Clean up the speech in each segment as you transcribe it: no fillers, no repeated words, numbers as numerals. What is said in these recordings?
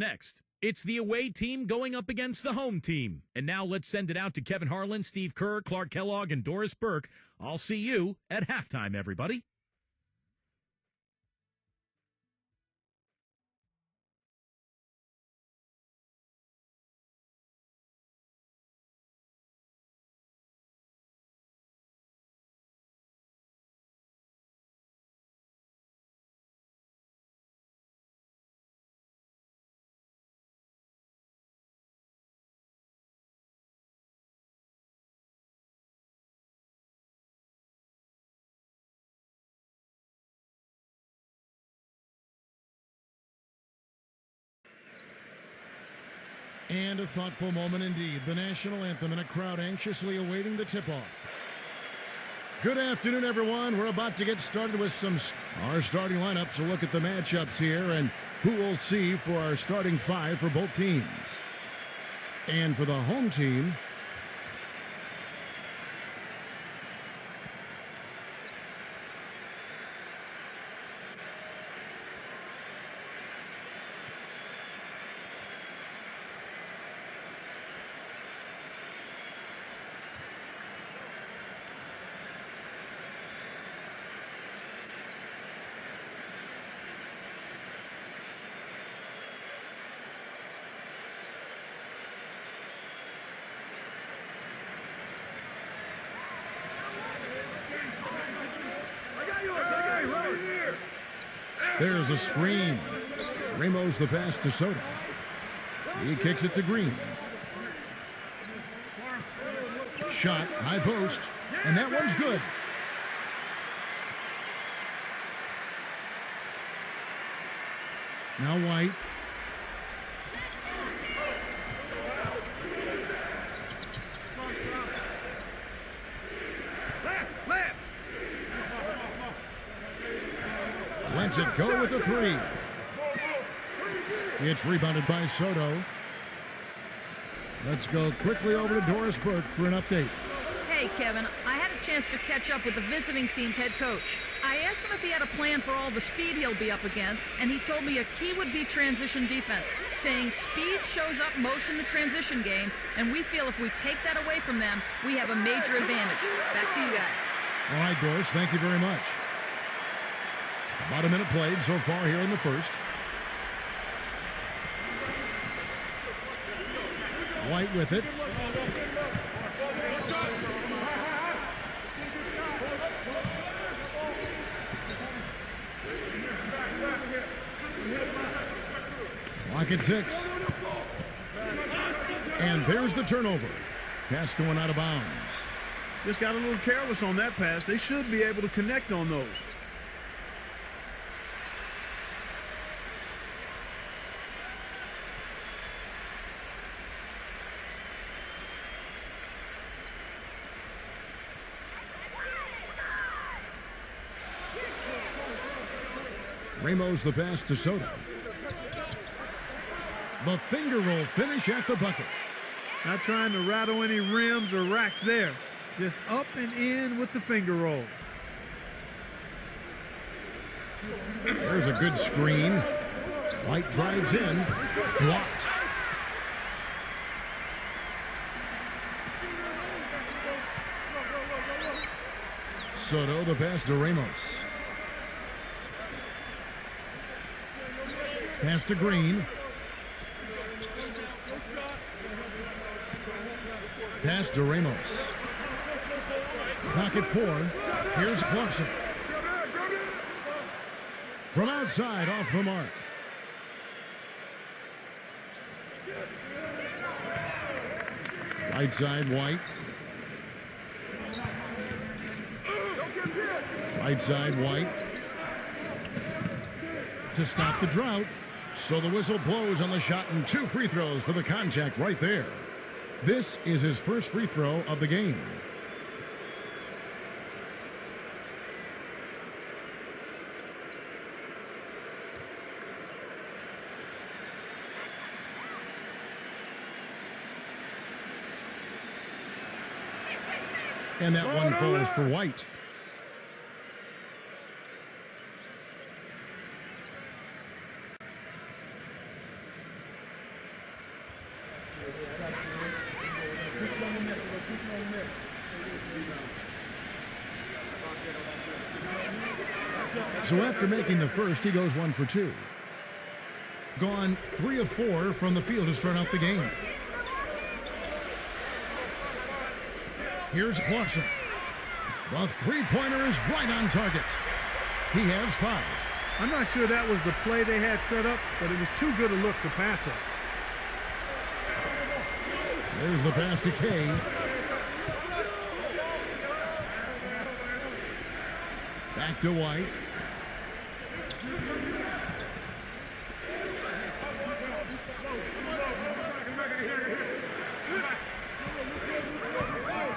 next. It's the away team going up against the home team. And now let's send it out to Kevin Harlan, Steve Kerr, Clark Kellogg, and Doris Burke. I'll see you at halftime, everybody. And a thoughtful moment indeed. The national anthem and a crowd anxiously awaiting the tip-off. Good afternoon, everyone. We're about to get started with our starting lineups. A look at the matchups here and who we'll see for our starting five for both teams. And for the home team, there's a screen. Ramos the pass to Soto. He kicks it to Green. Shot, high post, and that one's good. Now White. Lets it go with a three. It's rebounded by Soto. Let's go quickly over to Doris Burke for an update. Hey, Kevin, I had a chance to catch up with the visiting team's head coach. I asked him if he had a plan for all the speed he'll be up against, and he told me a key would be transition defense, saying speed shows up most in the transition game, and we feel if we take that away from them, we have a major advantage. Back to you guys. All right, Doris, thank you very much. About a minute played so far here in the first. White with it. Clock at 6. And there's the turnover. Pass going out of bounds. Just got a little careless on that pass. They should be able to connect on those. Ramos the pass to Soto. The finger roll finish at the bucket. Not trying to rattle any rims or racks there. Just up and in with the finger roll. There's a good screen. White drives in. Blocked. Soto the pass to Ramos. Pass to Green. Pass to Ramos. Clock at 4. Here's Clarkson. From outside, off the mark. Right side, White. Right side, White. To stop the drought. So the whistle blows on the shot and 2 free throws for the contact right there. This is his first free throw of the game. And that one falls for White. So after making the first, he goes 1 for 2. Gone 3 of 4 from the field to start out the game. Here's Clarkson. The three-pointer is right on target. He has 5. I'm not sure that was the play they had set up, but it was too good a look to pass up. There's the pass to Kay. Back to White.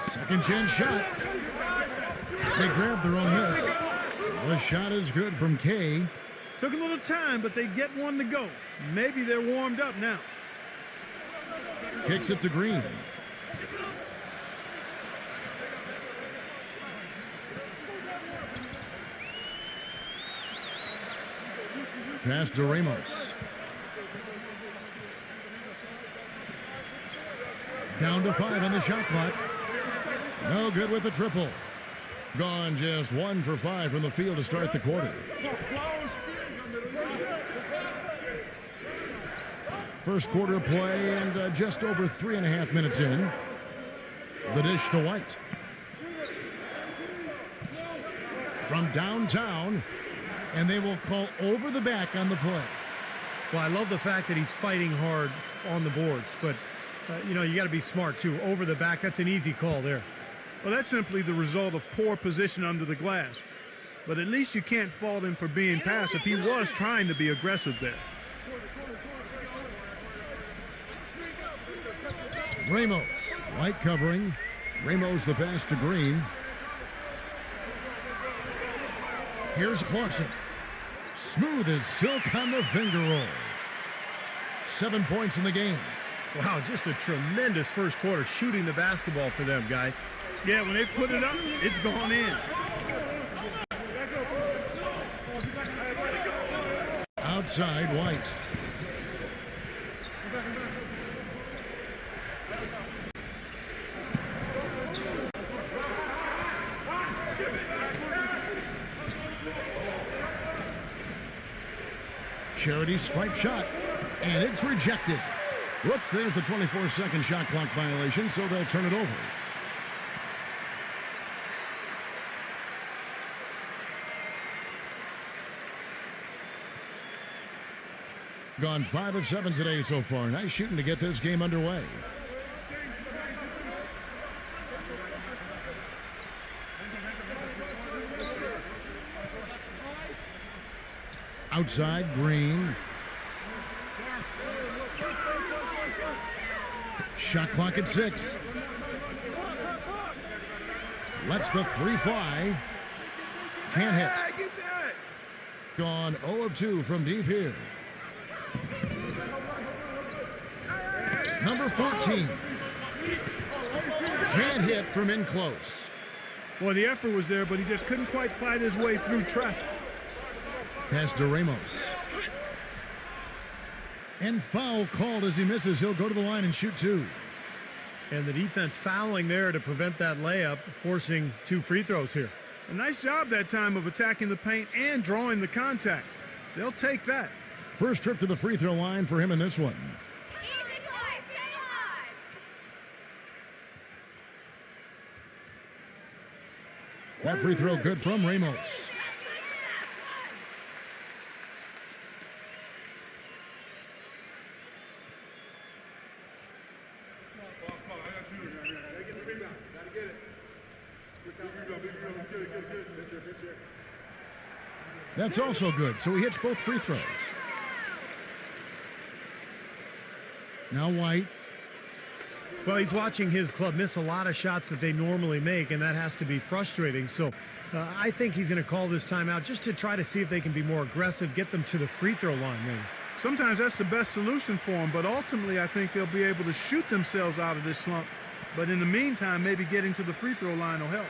Second chance shot. They grabbed their own miss. The shot is good from Kay. Took a little time, but they get one to go. Maybe they're warmed up now. Kicks it to Green. Pass to Ramos. Down to 5 on the shot clock. No good with the triple. Gone just 1 for 5 from the field to start the quarter. First quarter play and just over 3.5 minutes in. The dish to White. From downtown, and they will call over the back on the play. Well, I love the fact that he's fighting hard on the boards, but, you got to be smart, too. Over the back, that's an easy call there. Well, that's simply the result of poor position under the glass. But at least you can't fault him for being passive. He was trying to be aggressive there. Ramos, White covering. Ramos the pass to Green. Here's Clarkson. Smooth as silk on the finger roll. 7 points in the game. Wow, just a tremendous first quarter shooting the basketball for them, guys. Yeah, when they put it up, it's gone in. Outside, White. Charity stripe shot, and it's rejected. Whoops, there's the 24-second shot clock violation, so they'll turn it over. Gone 5 of 7 today so far. Nice shooting to get this game underway. Outside, Green. Shot clock at 6. Lets the 3 fly. Can't hit. Gone 0 of 2 from deep here. Number 14. Can't hit from in close. Boy, the effort was there, but he just couldn't quite fight his way through traffic. Pass to Ramos. And foul called as he misses. He'll go to the line and shoot 2. And the defense fouling there to prevent that layup, forcing 2 free throws here. A nice job that time of attacking the paint and drawing the contact. They'll take that. First trip to the free throw line for him in this one. That free throw good from Ramos. That's also good, so he hits both free throws. Now White. Well, he's watching his club miss a lot of shots that they normally make, and that has to be frustrating. So I think he's going to call this timeout just to try to see if they can be more aggressive, get them to the free throw line maybe. Sometimes that's the best solution for them, but ultimately I think they'll be able to shoot themselves out of this slump. But in the meantime, maybe getting to the free throw line will help.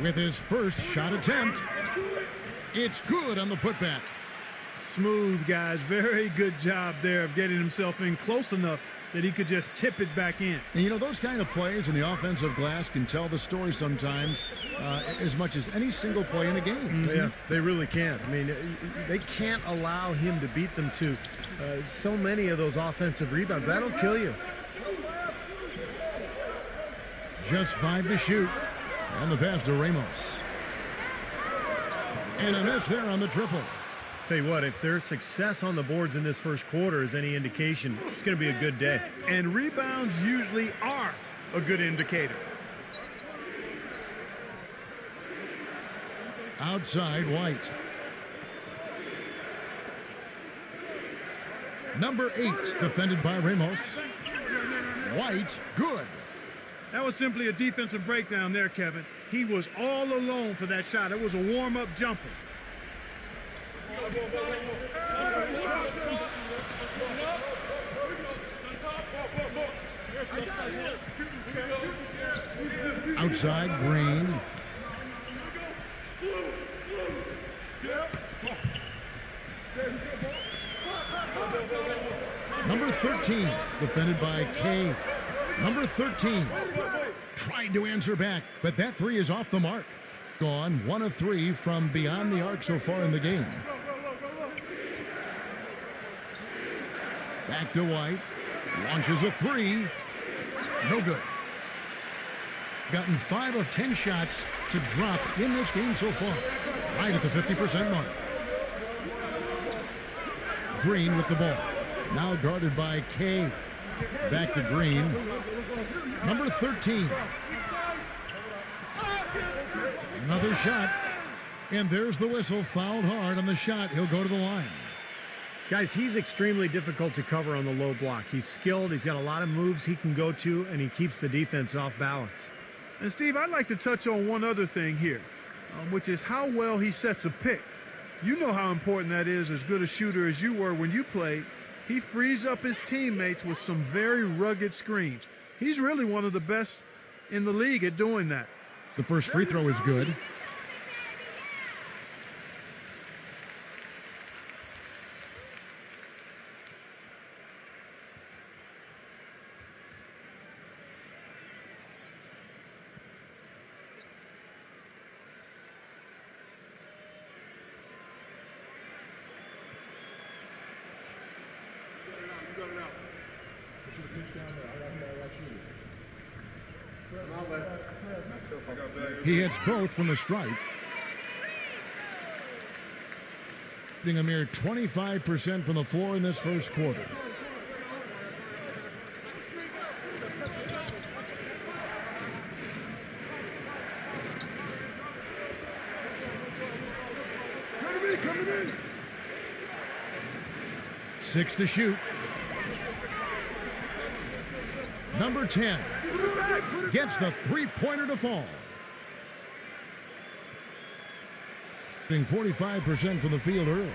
with his first shot attempt. It's good on the putback. Smooth, guys. Very good job there of getting himself in close enough that he could just tip it back in. And you know, those kind of plays in the offensive glass can tell the story sometimes as much as any single play in a game. Yeah, they really can. I mean, they can't allow him to beat them to so many of those offensive rebounds. That'll kill you. Just 5 to shoot. And the pass to Ramos. And a miss there on the triple. Tell you what, if their success on the boards in this first quarter is any indication, it's going to be a good day. And rebounds usually are a good indicator. Outside, White. Number 8, defended by Ramos. White, good. That was simply a defensive breakdown there, Kevin. He was all alone for that shot. It was a warm-up jumper. Outside, Green. Number 13, defended by K. Number 13 tried to answer back, but that three is off the mark. Gone 1 of 3 from beyond the arc so far in the game. Back to White. Launches a 3. No good. Gotten 5 of 10 shots to drop in this game so far. Right at the 50% mark. Green with the ball. Now guarded by K. Back to Green. Number 13. Another shot. And there's the whistle. Fouled hard on the shot. He'll go to the line. Guys, he's extremely difficult to cover on the low block. He's skilled. He's got a lot of moves he can go to, and he keeps the defense off balance. And, Steve, I'd like to touch on one other thing here, which is how well he sets a pick. You know how important that is, as good a shooter as you were when you played. He frees up his teammates with some very rugged screens. He's really one of the best in the league at doing that. The first free throw is good. He hits both from the stripe. Shooting a mere 25% from the floor in this first quarter. Coming in. 6 to shoot. Number 10 gets the three-pointer to fall. Shooting 45% from the field early.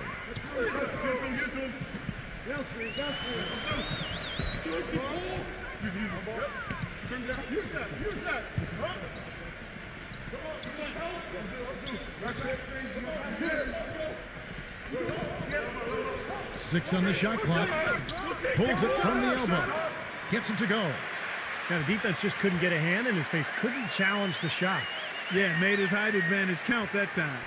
Six on the shot clock. Pulls it from the elbow. Gets it to go. Now, the defense just couldn't get a hand in his face. Couldn't challenge the shot. Yeah, made his height advantage count that time.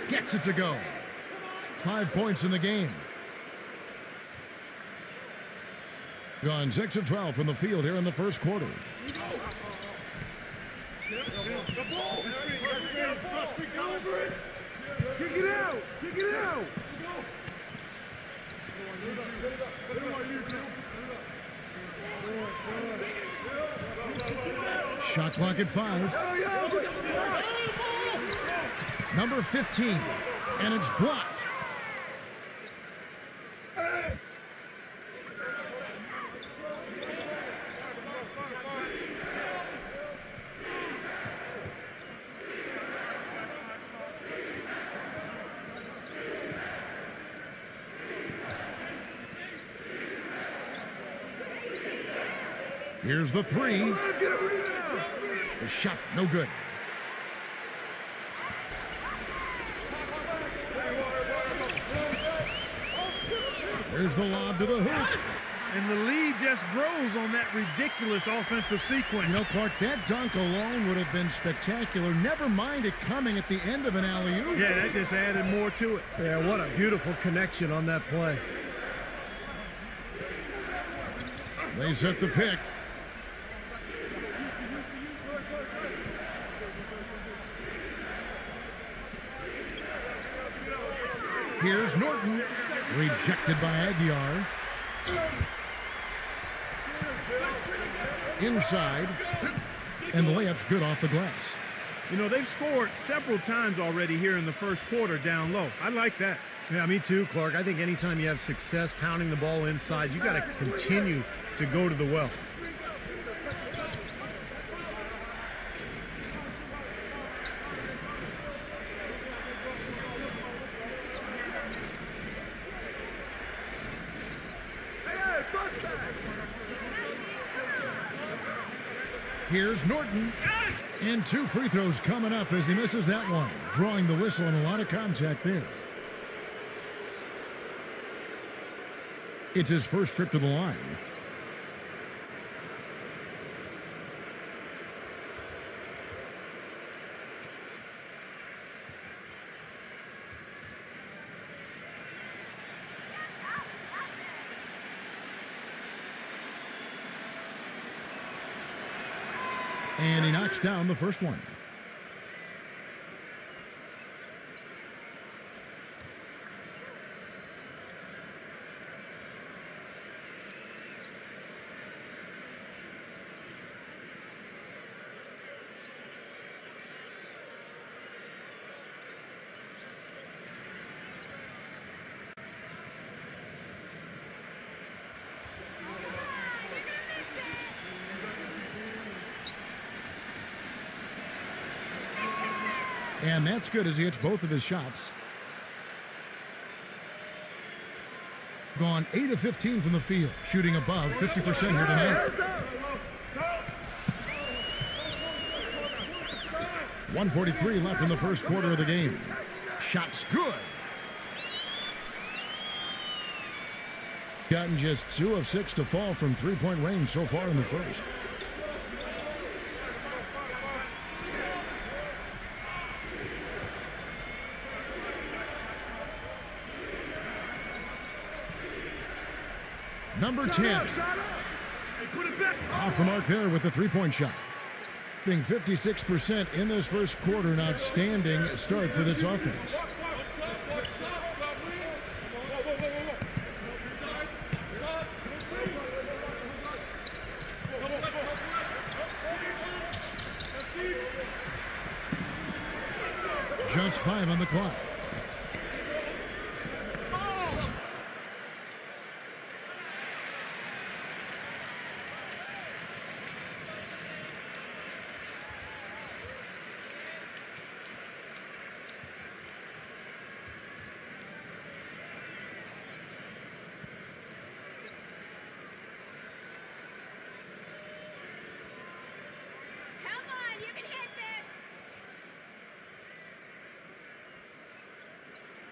Gets it to go. 5 points in the game. Gone 6 of 12 from the field here in the first quarter. Kick it out! Kick it out! Shot clock at 5. Number 15. And it's blocked. Here's the three. The shot, no good. There's the lob to the hoop. And the lead just grows on that ridiculous offensive sequence. You know, Clark, that dunk alone would have been spectacular. Never mind it coming at the end of an alley-oop. Yeah, that just added more to it. Yeah, what a beautiful connection on that play. They set the pick. Here's Norton. Rejected by Aguiar. Inside. And the layup's good off the glass. You know, they've scored several times already here in the first quarter down low. I like that. Yeah, me too, Clark. I think anytime you have success pounding the ball inside, you got to continue to go to the well. Here's Norton. And 2 free throws coming up as he misses that one. Drawing the whistle and a lot of contact there. It's his first trip to the line. And he knocks down the first one. And that's good as he hits both of his shots. Gone 8 of 15 from the field, shooting above 50% here tonight. 1:43 left in the first quarter of the game. Shot's good. Gotten just 2 of 6 to fall from three-point range so far in the first. Number 10. Off the mark there with the three-point shot. Being 56% in this first quarter, an outstanding start for this offense. Just 5 on the clock.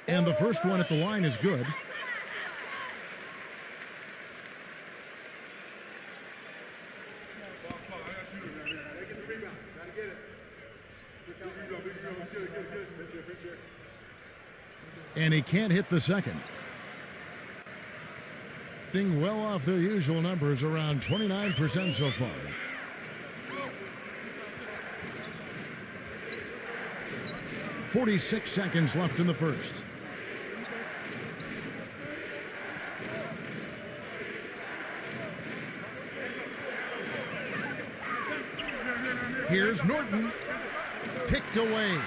And the first one at the line is good. And he can't hit the second. Being well off their usual numbers, around 29% so far. .46 seconds left in the first. Here's Norton. Picked away.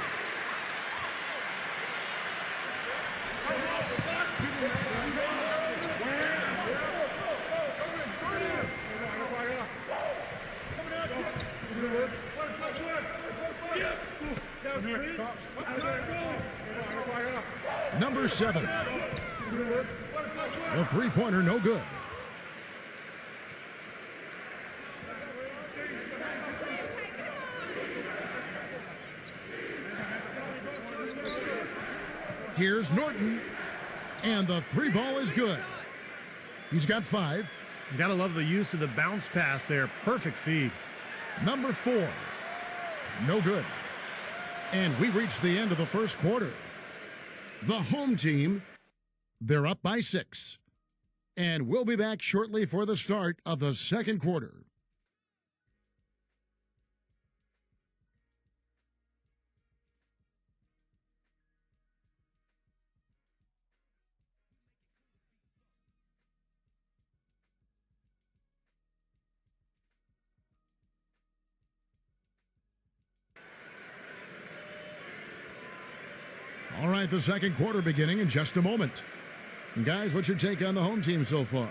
Number 7. The three-pointer, no good. Here's Norton. And the three ball is good. He's got 5. Gotta love the use of the bounce pass there. Perfect feed. Number 4. No good. And we reached the end of the first quarter. The home team, they're up by 6. And we'll be back shortly for the start of the second quarter. All right, the second quarter beginning in just a moment. And guys, what's your take on the home team so far?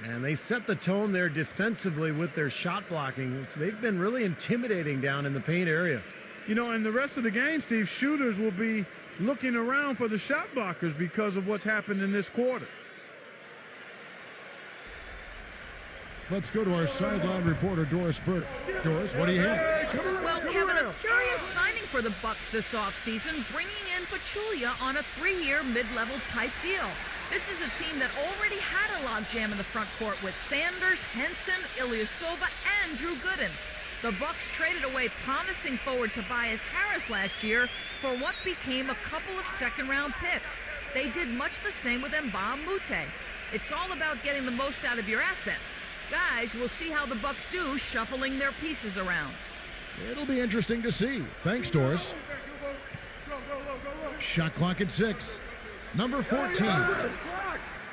And they set the tone there defensively with their shot blocking. They've been really intimidating down in the paint area. You know, in the rest of the game, Steve, shooters will be looking around for the shot blockers because of what's happened in this quarter. Let's go to our sideline reporter, Doris Burke. Doris, what do you have? Well, Kevin, a curious signing for the Bucks this offseason, bringing in Pachulia on a 3-year mid-level type deal. This is a team that already had a logjam in the front court with Sanders, Henson, Ilyasova, and Drew Gooden. The Bucks traded away promising forward Tobias Harris last year for what became a couple of second-round picks. They did much the same with Mbah Moute. It's all about getting the most out of your assets. Guys, we'll see how the Bucks do shuffling their pieces around. It'll be interesting to see. Thanks, Doris. Shot clock at 6. Number 14.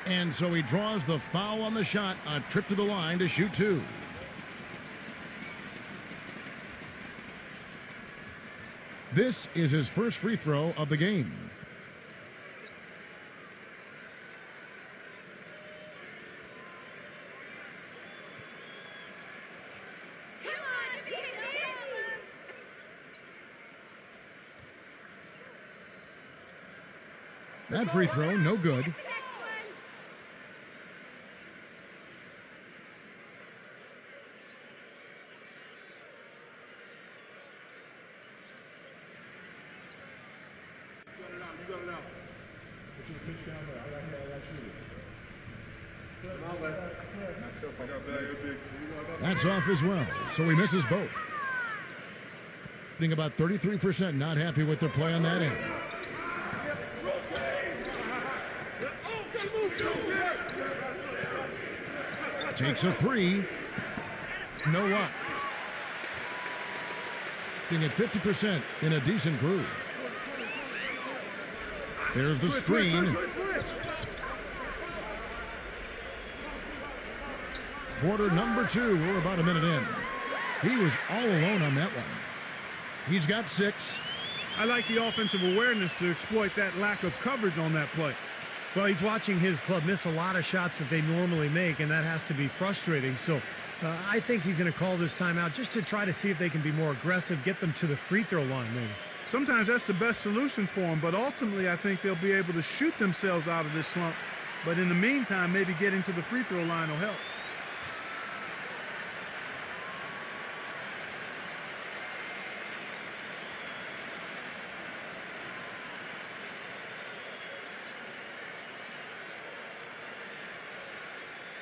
And so he draws the foul on the shot, a trip to the line to shoot 2. This is his first free throw of the game. That free throw, no good. That's off as well, so he misses both. Being about 33% not happy with their play on that end. Takes a 3. No luck. Being at 50% in a decent groove. There's the screen. Quarter number 2. We're about a minute in. He was all alone on that one. He's got 6. I like the offensive awareness to exploit that lack of coverage on that play. Well, he's watching his club miss a lot of shots that they normally make, and that has to be frustrating. So I think he's going to call this timeout just to try to see if they can be more aggressive, get them to the free throw line maybe. Sometimes that's the best solution for them, but ultimately I think they'll be able to shoot themselves out of this slump. But in the meantime, maybe getting to the free throw line will help.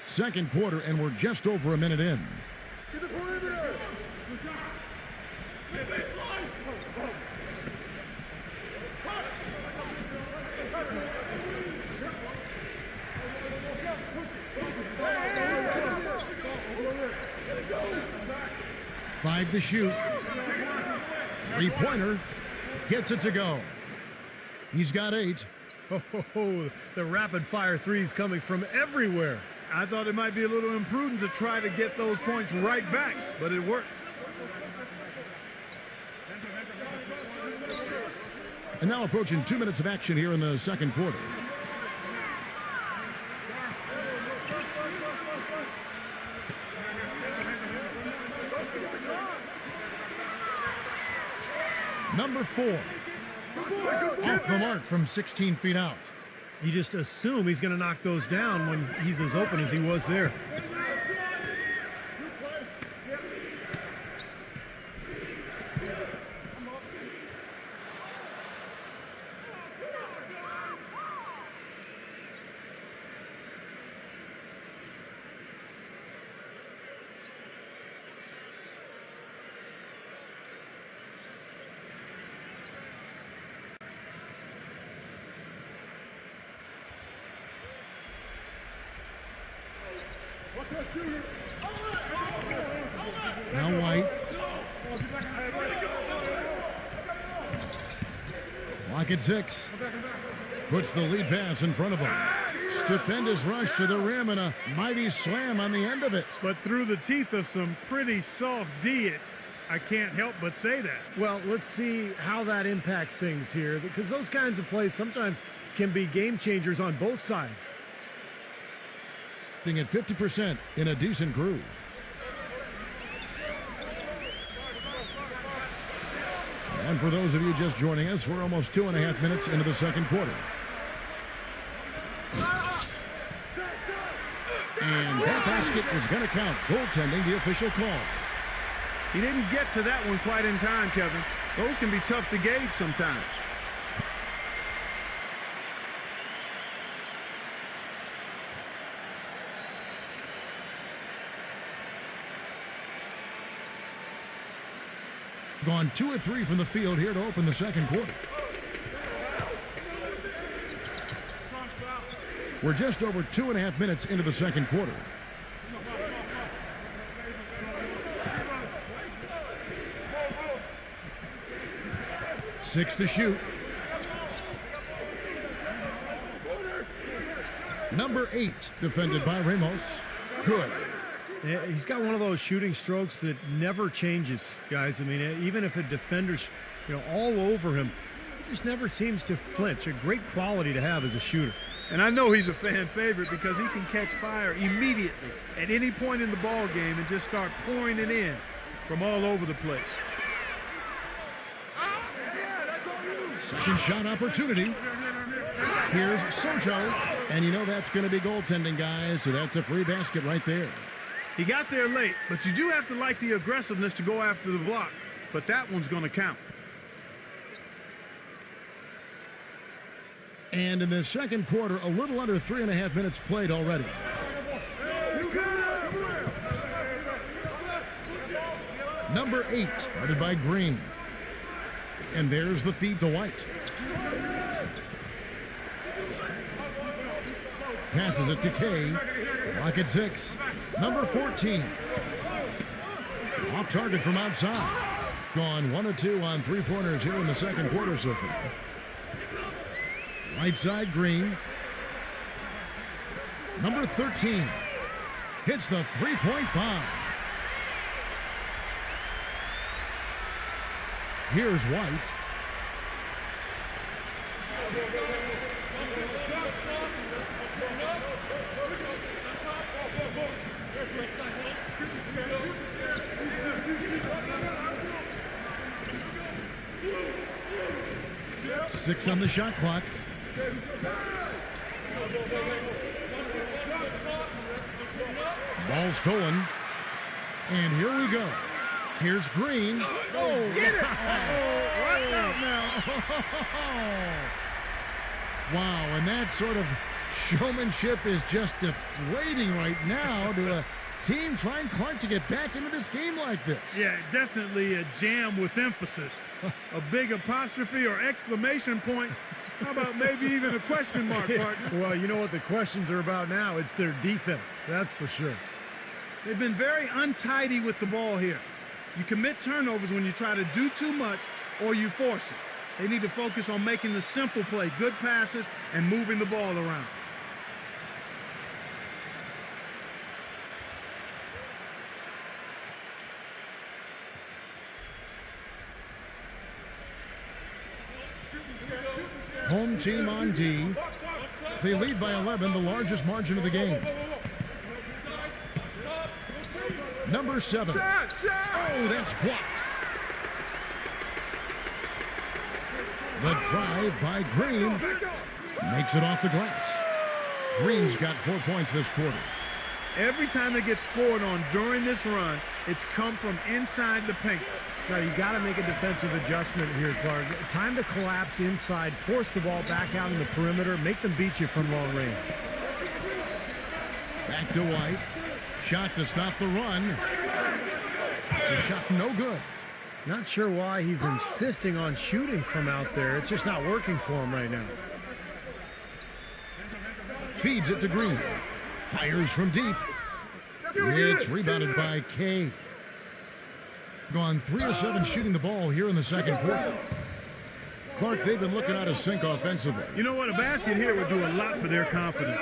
Second quarter, and we're just over a minute in. To the perimeter. Five to shoot. Three-pointer. Gets it to go. He's got 8. Oh, the rapid-fire threes coming from everywhere. I thought it might be a little imprudent to try to get those points right back, but it worked. And now approaching 2 minutes of action here in the second quarter. Number 4. Off the mark from 16 feet out. You just assume he's going to knock those down when he's as open as he was there. Now White. Clock at 6. Puts the lead pass in front of him. Stupendous rush to the rim and a mighty slam on the end of it. But through the teeth of some pretty soft D, I can't help but say that. Well, let's see how that impacts things here, because those kinds of plays sometimes can be game changers on both sides. Being at 50% in a decent groove. And for those of you just joining us, we're almost 2.5 minutes into the second quarter. And that basket is going to count. Goaltending, the official call. He didn't get to that one quite in time, Kevin. Those can be tough to gauge sometimes. Gone 2 of 3 from the field here to open the second quarter. We're just over 2.5 minutes into the second quarter. Six to shoot. Number 8, defended by Ramos. Good. Yeah, he's got one of those shooting strokes that never changes, guys. I mean, even if a defender's, all over him, he just never seems to flinch. A great quality to have as a shooter. And I know he's a fan favorite because he can catch fire immediately at any point in the ball game and just start pouring it in from all over the place. Second shot opportunity. Here's Soto. And that's going to be goaltending, guys. So that's a free basket right there. He got there late, but you do have to like the aggressiveness to go after the block. But that one's going to count. And in the second quarter, a little under 3.5 minutes played already. Number 8, guarded by Green. And there's the feed to White. Passes it to K. Clock at 6. Number 14. Off target from outside. Gone 1 of 2 on 3-pointers here in the second quarter so far. Right side, Green. Number 13. Hits the three-point bomb. Here's White. Six on the shot clock. Ball stolen. And here we go. Here's Green. Oh, get it! Right out now. Wow, and that sort of showmanship is just deflating right now to a team trying, Clark, to get back into this game like this. Yeah, definitely a jam with emphasis. A big apostrophe or exclamation point. How about maybe even a question mark, partner? Well, you know what the questions are about now. It's their defense, that's for sure. They've been very untidy with the ball here. You commit turnovers when you try to do too much or you force it. They need to focus on making the simple play, good passes, and moving the ball around. Home team on D. They lead by 11, the largest margin of the game. Number 7. Oh, that's blocked. The drive by Green makes it off the glass. Green's got 4 points this quarter. Every time they get scored on during this run, it's come from inside the paint. Now, you got to make a defensive adjustment here, Clark. Time to collapse inside, force the ball back out in the perimeter, make them beat you from long range. Back to White. Shot to stop the run. The shot no good. Not sure why he's insisting on shooting from out there. It's just not working for him right now. Feeds it to Green. Fires from deep. It's rebounded by K. Gone 3 of 7 shooting the ball here in the second quarter. Clark, they've been looking out of sync offensively. You know what? A basket here would do a lot for their confidence.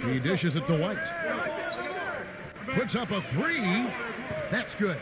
He dishes it to White. Puts up a 3. That's good.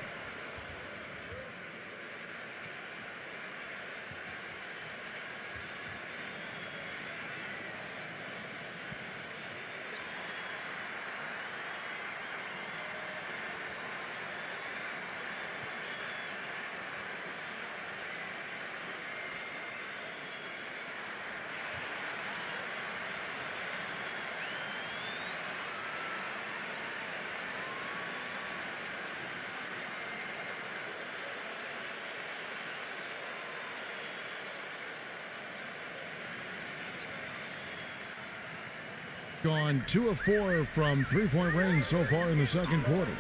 Gone 2 of 4 from three-point range so far in the second quarter.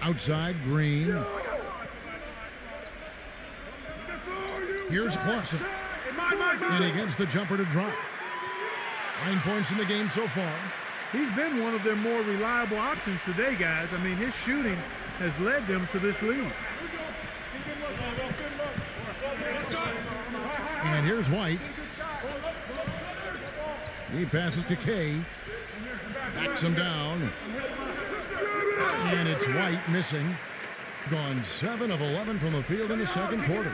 Outside, Green. Here's Clarkson. And he gets the jumper to drop. 9 points in the game so far. He's been one of their more reliable options today, guys. I mean, his shooting has led them to this lead. And here's White. He passes to K. Backs him down. And it's White missing. Gone 7 of 11 from the field in the second quarter.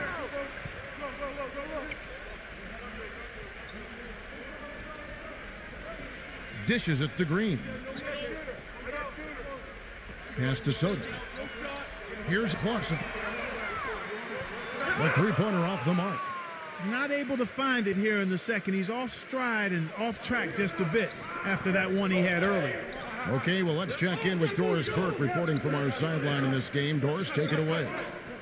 Dishes it to Green. Pass to Soda. Here's Clarkson. The three-pointer off the mark. Not able to find it here in the second. He's off stride and off track just a bit after that one he had earlier. Okay, well, let's check in with Doris Burke reporting from our sideline in this game. Doris, take it away.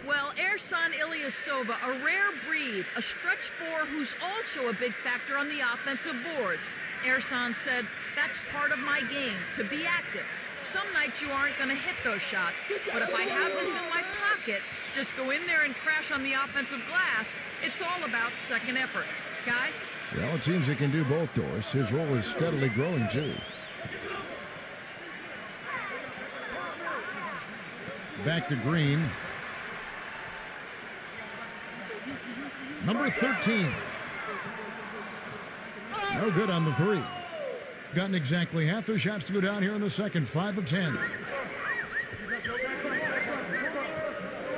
Well, Ersan Ilyasova, a rare breed, a stretch four who's also a big factor on the offensive boards. Ersan said, "That's part of my game, to be active. Some nights you aren't going to hit those shots, but if I have this in my pocket, just go in there and crash on the offensive glass. It's all about second effort. Guys?" Well, it seems he can do both, Doris. His role is steadily growing, too. Back to Green. Number 13. No good on the 3. Gotten exactly half their shots to go down here in the second. 5 of 10.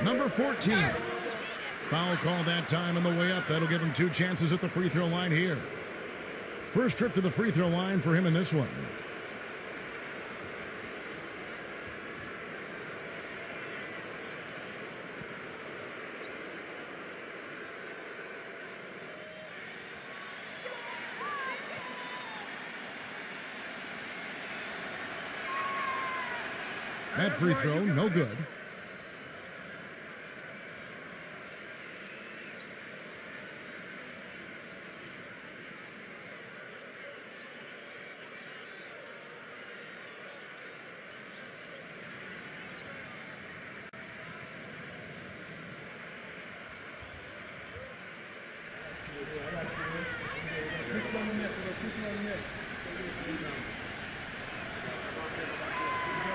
Number 14. Foul call that time on the way up. That'll give him 2 chances at the free throw line here. First trip to the free throw line for him in this one. That free throw, no good.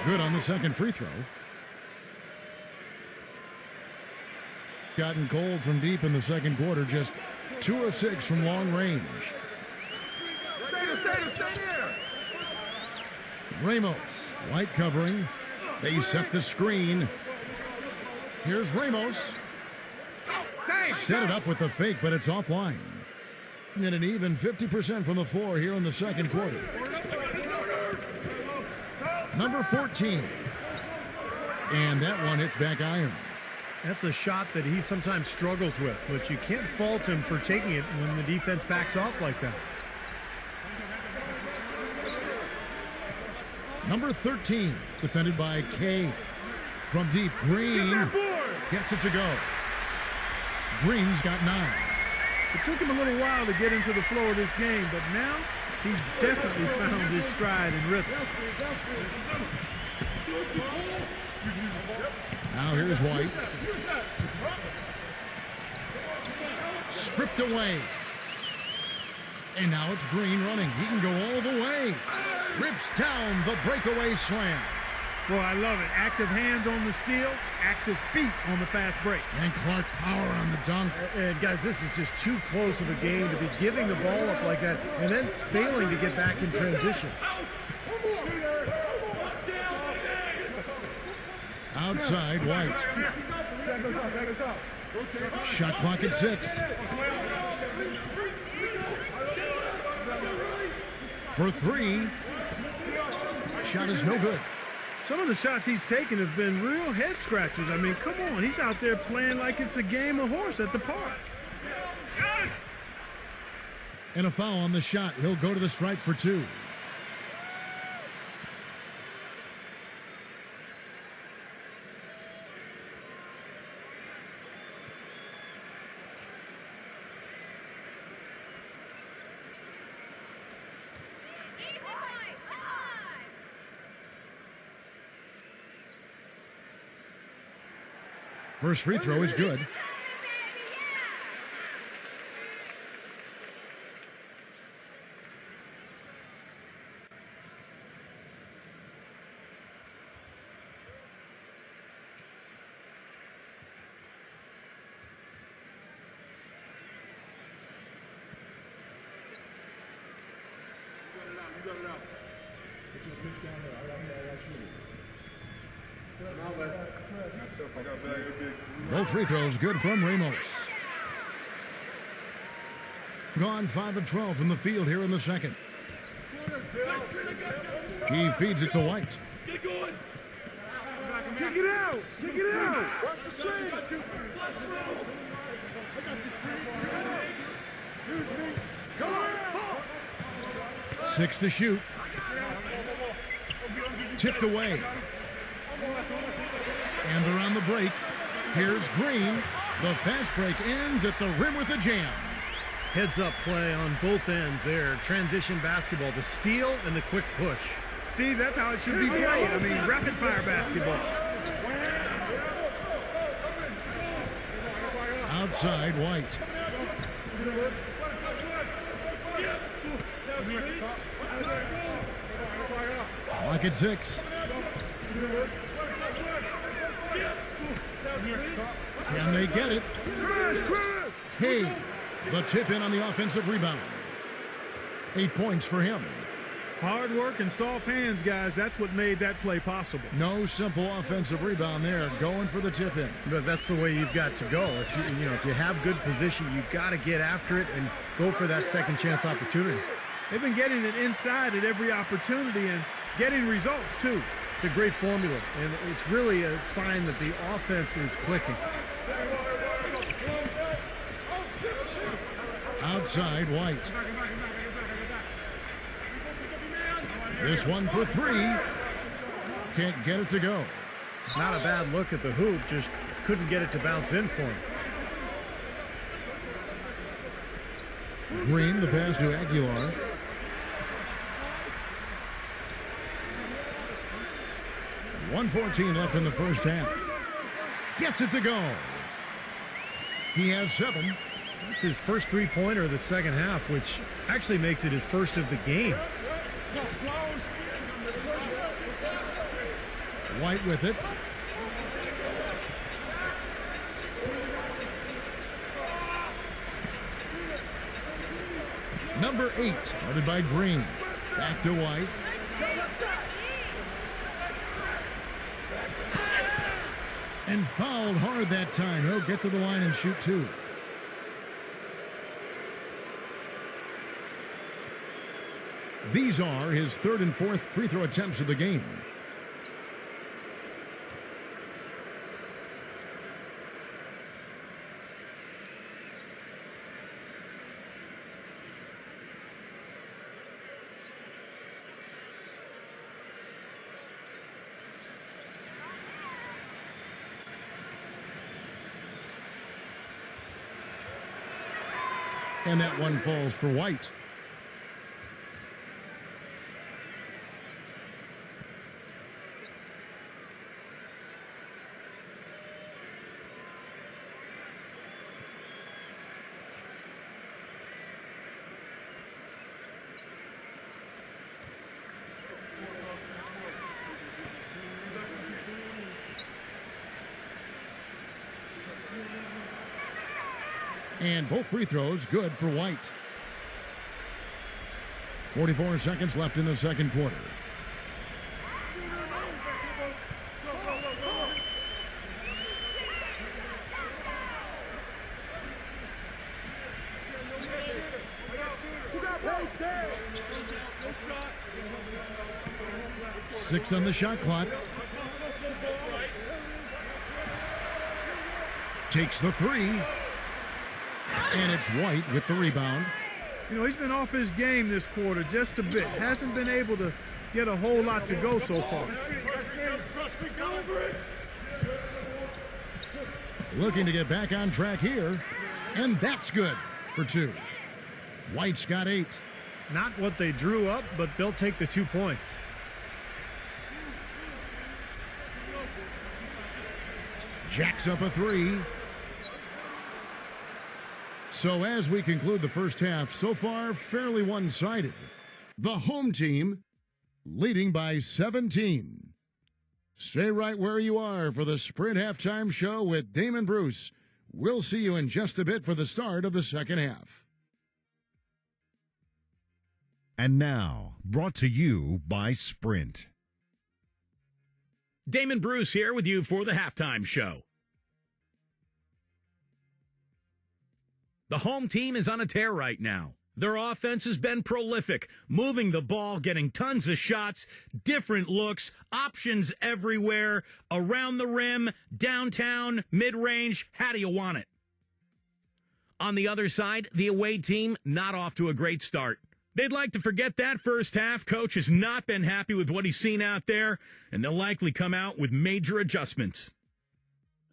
Good on the second free throw. Gotten cold from deep in the second quarter. Just 2 of 6 from long range. Ramos. White covering. They set the screen. Here's Ramos. Set it up with the fake, but it's offline. And an even 50% from the floor here in the second quarter. Number 14. And that one hits back iron. That's a shot that he sometimes struggles with, but you can't fault him for taking it when the defense backs off like that. Number 13, defended by K. From deep, Green gets it to go. Green's got 9. It took him a little while to get into the flow of this game, but now he's definitely found his stride and rhythm. Now here's White. Stripped away. And now it's Green running. He can go all the way. Rips down the breakaway slam. Boy, I love it. Active hands on the steal, active feet on the fast break. And Clark power on the dunk. And guys, this is just too close of a game to be giving the ball up like that and then failing to get back in transition. Outside, White. Shot clock at 6. For 3. Shot is no good. Some of the shots he's taken have been real head scratchers. I mean, come on. He's out there playing like it's a game of horse at the park. And a foul on the shot. He'll go to the stripe for 2. First free throw is good. Both free throws good from Ramos. Gone 5 of 12 from the field here in the second. He feeds it to White. Kick it out! Kick it out! Watch the screen! 6 to shoot. Tipped away. And they're on the break. Here's Green. The fast break ends at the rim with a jam. Heads-up play on both ends there. Transition basketball, the steal and the quick push. Steve, that's how it should be played. I mean, rapid-fire basketball. Outside, White. Clock at 6. Can they get it? Kane, the tip in on the offensive rebound. 8 points for him. Hard work and soft hands, guys. That's what made that play possible. No simple offensive rebound there. Going for the tip in. But that's the way you've got to go. If you have good position, you've got to get after it and go for that second chance opportunity. They've been getting it inside at every opportunity and getting results, too. It's a great formula, and it's really a sign that the offense is clicking. Outside, White. This one for 3. Can't get it to go. Not a bad look at the hoop, just couldn't get it to bounce in for him. Green, the pass to Aguilar. .114 left in the first half. Gets it to go. He has 7. It's his first three-pointer of the second half, which actually makes it his first of the game. White with it. Number 8, guarded by Green. Back to White. And fouled hard that time. He'll get to the line and shoot 2. These are his 3rd and 4th free throw attempts of the game. And that one falls for White. And both free throws good for White. 44 seconds left in the second quarter. Six on the shot clock. Takes the three. And it's White with the rebound. You know, he's been off his game this quarter just a bit. Hasn't been able to get a whole lot to go so far. Looking to get back on track here. And that's good for two. White's got 8. Not what they drew up, but they'll take the 2 points. Jacks up a 3. So as we conclude the first half, so far fairly one-sided. The home team leading by 17. Stay right where you are for the Sprint Halftime Show with Damon Bruce. We'll see you in just a bit for the start of the second half. And now, brought to you by Sprint. Damon Bruce here with you for the halftime show. The home team is on a tear right now. Their offense has been prolific, moving the ball, getting tons of shots, different looks, options everywhere, around the rim, downtown, mid-range. How do you want it? On the other side, the away team not off to a great start. They'd like to forget that first half. Coach has not been happy with what he's seen out there, and they'll likely come out with major adjustments.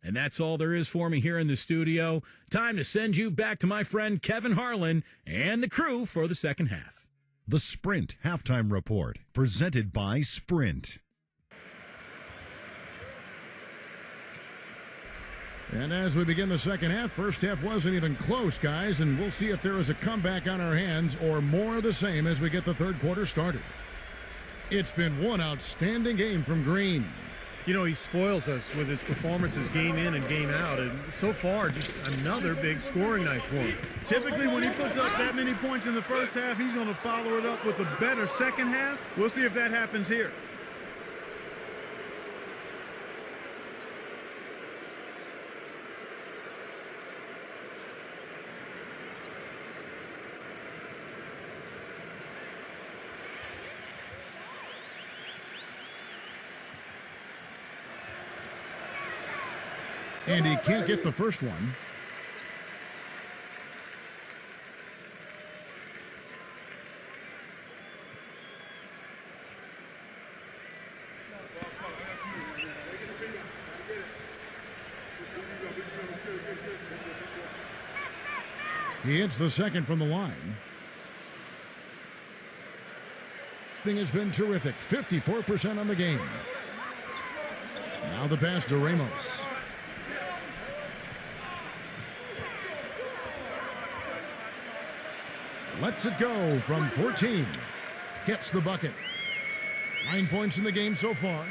And that's all there is for me here in the studio. Time to send you back to my friend Kevin Harlan and the crew for the second half. The Sprint Halftime Report, presented by Sprint. And as we begin the second half, first half wasn't even close, guys, and we'll see if there is a comeback on our hands or more of the same as we get the third quarter started. It's been one outstanding game from Green. You know, he spoils us with his performances game in and game out, and so far, just another big scoring night for him. Typically, when he puts up that many points in the first half, he's going to follow it up with a better second half. We'll see if that happens here. And he can't get the first one. He hits the second from the line. Shooting has been terrific. 54% on the game. Now the pass to Ramos. Lets it go from 14. Gets the bucket. 9 points in the game so far.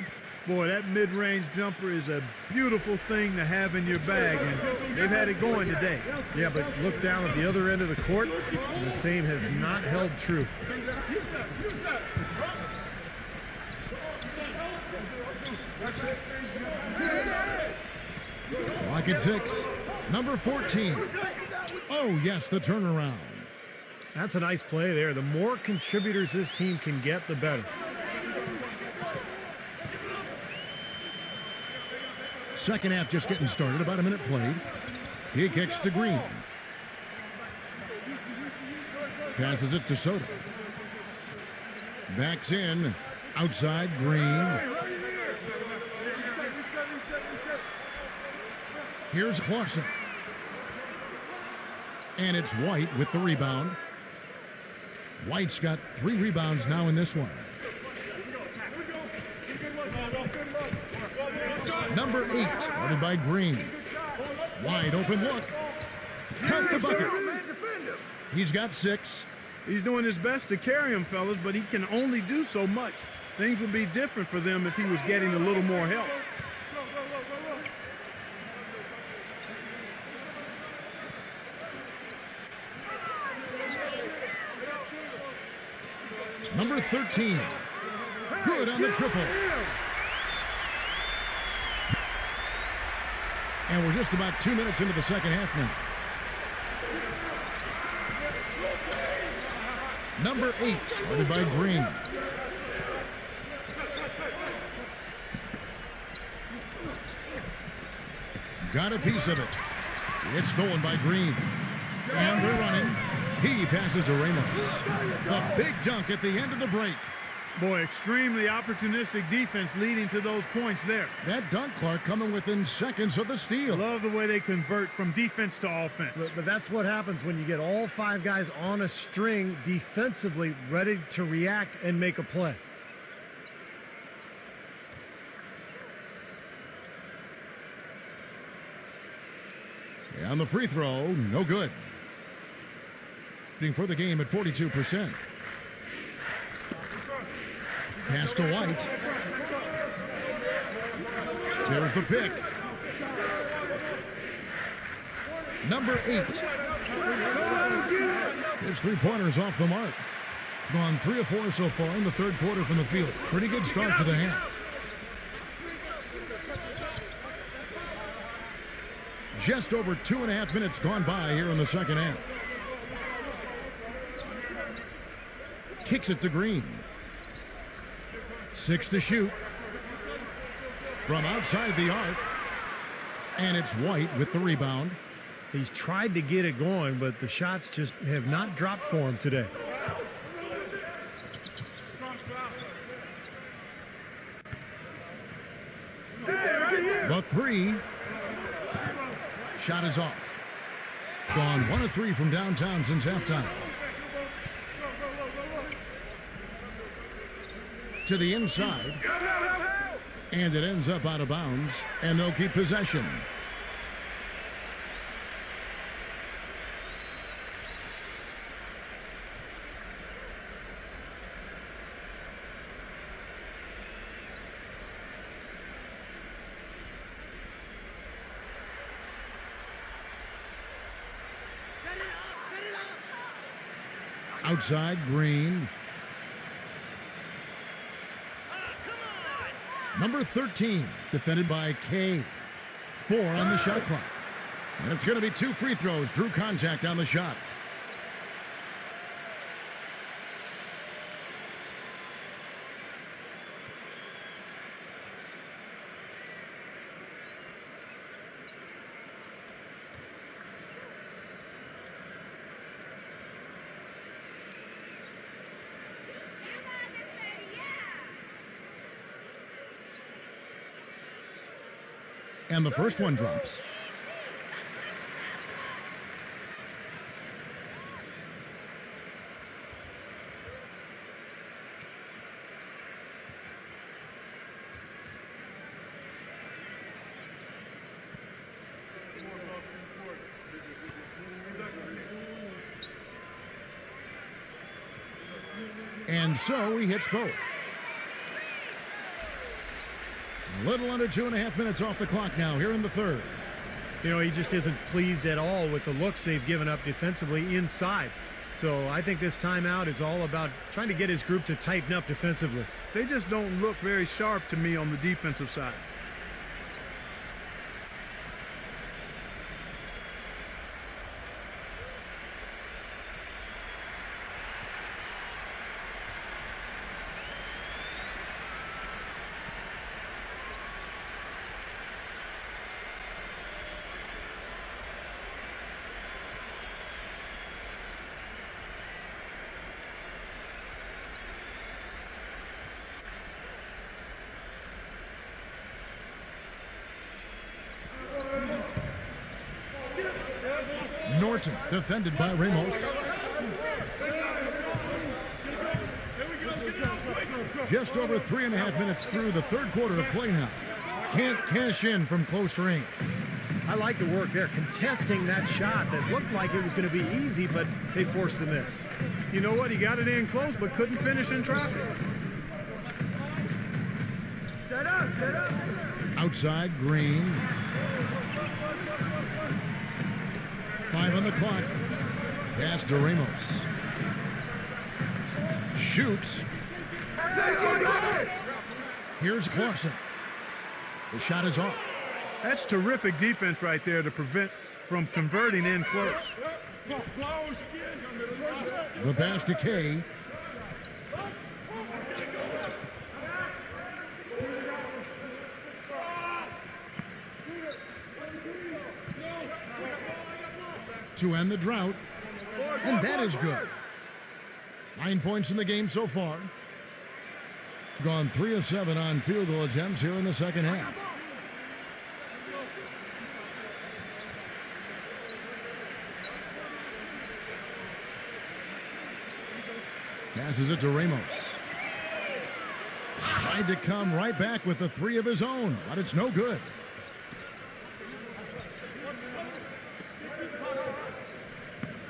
Boy, that mid-range jumper is a beautiful thing to have in your bag, and they've had it going today. Yeah, but look down at the other end of the court, and the same has not held true. Clock at 6. Number 14. Oh, yes, the turnaround. That's a nice play there. The more contributors this team can get, the better. Second half just getting started. About a minute played. He kicks to Green. Passes it to Soto. Backs in. Outside, Green. Here's Clarkson. And it's White with the rebound. White's got 3 rebounds now in this one. Number 8, guarded by Green. Wide open look. Count the bucket. He's got 6. He's doing his best to carry him, fellas, but he can only do so much. Things would be different for them if he was getting a little more help. Number 13. Good on the triple. And we're just about 2 minutes into the second half now. Number 8, guarded by Green. Got a piece of it. It's stolen by Green. And they're running. He passes to Ramos. The big dunk at the end of the break. Boy, extremely opportunistic defense leading to those points there. That dunk, Clark, coming within seconds of the steal. Love the way they convert from defense to offense. But that's what happens when you get all 5 guys on a string defensively ready to react and make a play. And the free throw, no good. For the game at 42%. Pass to White. There's the pick. Number 8. His three-pointers off the mark. Gone 3 of 4 so far in the third quarter from the field. Pretty good start to the half. Just over 2.5 minutes gone by here in the second half. Kicks it to Green. 6 to shoot. From outside the arc. And it's White with the rebound. He's tried to get it going, but the shots just have not dropped for him today. The 3. Shot is off. Gone 1 of 3 from downtown since halftime. To the inside. And it ends up out of bounds. And they'll keep possession. Outside, Green. Number 13, defended by K. 4 on the shot clock. And it's going to be 2 free throws. Drew contact on the shot. And the first one drops. And so he hits both. A little under 2.5 minutes off the clock now here in the third. You know, he just isn't pleased at all with the looks they've given up defensively inside. So I think this timeout is all about trying to get his group to tighten up defensively. They just don't look very sharp to me on the defensive side. Norton, defended by Ramos. Just over 3.5 minutes through the third quarter of play now. Can't cash in from close range. I like the work there, contesting that shot that looked like it was going to be easy, but they forced the miss. You know what? He got it in close, but couldn't finish in traffic. Outside, Green. 5 on the clock. Pass to Ramos. Shoots. Here's Clarkson. The shot is off. That's terrific defense right there to prevent from converting in close. The pass to K. To end the drought. And that is good. 9 points in the game so far. Gone 3 of 7 on field goal attempts here in the second half. Passes it to Ramos. Tried to come right back with the 3 of his own, but it's no good.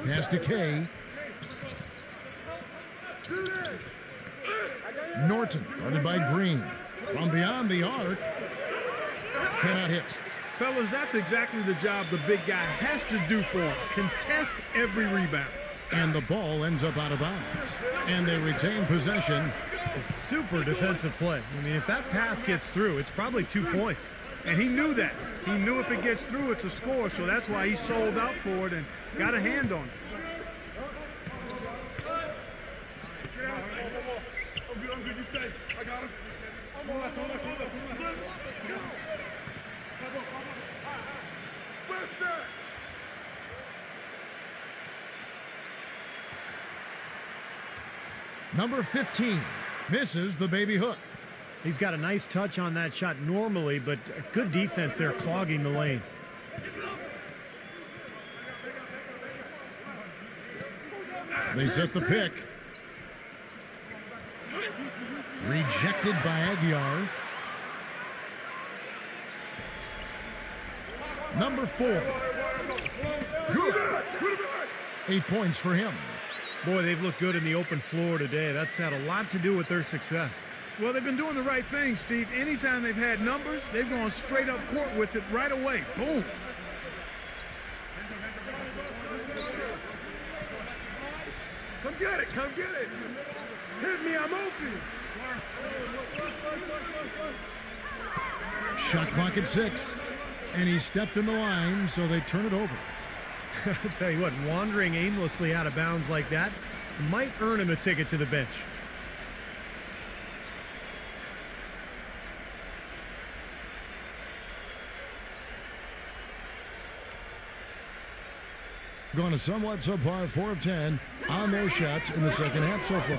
Pass to K. Norton, guarded by Green. From beyond the arc. Cannot hit. Fellas, that's exactly the job the big guy has to do for him. Contest every rebound. And the ball ends up out of bounds. And they retain possession. A super defensive play. I mean, if that pass gets through, it's probably 2 points. And he knew that. He knew if it gets through, it's a score. So that's why he sold out for it and got a hand on it. Number 15 misses the baby hook. He's got a nice touch on that shot normally, but good defense there clogging the lane. They set the pick. Rejected by Aguiar. Number 4. Good. 8 points for him. Boy, they've looked good in the open floor today. That's had a lot to do with their success. Well, they've been doing the right thing, Steve. Anytime they've had numbers, they've gone straight up court with it right away. Boom. Come get it, come get it. Hit me, I'm open. Shot clock at 6. And he stepped in the line, so they turn it over. I'll tell you what, wandering aimlessly out of bounds like that might earn him a ticket to the bench. Gone a somewhat subpar 4 of 10 on their shots in the second half so far.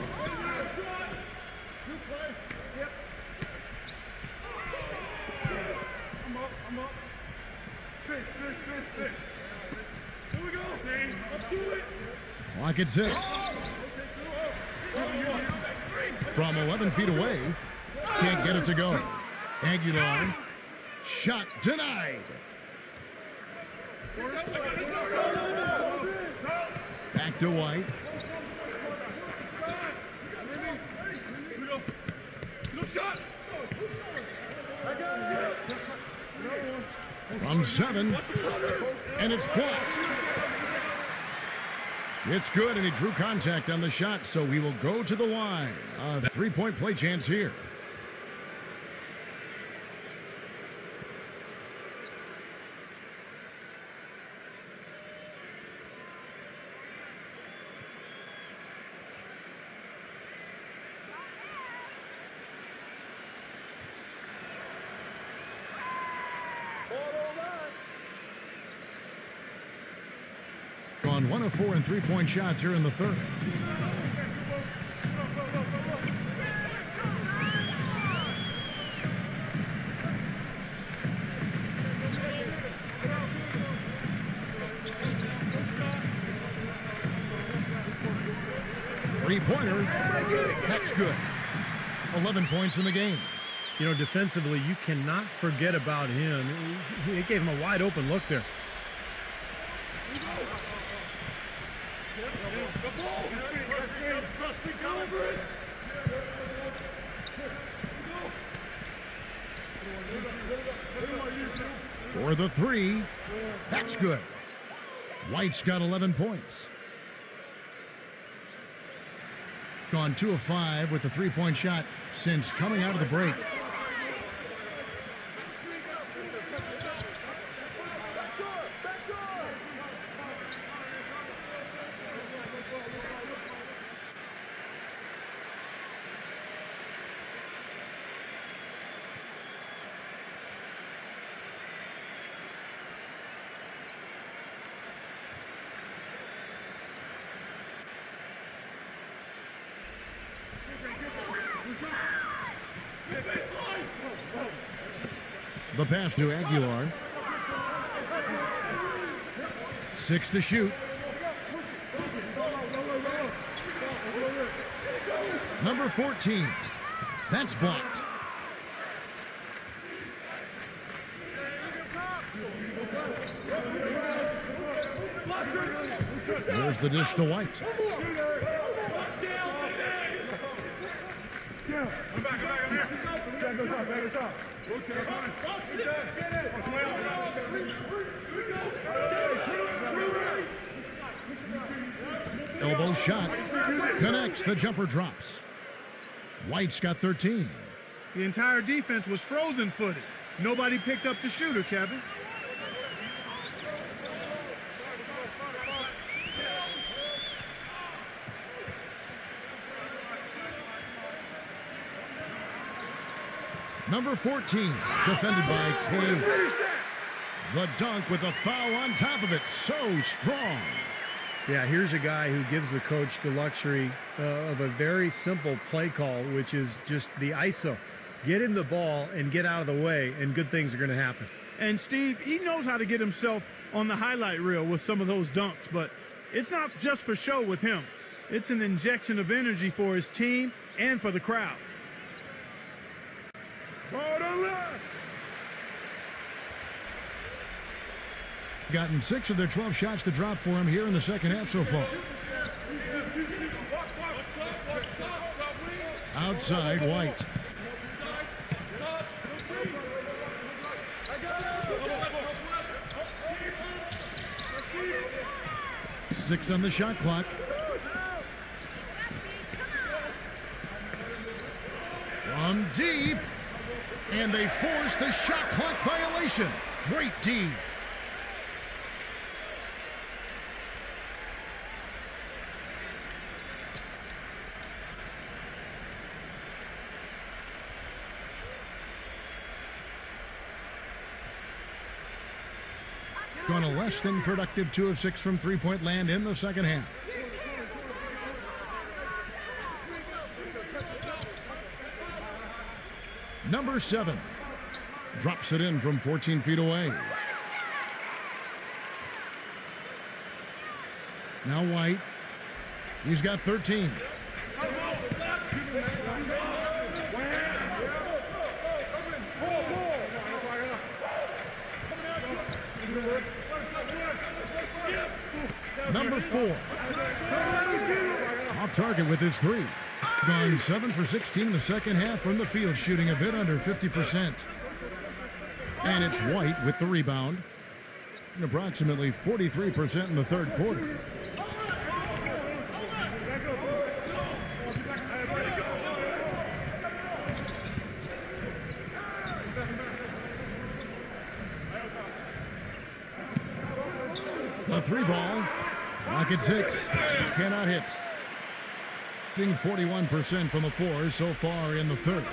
Clock at 6. From 11 feet away. Can't get it to go. Aguilar. Shot denied. Back to White. From 7. And it's blocked. It's good, and he drew contact on the shot, so we will go to the line. A 3-point play chance here. On 1 of 4 and 3-point shots here in the third. Three-pointer. That's good. 11 points in the game. You know, defensively, you cannot forget about him. He gave him a wide open look there. For the 3, that's good. White's got 11 points. Gone 2 of 5 with the three-point shot since coming out of the break. The pass to Aguilar. 6 to shoot. Number 14. That's blocked. There's the dish to White. Elbow shot. Connects. The jumper drops. White's got 13. The entire defense was frozen-footed. Nobody picked up the shooter, Kevin. Number 14, defended by K. The dunk with a foul on top of it. So strong. Yeah, here's a guy who gives the coach the luxury of a very simple play call, which is just the ISO. Get him the ball and get out of the way, and good things are going to happen. And Steve, he knows how to get himself on the highlight reel with some of those dunks, but it's not just for show with him. It's an injection of energy for his team and for the crowd. Gotten 6 of their 12 shots to drop for him here in the second half so far. Outside, White. Six on the shot clock. From deep. And they force the shot clock violation. Great D. On a less than productive 2 of 6 from three-point land in the second half. Number 7 drops it in from 14 feet away. Now White. He's got 13. Number 4. Off target with his 3. Gone 7 for 16 in the second half from the field, shooting a bit under 50%. And it's White with the rebound. And approximately 43% in the third quarter. The 3 ball. Clock at 6. Cannot hit. Hitting 41% from the floor so far in the third.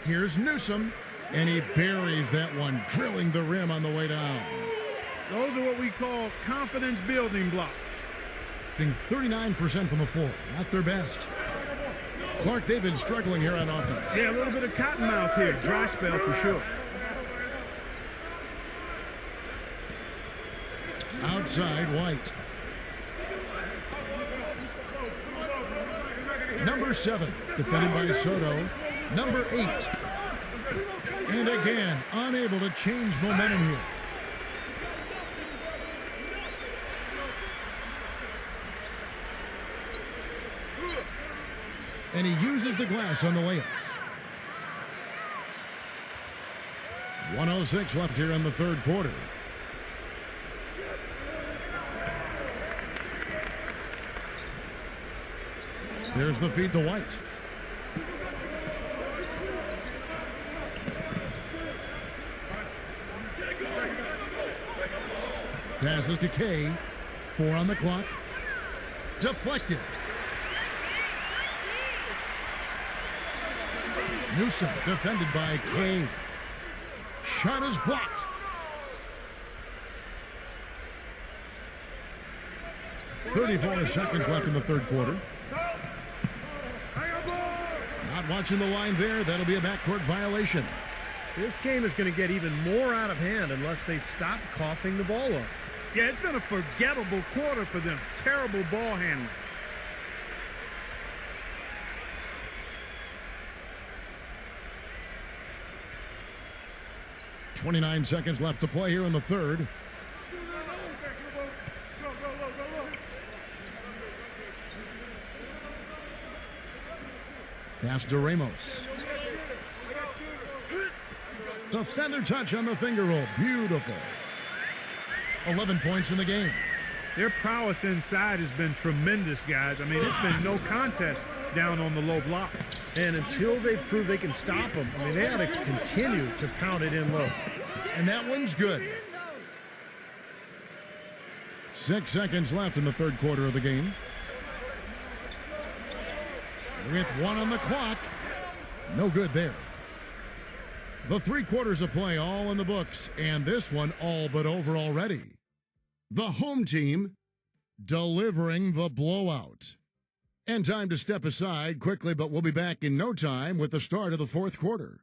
Here's Newsom, and he buries that one, drilling the rim on the way down. Those are what we call confidence building blocks. Hitting 39% from the floor. Not their best. Clark, they've been struggling here on offense. Yeah, a little bit of cottonmouth here. Dry spell for sure. Outside, White. Number 7, defended by Soto. Number 8. And again, unable to change momentum here. And he uses the glass on the layup. 1:06 left here in the third quarter. There's the feed to White. Passes to K. 4 on the clock. Deflected. Newsom defended by K. Shot is blocked. .34 seconds left in the third quarter. Not watching the line there. That'll be a backcourt violation. This game is going to get even more out of hand unless they stop coughing the ball up. Yeah, it's been a forgettable quarter for them. Terrible ball handling. .29 seconds left to play here in the third. Pass to Ramos. The feather touch on the finger roll. Beautiful. 11 points in the game. Their prowess inside has been tremendous, guys. I mean, it's been no contest down on the low block. And until they prove they can stop them, I mean, they got to continue to pound it in low. And that one's good. 6 seconds left in the third quarter of the game. With 1 on the clock. No good there. The 3 quarters of play all in the books, and this one all but over already. The home team delivering the blowout. And time to step aside quickly, but we'll be back in no time with the start of the fourth quarter.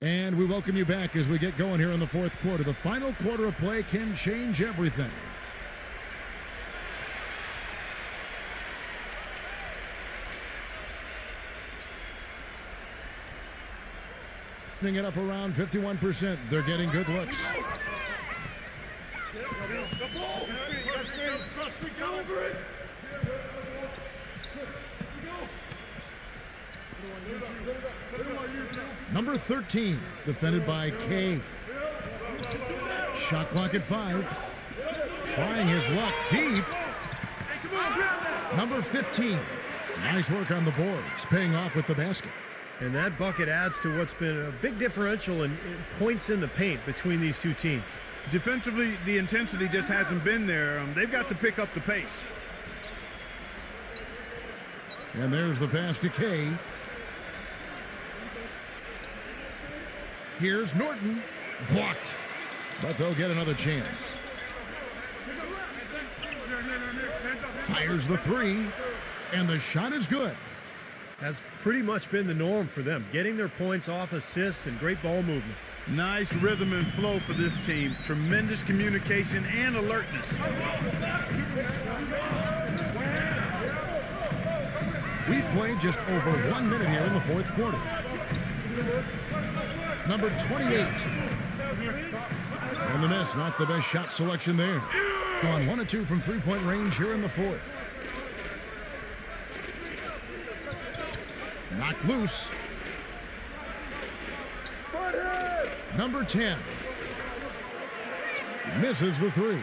And we welcome you back as we get going here in the fourth quarter. The final quarter of play can change everything. It up around 51%. They're getting good looks. Number 13, defended by K. Shot clock at 5. Trying his luck deep. Number 15. Nice work on the boards, paying off with the basket. And that bucket adds to what's been a big differential in points in the paint between these two teams. Defensively, the intensity just hasn't been there. They've got to pick up the pace. And there's the pass to K. Here's Norton. Blocked. But they'll get another chance. Fires the 3. And the shot is good. That's pretty much been the norm for them, getting their points off assists and great ball movement. Nice rhythm and flow for this team. Tremendous communication and alertness. We've played just over 1 minute here in the fourth quarter. Number 28. And the miss, not the best shot selection there. Gone 1 of 2 from three-point range here in the fourth. Knocked loose. Number 10. Misses the 3.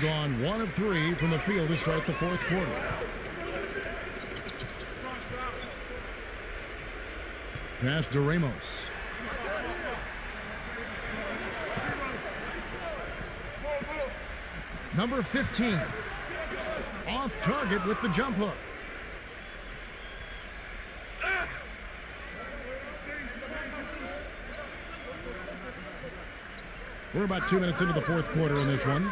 Gone 1 of 3 from the field to start the fourth quarter. Pass to Ramos. Number 15. Off target with the jump hook. We're about 2 minutes into the fourth quarter in this one.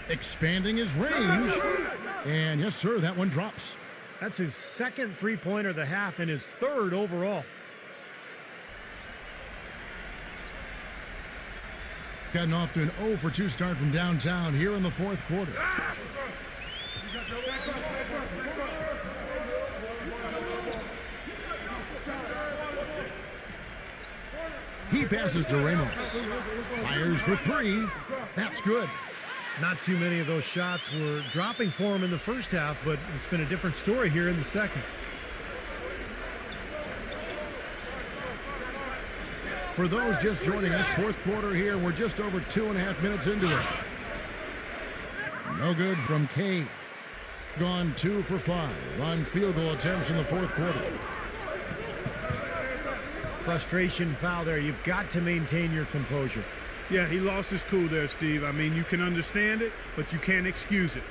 Expanding his range. And yes, sir, that one drops. That's his second three-pointer of the half and his third overall. Gotten off to an 0 for 2 start from downtown here in the fourth quarter. He passes to Ramos. Fires for 3. That's good. Not too many of those shots were dropping for him in the first half, but it's been a different story here in the second. For those just joining us, fourth quarter here. We're just over 2.5 minutes into it. No good from Kane. Gone 2 for 5 on field goal attempts in the fourth quarter. Frustration foul there. You've got to maintain your composure. Yeah, he lost his cool there, Steve. I mean, you can understand it, but you can't excuse it.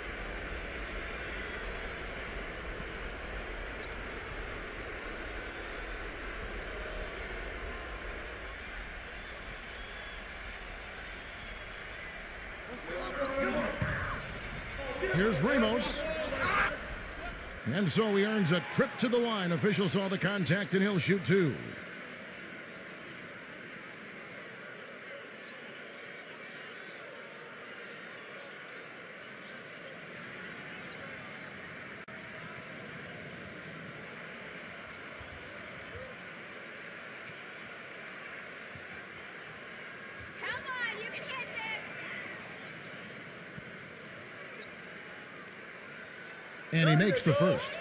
Here's Ramos. And so he earns a trip to the line. Officials saw the contact, and he'll shoot 2. And he makes the first.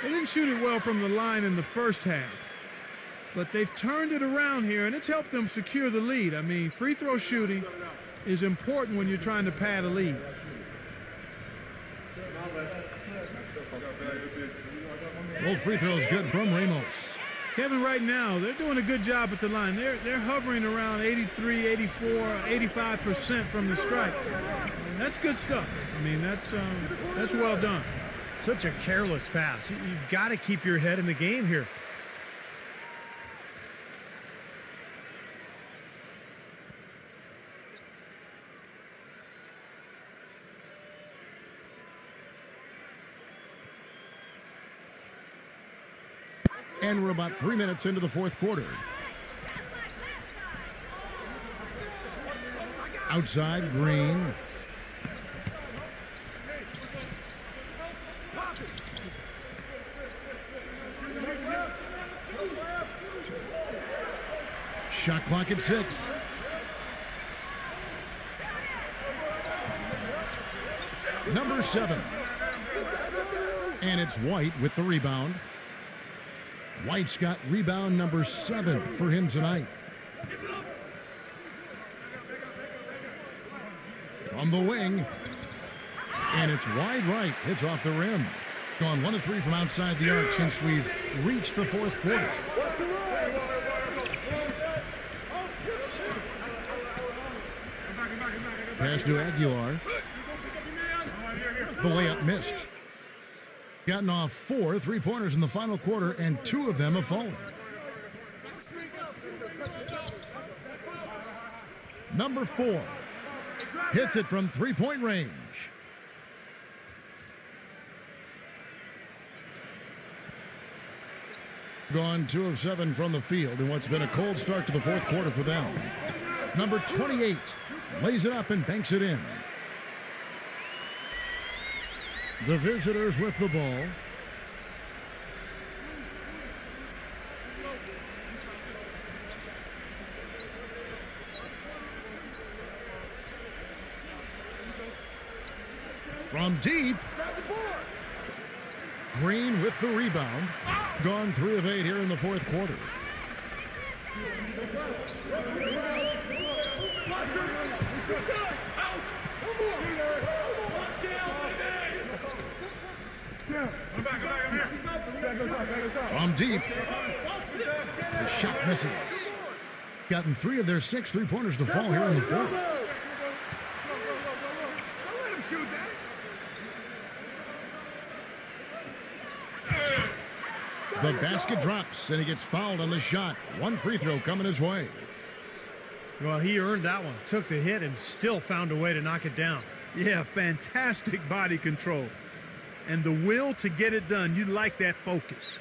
They didn't shoot it well from the line in the first half, but they've turned it around here, and it's helped them secure the lead. I mean, free throw shooting is important when you're trying to pad a lead. Both free throws good from Ramos. Kevin, right now, they're doing a good job at the line. They're hovering around 83, 84, 85% from the stripe. And that's good stuff. I mean, that's well done. Such a careless pass. You've got to keep your head in the game here. And we're about 3 minutes into the fourth quarter. Outside, Green. Shot clock at 6. Number 7. And it's White with the rebound. White's got rebound number 7 for him tonight. From the wing. And it's wide right. It's off the rim. Gone 1 of 3 from outside the arc since we've reached the fourth quarter. Pass to Aguilar. The layup missed. Gotten off 4 3-pointers in the final quarter, and 2 of them have fallen. Number 4 hits it from 3-point range. Gone 2 of 7 from the field in what's been a cold start to the fourth quarter for them. Number 28 lays it up and banks it in. The visitors with the ball. From deep. Green with the rebound. Gone 3 of 8 here in the fourth quarter. From deep. The shot misses. Gotten 3 of their 6 3-pointers to fall here in the fourth. The basket drops, and he gets fouled on the shot. 1 free throw coming his way. Well, he earned that one. Took the hit and still found a way to knock it down. Yeah, fantastic body control. And the will to get it done. You like that focus.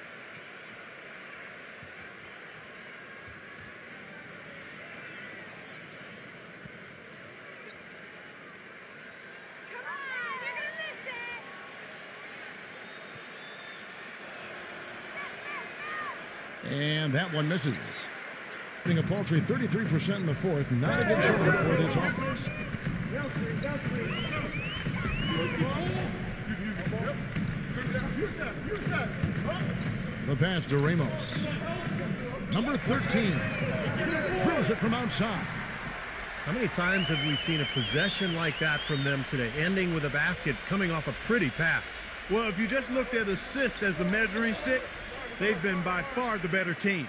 And that one misses. Getting a paltry 33% in the fourth. Not a good showing for this offense. The pass to Ramos. Number 13. drills it from outside. How many times have we seen a possession like that from them today, ending with a basket coming off a pretty pass? Well, if you just looked at assists as the measuring stick, they've been by far the better team.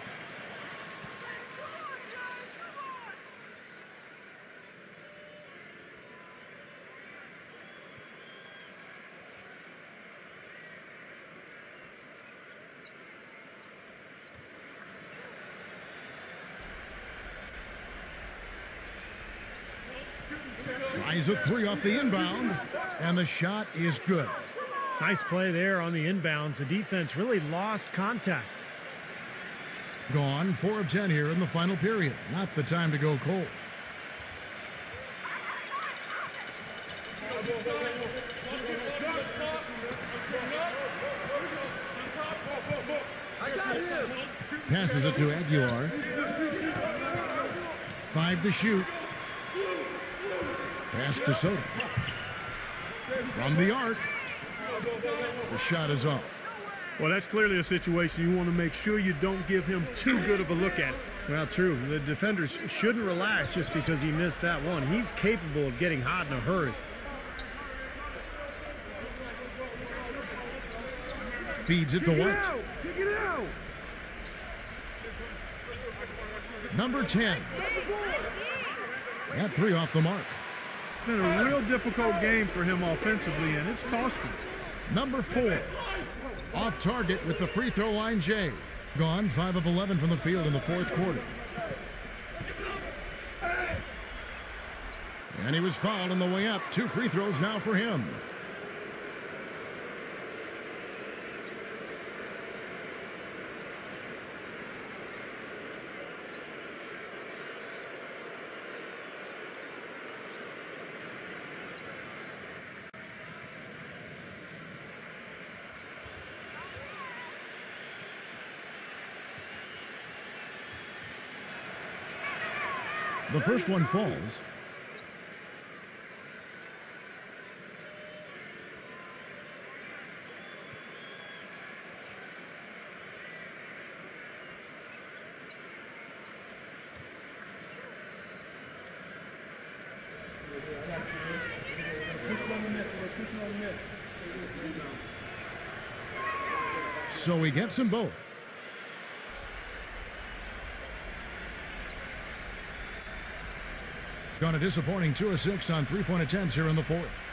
Tries a three off the inbound, and the shot is good. Nice play there on the inbounds. The defense really lost contact. Gone 4 of 10 here in the final period. Not the time to go cold. Passes it to Aguilar. 5 to shoot. Pass to Soto. From the arc. The shot is off. Well, that's clearly a situation you want to make sure you don't give him too good of a look at it. Well, true. The defenders shouldn't relax just because he missed that one. He's capable of getting hot in a hurry. Feeds it to White. Number 10. That 3 off the mark. It's been a real difficult game for him offensively, and it's cost him. Number 4. Off target with the free throw line, Jay. Gone 5 of 11 from the field in the fourth quarter. And he was fouled on the way up. 2 free throws now for him. The first one falls. So he gets them both. Gone a disappointing 2 of 6 on 3-point attempts here in the fourth.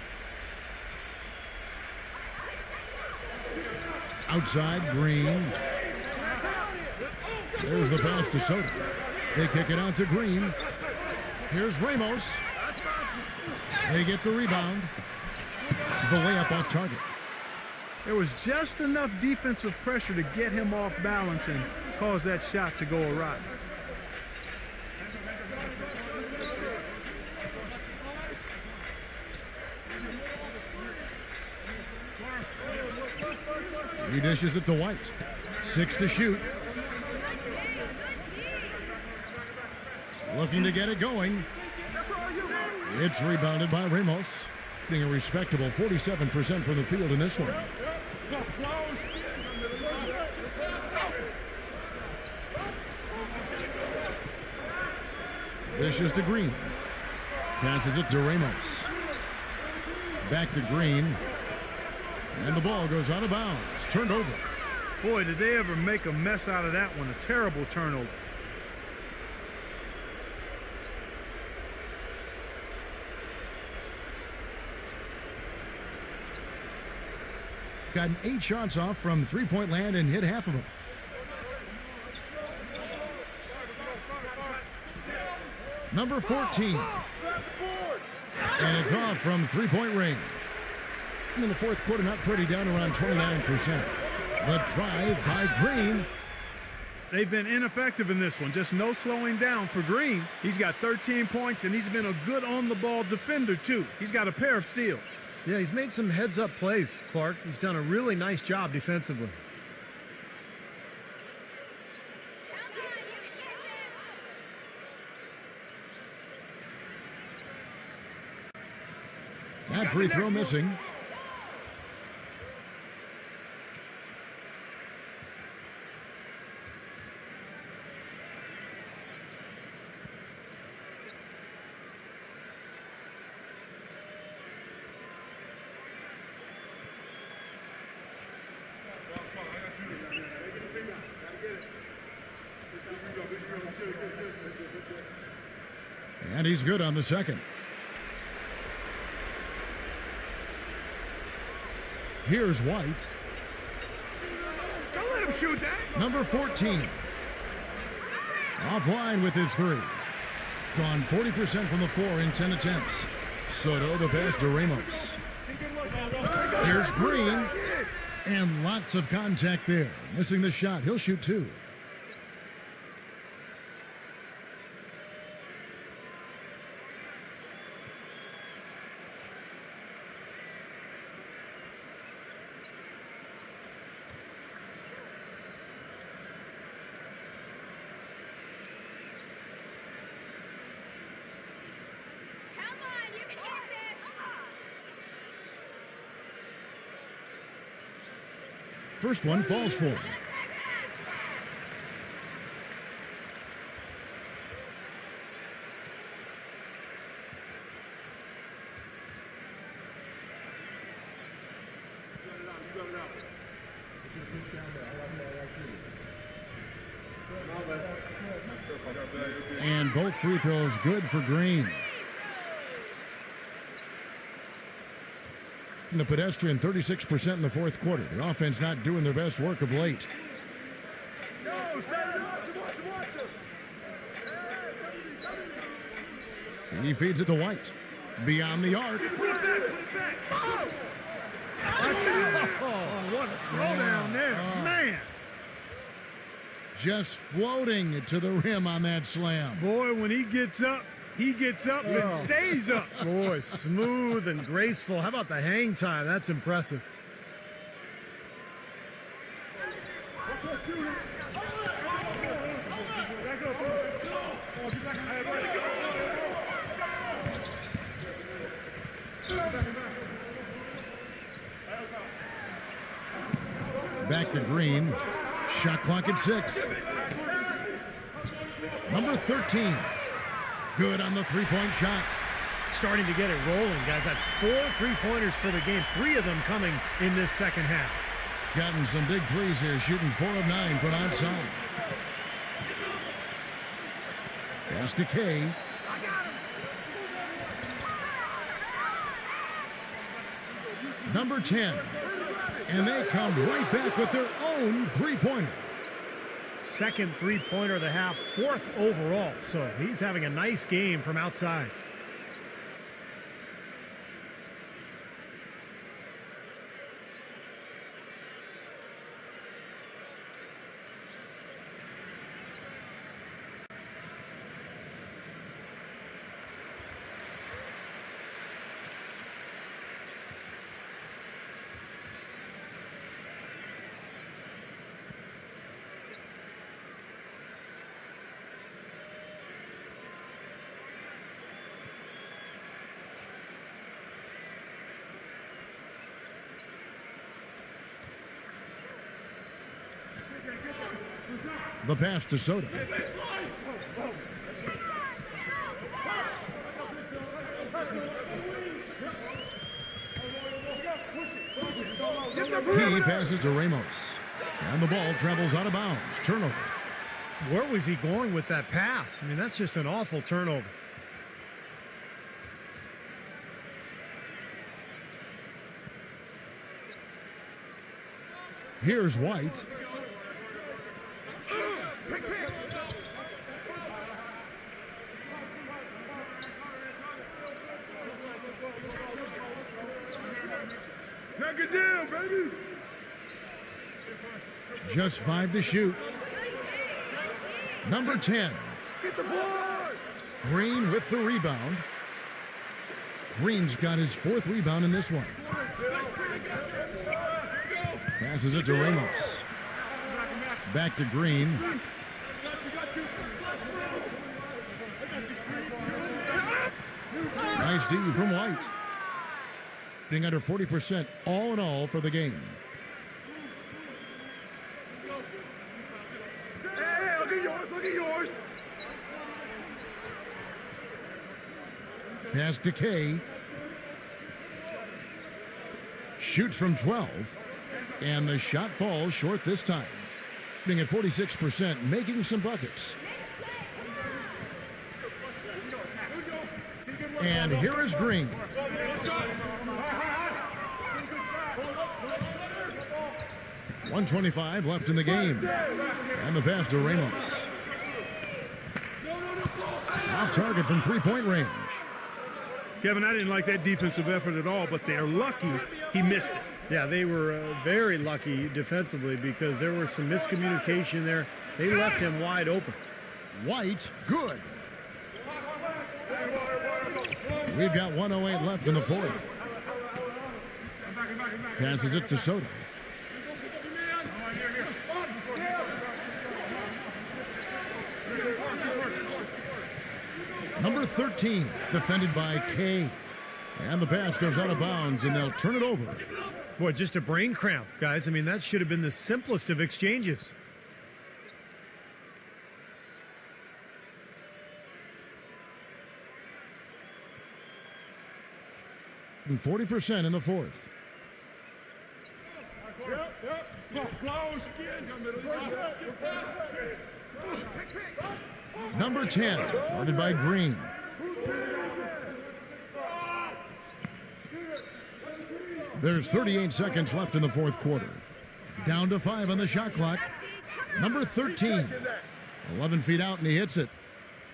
Outside, Green. There's the pass to Soto. They kick it out to Green. Here's Ramos. They get the rebound. The layup off target. There was just enough defensive pressure to get him off balance and cause that shot to go awry. He dishes it to White. 6 to shoot. Looking to get it going. It's rebounded by Ramos. Being a respectable 47% from the field in this one. Dishes to Green. Passes it to Ramos. Back to Green. And the ball goes out of bounds. Turned over. Boy, did they ever make a mess out of that one. A terrible turnover. Gotten 8 shots off from 3-point land and hit half of them. Number 14. And it's off from 3-point range. In the fourth quarter, not pretty, down around 29%. The drive by Green. They've been ineffective in this one. Just no slowing down for Green. He's got 13 points, and he's been a good on-the-ball defender, too. He's got a pair of steals. Yeah, he's made some heads-up plays, Clark. He's done a really nice job defensively. That free throw missing. And he's good on the second. Here's White. Don't let him shoot that. Number 14. Offline with his three. Gone 40% from the floor in 10 attempts. Soto the pass to Ramos. Here's Green. And lots of contact there. Missing the shot. He'll shoot two. First one falls for him. And both free throws good for Green. The pedestrian 36% in the fourth quarter. The offense not doing their best work of late. He feeds it to White. Beyond the arc. Oh, what a throwdown there. Man. Just floating to the rim on that slam. Boy, when he gets up and stays up. Boy, smooth and graceful. How about the hang time? That's impressive. Back to Green. Shot clock at 6. Number 13. Good on the three-point shot. Starting to get it rolling, guys. That's 4 3-pointers for the game. 3 of them coming in this second half. Gotten some big threes here, shooting 4 of 9 from outside. Pass to K. Number 10. And they come right back with their own three-pointer. Second three-pointer of the half, 4th overall. So he's having a nice game from outside. The pass to Soto. He passes to Ramos. And the ball travels out of bounds. Turnover. Where was he going with that pass? I mean, that's just an awful turnover. Here's White. Knock it down, baby. Just 5 to shoot. Number 10. Get the ball. Green with the rebound. Green's got his 4th rebound in this one. Passes it to Ramos. Back to Green. Nice D from White. Being under 40% all in all for the game. Hey, look at yours, look at yours. Pass to K. Shoots from 12. And the shot falls short this time. Being at 46%, making some buckets. And here is Green. .125 left in the game. And the pass to Ramos. Off target from three-point range. Kevin, I didn't like that defensive effort at all, but they're lucky he missed it. Yeah, they were very lucky defensively because there was some miscommunication there. They left him wide open. White, good. We've got 1:08 left in the fourth. Passes it to Soto. Number 13, defended by K. And the pass goes out of bounds, and they'll turn it over. Boy, just a brain cramp, guys. I mean, that should have been the simplest of exchanges. And 40% in the fourth. Number 10, guarded by Green. There's 38 seconds left in the fourth quarter. Down to 5 on the shot clock. Number 13, 11 feet out, and he hits it.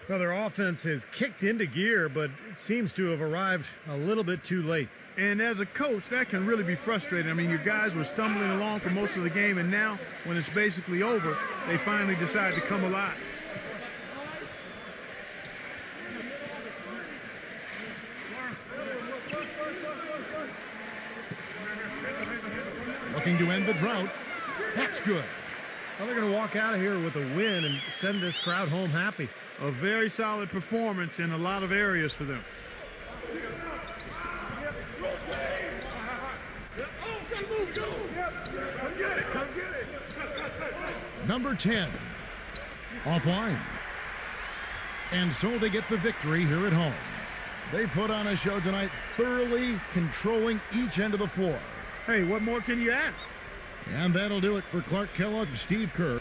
Well, their offense has kicked into gear, but it seems to have arrived a little bit too late. And as a coach, that can really be frustrating. I mean, your guys were stumbling along for most of the game, and now, when it's basically over, they finally decide to come alive. Looking to end the drought. That's good. Well, they're going to walk out of here with a win and send this crowd home happy. A very solid performance in a lot of areas for them. Number 10, offline. And so they get the victory here at home. They put on a show tonight, thoroughly controlling each end of the floor. Hey, what more can you ask? And that'll do it for Clark Kellogg, Steve Kerr.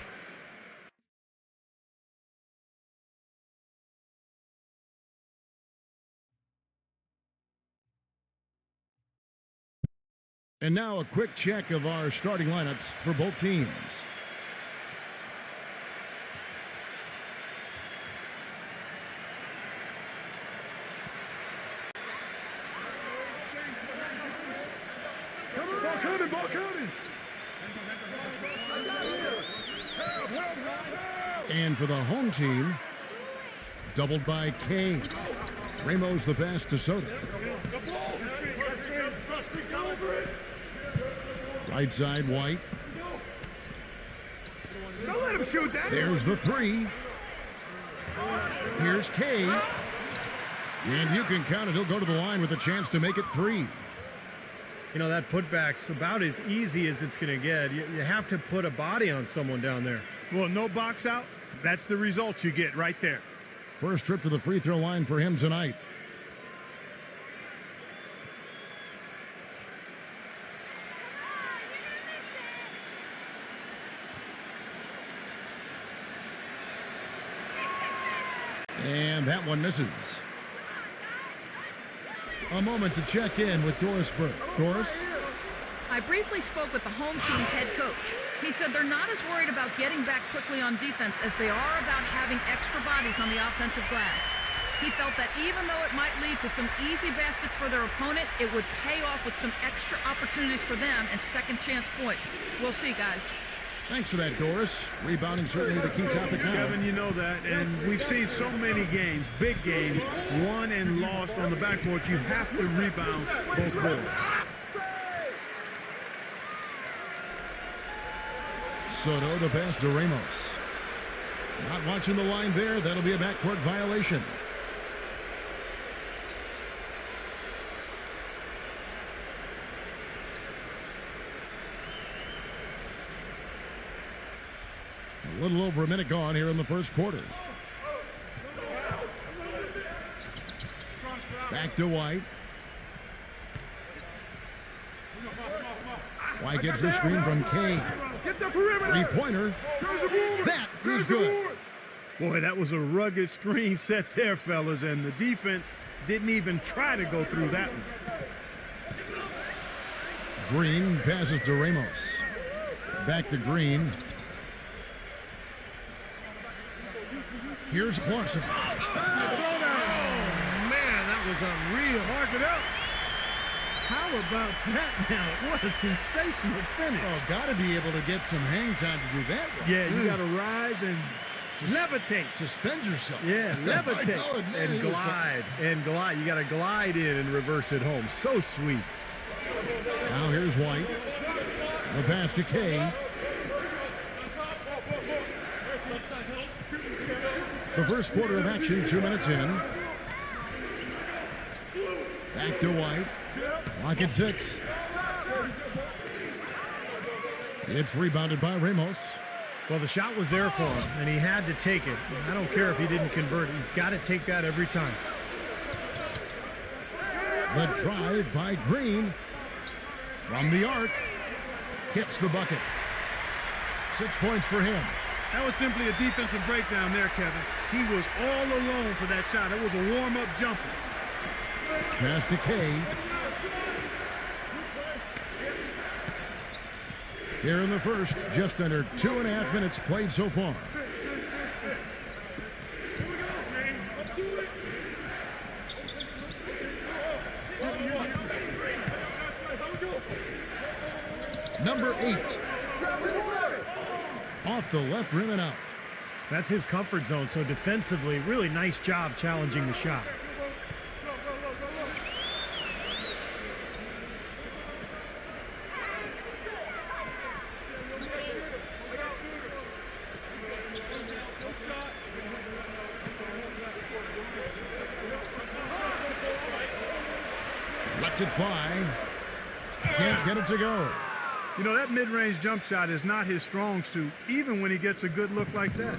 And now a quick check of our starting lineups for both teams. Ball coming. And for the home team, doubled by K. Ramos the pass to Soto. Right side, White. Don't let him shoot that. There's the three. Here's K. And you can count it. He'll go to the line with a chance to make it 3. You know, that putback's about as easy as it's going to get. You have to put a body on someone down there. Well, no box out. That's the result you get right there. First trip to the free throw line for him tonight. And that one misses. A moment to check in with Doris Burke. Doris? I briefly spoke with the home team's head coach. He said they're not as worried about getting back quickly on defense as they are about having extra bodies on the offensive glass. He felt that even though it might lead to some easy baskets for their opponent, it would pay off with some extra opportunities for them and second chance points. We'll see, guys. Thanks for that, Doris. Rebounding certainly the key topic now. Kevin, you know that, and we've seen so many games, big games, won and lost on the backboard. You have to rebound both boards. Soto the pass to Ramos. Not watching the line there. That'll be a backcourt violation. A little over a minute gone here in the first quarter. Back to White. White gets the screen from Kane. Three-pointer. That is good. Boy, that was a rugged screen set there, fellas, and the defense didn't even try to go through that one. Green passes to Ramos. Back to Green. Here's Clarkson. Oh, man, that was unreal. Mark it up. How about that now? What a sensational finish. Oh, got to be able to get some hang time to do that one. Yeah, you got to rise and levitate. Suspend yourself. Yeah, levitate. And glide. And glide. You got to glide in and reverse it home. So sweet. Now here's White. The pass to Kay. The first quarter of action, 2 minutes in. Back to White. Clock at 6. It's rebounded by Ramos. Well, the shot was there for him, and he had to take it. I don't care if he didn't convert. He's got to take that every time. The drive by Green. From the arc. Gets the bucket. 6 points for him. That was simply a defensive breakdown there, Kevin. He was all alone for that shot. It was a warm-up jumper. Pass to Kay. Here in the first, just under 2.5 minutes played so far. Number 8. Off the left rim and out. That's his comfort zone, so defensively, really nice job challenging the shot. Lets it fly. Can't get it to go. You know, that mid-range jump shot is not his strong suit, even when he gets a good look like that.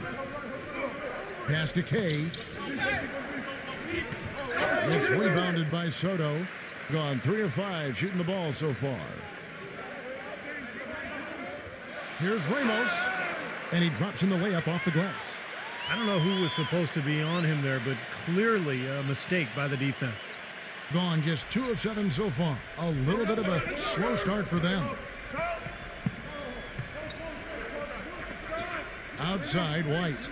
Pass to Kay. It's rebounded by Soto. Gone 3 of 5 shooting the ball so far. Here's Ramos. And he drops in the layup off the glass. I don't know who was supposed to be on him there, but clearly a mistake by the defense. Gone just 2 of 7 so far. A little bit of a slow start for them. Outside, White.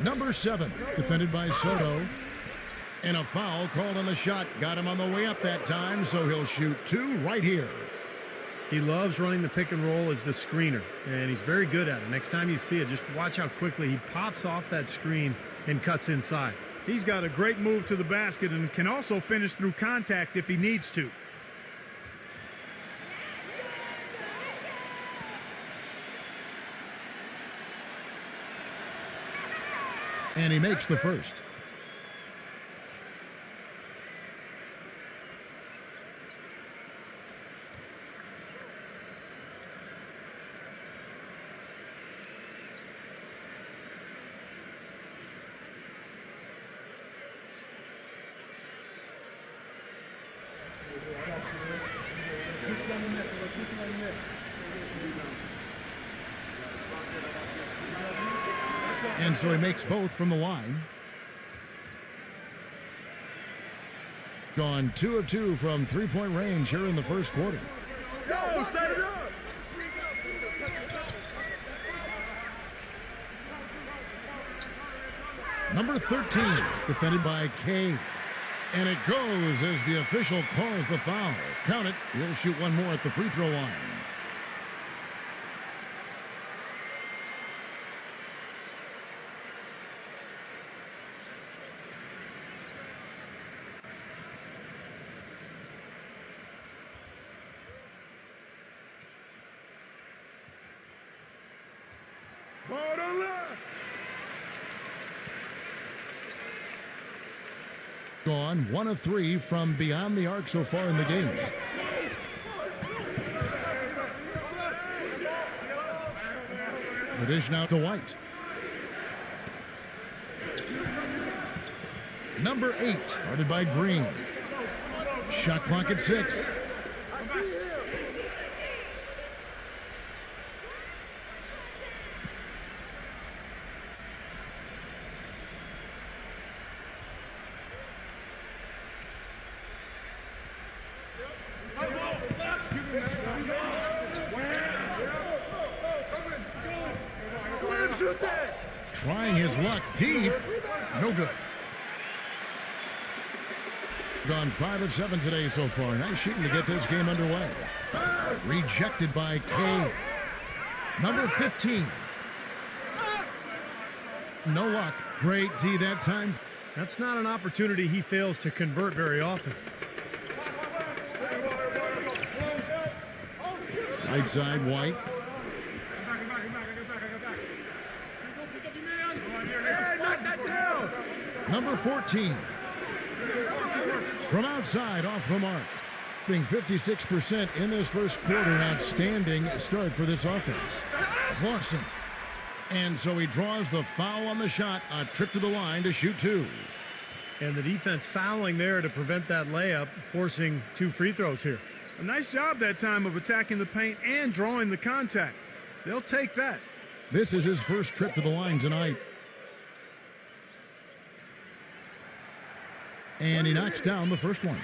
Number 7, defended by Soto. And a foul called on the shot. Got him on the way up that time, so he'll shoot 2 right here. He loves running the pick and roll as the screener, and he's very good at it. Next time you see it, just watch how quickly he pops off that screen and cuts inside. He's got a great move to the basket and can also finish through contact if he needs to. And he makes the first. And so he makes both from the line. Gone 2 of 2 from 3-point range here in the first quarter. Go, set it up. Number 13, defended by Kay. And it goes as the official calls the foul. Count it. He'll shoot one more at the free throw line. Ball on left. Gone 1 of 3 from beyond the arc so far in the game. The dish now to White. Number 8, guarded by Green. Shot clock at 6. Shoot that. Trying his luck deep. No good. Gone 5 of 7 today so far. Nice shooting to get this game underway. Rejected by K. Number 15. No luck. Great D that time. That's not an opportunity he fails to convert very often. Right side, White. Number 14. From outside, off the mark. Being 56% in this first quarter. An outstanding start for this offense. Clausen. And so he draws the foul on the shot. A trip to the line to shoot 2. And the defense fouling there to prevent that layup, forcing 2 free throws here. A nice job that time of attacking the paint and drawing the contact. They'll take that. This is his first trip to the line tonight. And he knocks down the first one.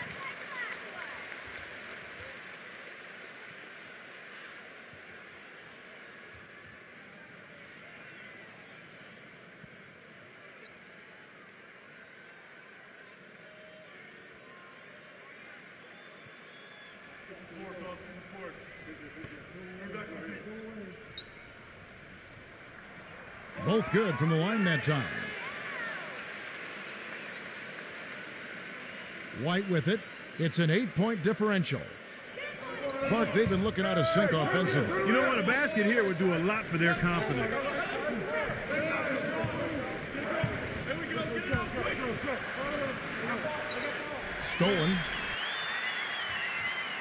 Both good from the line that time. White with it. It's an 8-point differential. Clark, they've been looking out of sync offensively. You know what? A basket here would do a lot for their confidence. Stolen.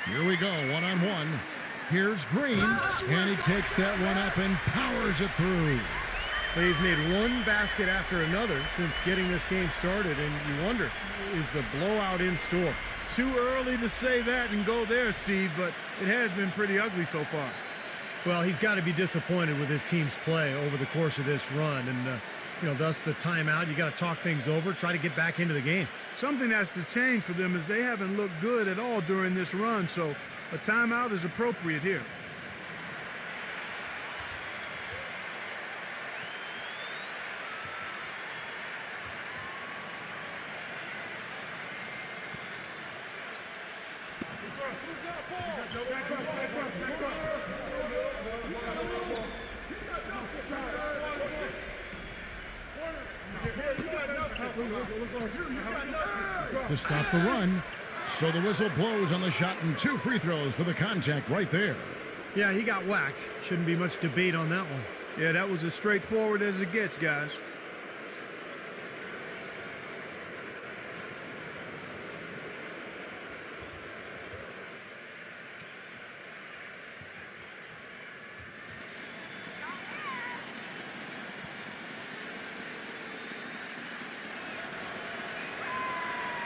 Here we go, one-on-one. Here's Green, and he takes that one up and powers it through. They've made one basket after another since getting this game started, and you wonder, is the blowout in store? Too early to say that and go there, Steve, but it has been pretty ugly so far. Well, he's got to be disappointed with his team's play over the course of this run, and thus the timeout. You got to talk things over, try to get back into the game. Something has to change for them as they haven't looked good at all during this run, so a timeout is appropriate here. To stop the run, so the whistle blows on the shot and 2 free throws for the contact right there. Yeah, he got whacked. Shouldn't be much debate on that one. Yeah, that was as straightforward as it gets, guys.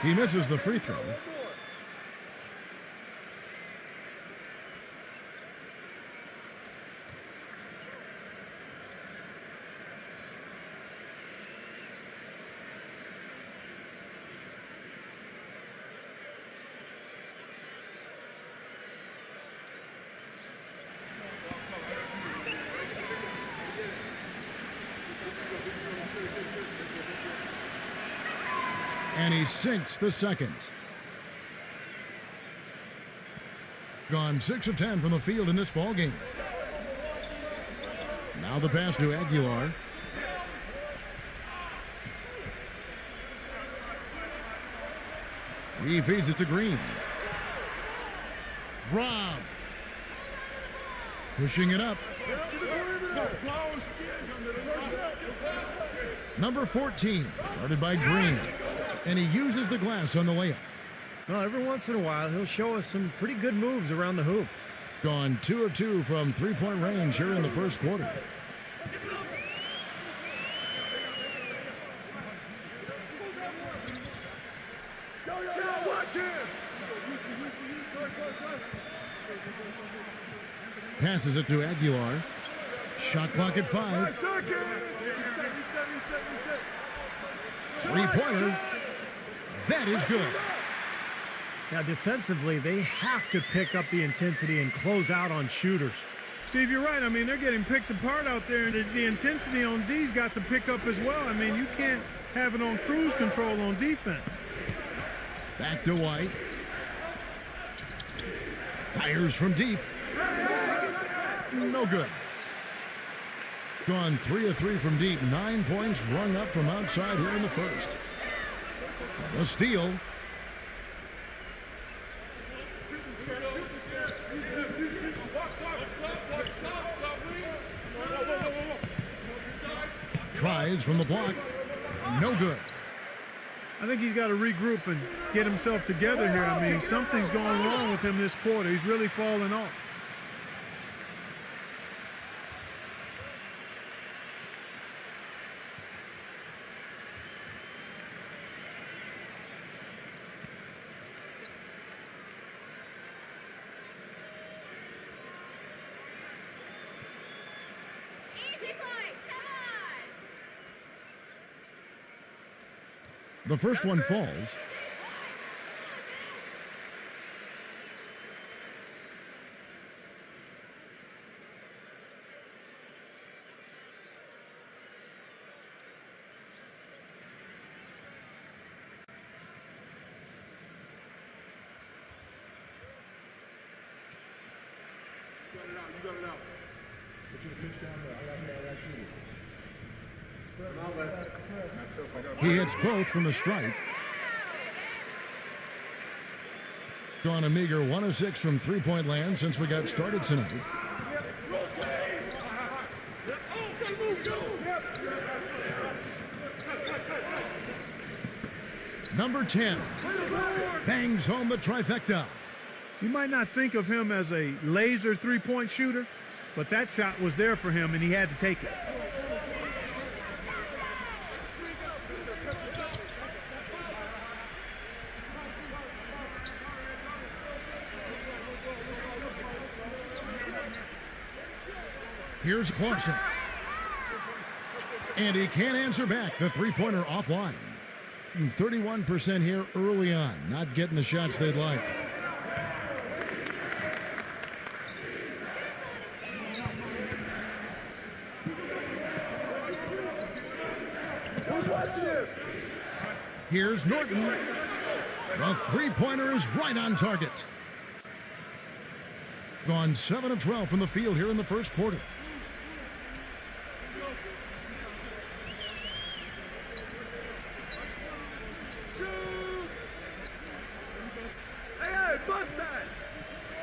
He misses the free throw. And he sinks the second. Gone 6 of 10 from the field in this ball game. Now the pass to Aguilar. He feeds it to Green. Rob. Pushing it up. Number 14, guarded by Green. And he uses the glass on the layup. Well, every once in a while, he'll show us some pretty good moves around the hoop. Gone 2 of 2 from three-point range here in the first quarter. Passes it to Aguilar. Shot clock at 5. Three-pointer. That is good. Now, defensively, they have to pick up the intensity and close out on shooters. Steve, you're right. I mean, they're getting picked apart out there, and the intensity on D's got to pick up as well. I mean, you can't have it on cruise control on defense. Back to White. Fires from deep. No good. Gone 3 of 3 from deep. 9 points rung up from outside here in the first. The steal. Tries from the block. No good. I think he's got to regroup and get himself together here. I mean, something's going wrong with him this quarter. He's really falling off. The first one falls. He hits both from the stripe. Gone a meager 1 of 6 from three-point land since we got started tonight. Number 10 bangs home the trifecta. You might not think of him as a laser three-point shooter, but that shot was there for him, and he had to take it. Here's Clarkson. And he can't answer back. The three-pointer offline. 31% here early on. Not getting the shots they'd like. Who's watching him? Here's Norton. The three-pointer is right on target. Gone 7 of 12 from the field here in the first quarter.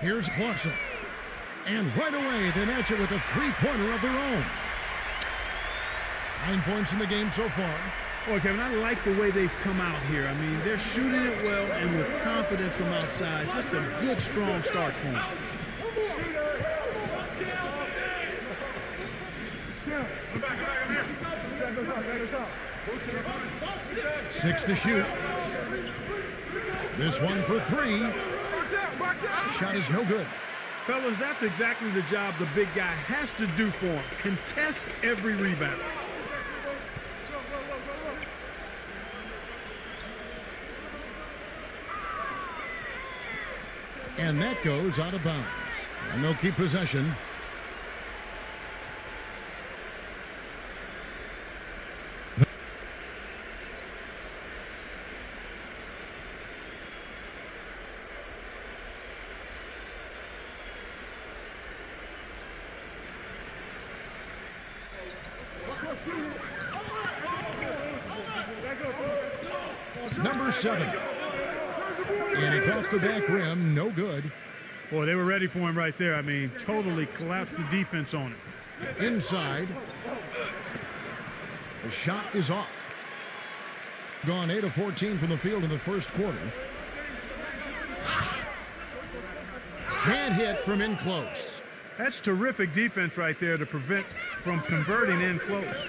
Here's Clarkson. And right away, they match it with a three-pointer of their own. 9 points in the game so far. Boy, Kevin, I like the way they've come out here. I mean, they're shooting it well and with confidence from outside. Just a good, strong start for them. 6 to shoot. This one for 3. Shot is no good. Fellas, that's exactly the job the big guy has to do for him. Contest every rebound. And that goes out of bounds. And they'll keep possession. Number 7. And it's off the back rim, no good. Boy, they were ready for him right there. I mean, totally collapsed the defense on him. Inside. The shot is off. Gone 8 of 14 from the field in the first quarter. Can't hit from in close. That's terrific defense right there to prevent from converting in close.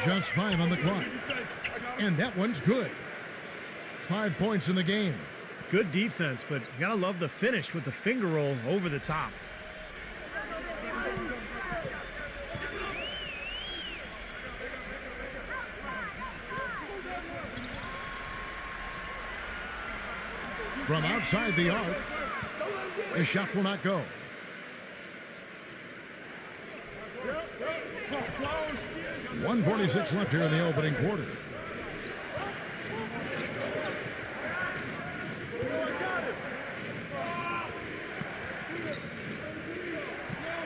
Just 5 on the clock. And that one's good. 5 points in the game. Good defense, but you gotta love the finish with the finger roll over the top. from outside the arc. The shot will not go. .146 left here in the opening quarter.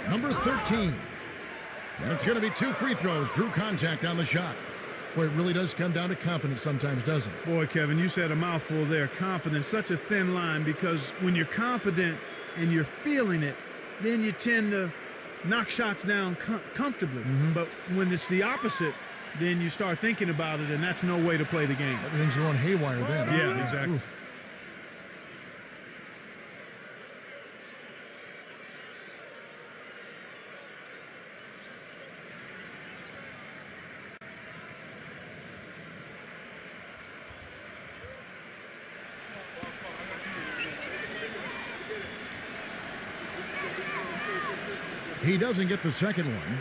Number 13. And it's going to be 2 free throws. Drew contact on the shot. Boy, it really does come down to confidence sometimes, doesn't it? Boy, Kevin, you said a mouthful there. Confidence, such a thin line, because when you're confident and you're feeling it, then you tend to knock shots down comfortably. But when it's the opposite, then you start thinking about it, and that's no way to play the game. Everything's going haywire then. Yeah, exactly. Oof. He doesn't get the second one.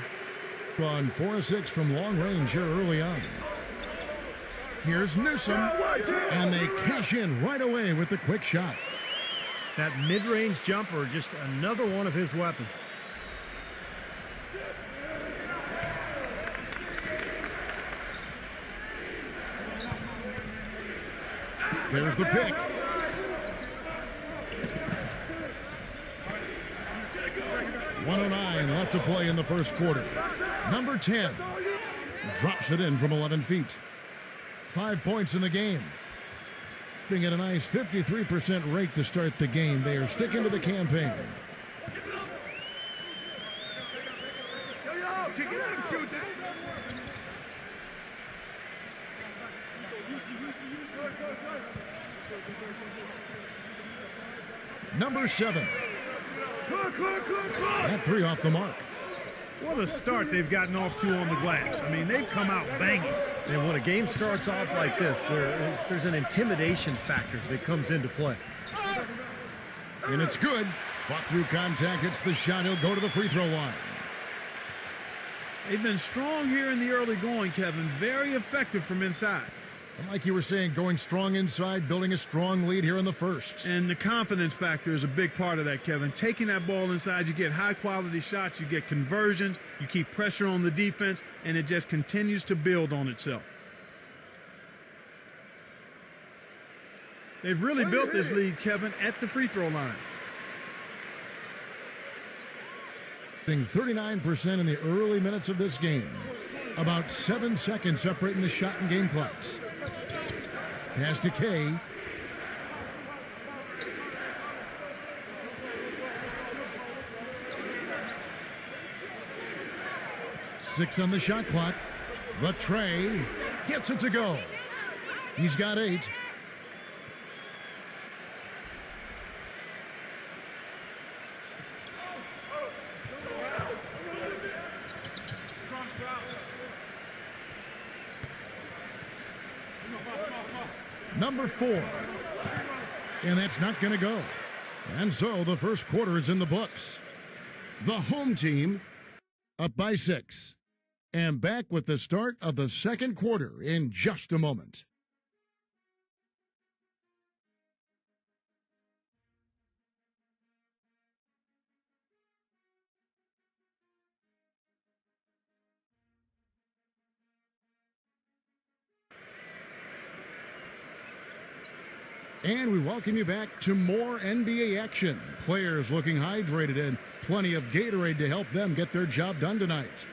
Gone 4 of 6 from long range here early on. Here's Newsom, and they cash in right away with the quick shot. That mid-range jumper, just another one of his weapons. There's the pick. .109 left to play in the first quarter. Number 10 drops it in from 11 feet. 5 points in the game. Putting at a nice 53% rate to start the game. They are sticking to the campaign. Number 7. That 3 off the mark. What a start they've gotten off to on the glass. I mean, they've come out banging. And when a game starts off like this, there's an intimidation factor that comes into play. And it's good. Fought through contact, hits the shot. He'll go to the free throw line. They've been strong here in the early going, Kevin. Very effective from inside. And like you were saying, going strong inside, building a strong lead here in the first. And the confidence factor is a big part of that, Kevin. Taking that ball inside, you get high-quality shots, you get conversions, you keep pressure on the defense, and it just continues to build on itself. They've really built this lead, Kevin, at the free throw line. 39% in the early minutes of this game. About 7 seconds separating the shot and game clocks. Pass to K. Six on the shot clock. The tray gets it to go. He's got 8. Number 4. And that's not going to go. And so the first quarter is in the books. The home team up by 6. And back with the start of the second quarter in just a moment. And we welcome you back to more NBA action. Players looking hydrated and plenty of Gatorade to help them get their job done tonight.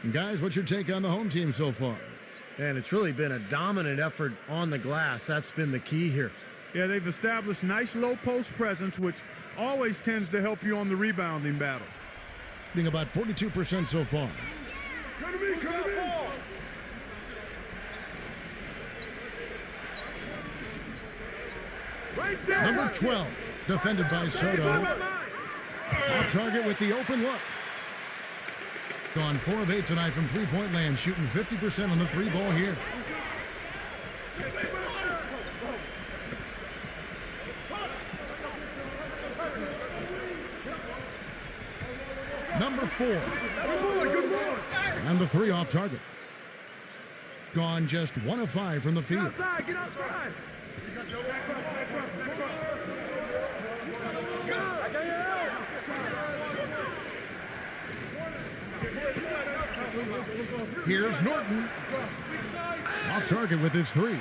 And guys, what's your take on the home team so far? And it's really been a dominant effort on the glass. That's been the key here. Yeah, they've established nice low post presence, which always tends to help you on the rebounding battle. Being about 42% so far. Number 12, defended by Soto. Off target with the open look. Gone 4 of 8 tonight from three-point land, shooting 50% on the 3-ball here. Number 4. And the 3 off target. Gone just 1 of 5 from the field. Here's Norton. Off target with his three.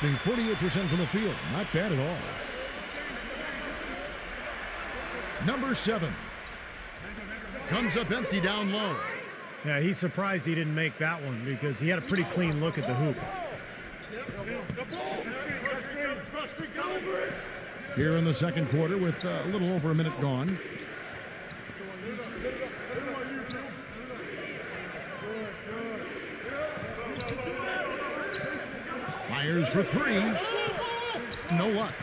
Being 48% from the field. Not bad at all. Number 7. Comes up empty down low. Yeah, he's surprised he didn't make that one because he had a pretty clean look at the hoop. Here in the second quarter with a little over a minute gone. Fires for three. No luck.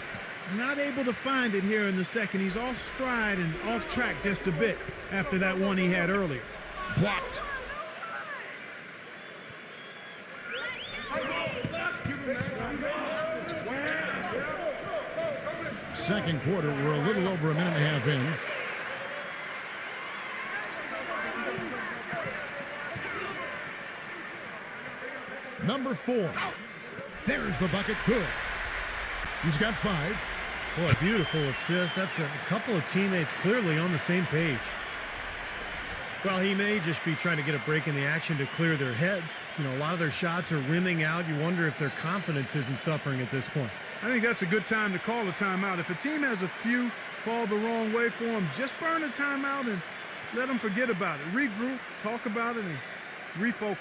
Not able to find it here in the second. He's off stride and off track just a bit after that one he had earlier. Blocked. Second quarter, we're a little over a minute and a half in. Number 4. There's the bucket. Good. He's got 5. Boy, beautiful assist. That's a couple of teammates clearly on the same page. Well, he may just be trying to get a break in the action to clear their heads. You know, a lot of their shots are rimming out. You wonder if their confidence isn't suffering at this point. I think that's a good time to call a timeout. If a team has a few fall the wrong way for them, just burn a timeout and let them forget about it. Regroup, talk about it, and refocus.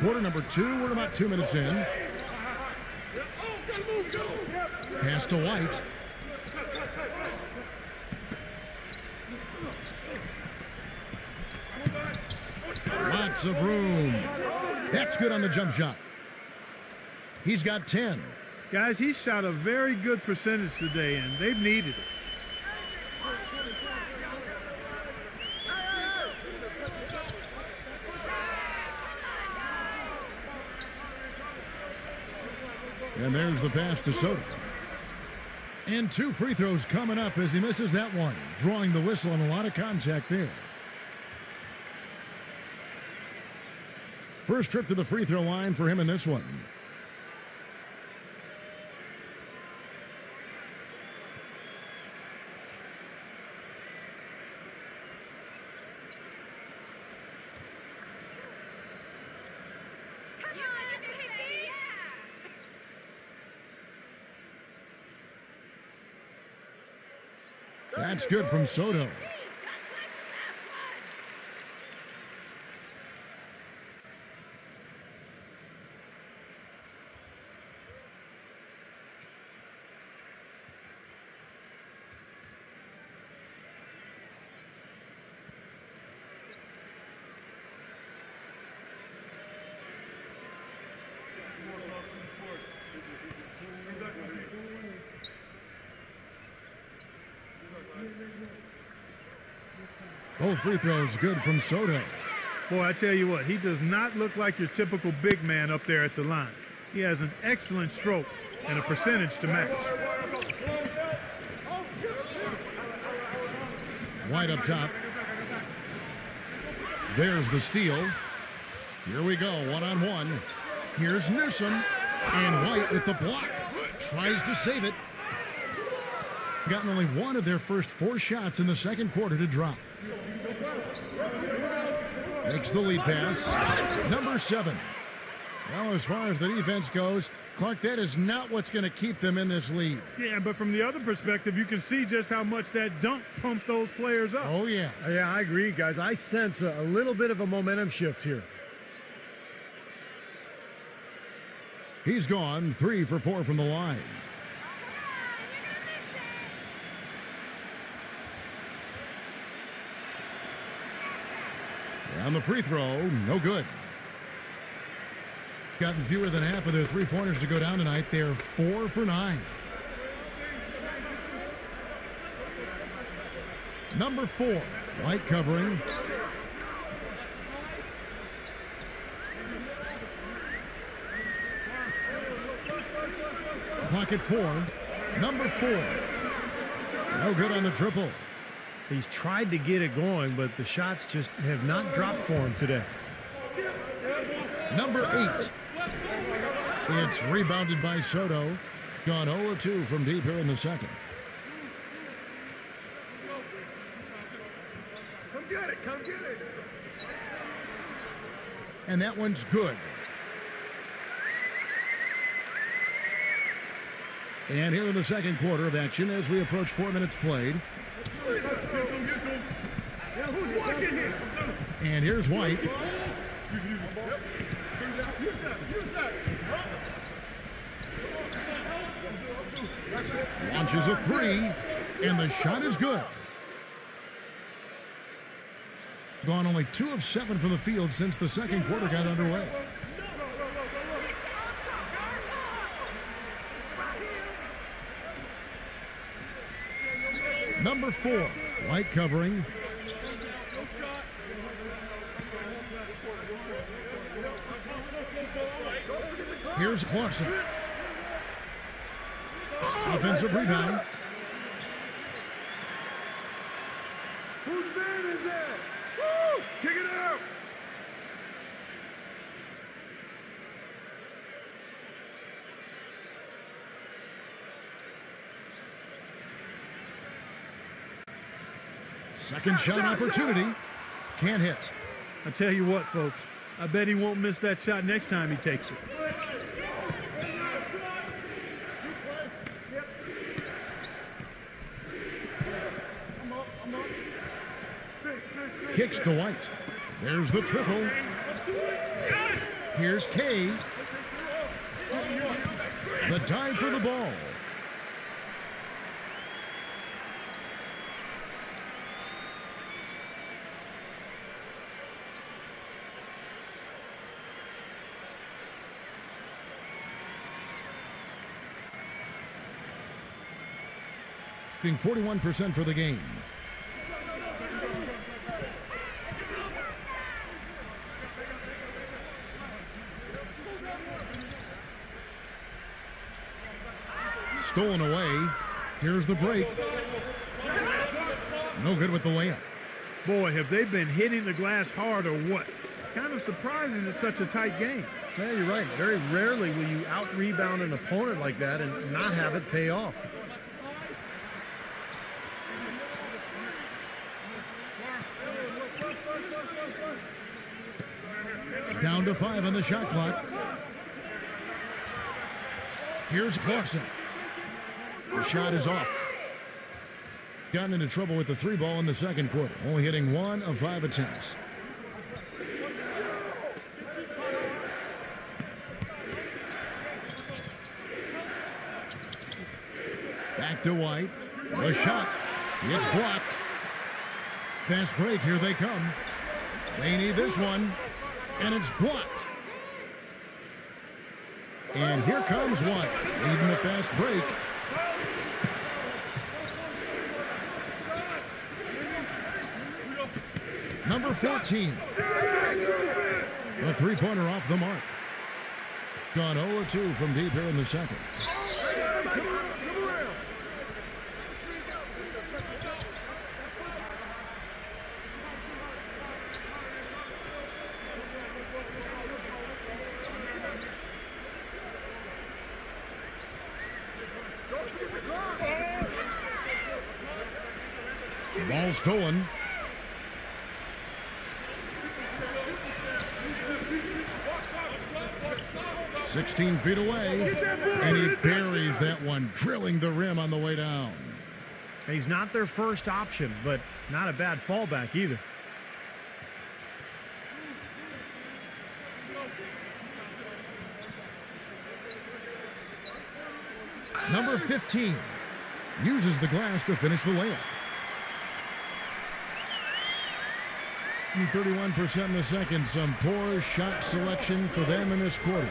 Quarter number 2, we're about 2 minutes in. Pass to White. Lots of room. That's good on the jump shot. He's got 10. Guys, he shot a very good percentage today, and they've needed it. And there's the pass to Soto. And 2 free throws coming up as he misses that one. Drawing the whistle and a lot of contact there. First trip to the free throw line for him in this one. That's good from Soto. Both free throws good from Soto. Boy, I tell you what, he does not look like your typical big man up there at the line. He has an excellent stroke and a percentage to match. White up top. There's the steal. Here we go, one-on-one. Here's Newsom. And White with the block. Tries to save it. Gotten only one of their first 4 shots in the second quarter to drop. Makes the lead pass. Number 7. Well, as far as the defense goes, Clark, that is not what's going to keep them in this lead. Yeah, but from the other perspective, you can see just how much that dunk pumped those players up. Oh, yeah. Yeah, I agree, guys. I sense a little bit of a momentum shift here. He's gone 3 for 4 from the line. On the free throw, no good. Gotten fewer than half of their three-pointers to go down tonight. They're 4 for 9. Number 4, White covering. Clock at 4. Number 4. No good on the triple. He's tried to get it going, but the shots just have not dropped for him today. Number 8. It's rebounded by Soto. Gone 0-2 from deep here in the second. Come get it, come get it. And that one's good. And here in the second quarter of action as we approach 4 minutes played. And here's White. Launches a 3, and the shot is good. Gone only 2 of 7 from the field since the second quarter got underway. Number 4, White covering. Here's Clarkson. Offensive rebound. Whose man is that? Woo! Kick it out! Second shot opportunity. Can't hit. I tell you what, folks. I bet he won't miss that shot next time he takes it. Kicks to White. There's the triple. Here's Kay. The dive for the ball. Being 41% for the game. Stolen away. Here's the break. No good with the layup. Boy, have they been hitting the glass hard or what? Kind of surprising it's such a tight game. Yeah, you're right. Very rarely will you out-rebound an opponent like that and not have it pay off. Down to 5 on the shot clock. Here's Clarkson. The shot is off. Gotten into trouble with the 3 ball in the second quarter. Only hitting 1 of 5 attempts. Back to White. The shot. It's blocked. Fast break. Here they come. They need this one. And it's blocked. And here comes White, leading the fast break. Number 14. The three-pointer off the mark. Gone 0-2 from deep here in the second. Ball stolen. "16 feet away, and he buries that one, drilling the rim on the way down." He's not their first option, but not a bad fallback either. Number 15 uses the glass to finish the layup. 31% in the second. Some poor shot selection for them in this quarter.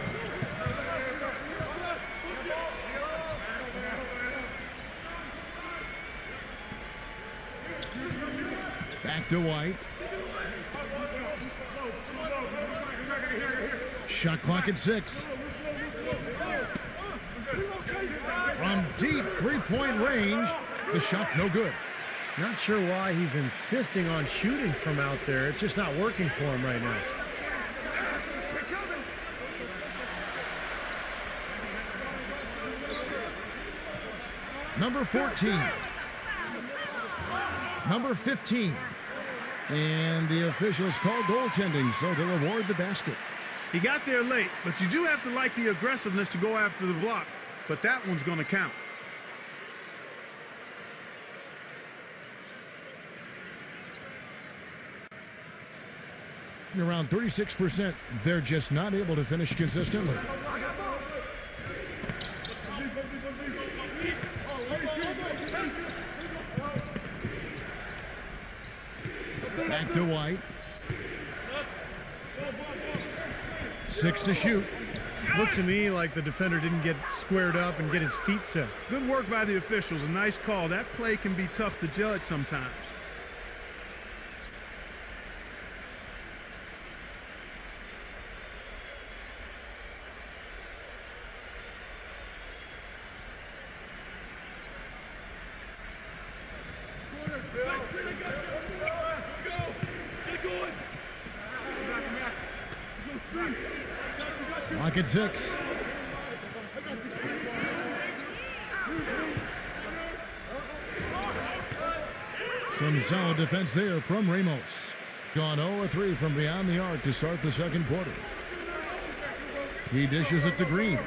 Back to White. Shot clock at 6. deep three-point range. The shot no good. Not sure why he's insisting on shooting from out there. It's just not working for him right now. Number 14. Number 15. And the officials call goaltending, so they'll award the basket. He got there late, but you do have to like the aggressiveness to go after the block. But that one's going to count. Around 36%. They're just not able to finish consistently. Back to White. 6 to shoot. Looked to me like the defender didn't get squared up and get his feet set. Good work by the officials. A nice call. That play can be tough to judge sometimes. Clock at 6. Some solid defense there from Ramos. Gone 0-3 from beyond the arc to start the second quarter. He dishes it to Green.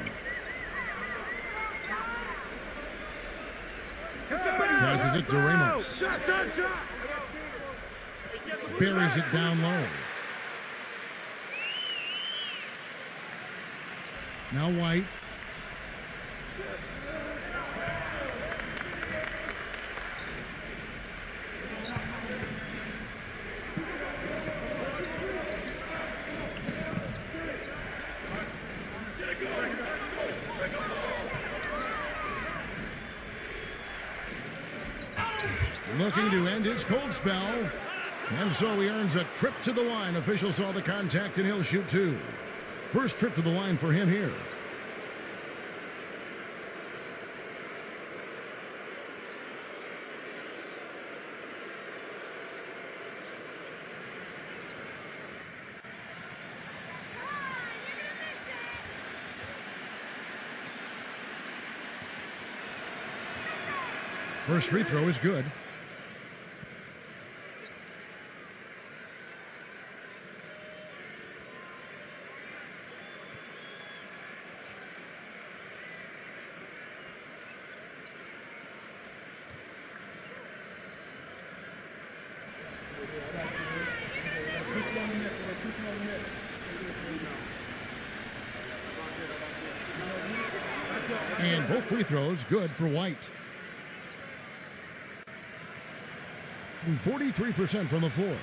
Passes it to Ramos. Buries it down low. Now White. Looking to end his cold spell. And so he earns a trip to the line. Officials saw the contact and he'll shoot 2. First trip to the line for him here. First free throw is good. And both free throws good for White. And 43% from the floor.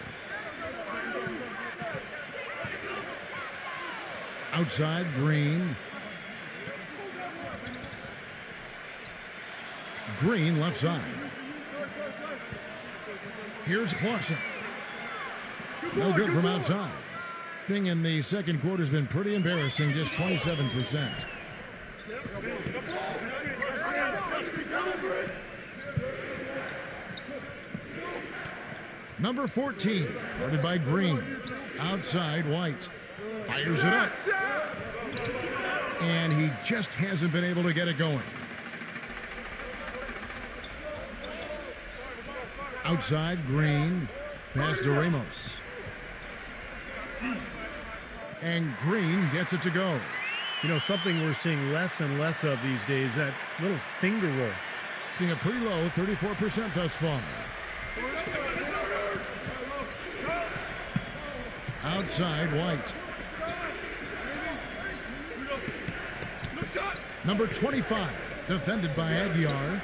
Outside, Green. Green left side. Here's Clausen. No good from outside. Thing in the second quarter has been pretty embarrassing, just 27%. Number 14, guarded by Green. Outside, White. Fires it up. And he just hasn't been able to get it going. Outside, Green. Pass to Ramos. And Green gets it to go. You know, something we're seeing less and less of these days, that little finger roll. Being a pretty low, 34% thus far. Outside, White. Number 25, defended by Aguiar.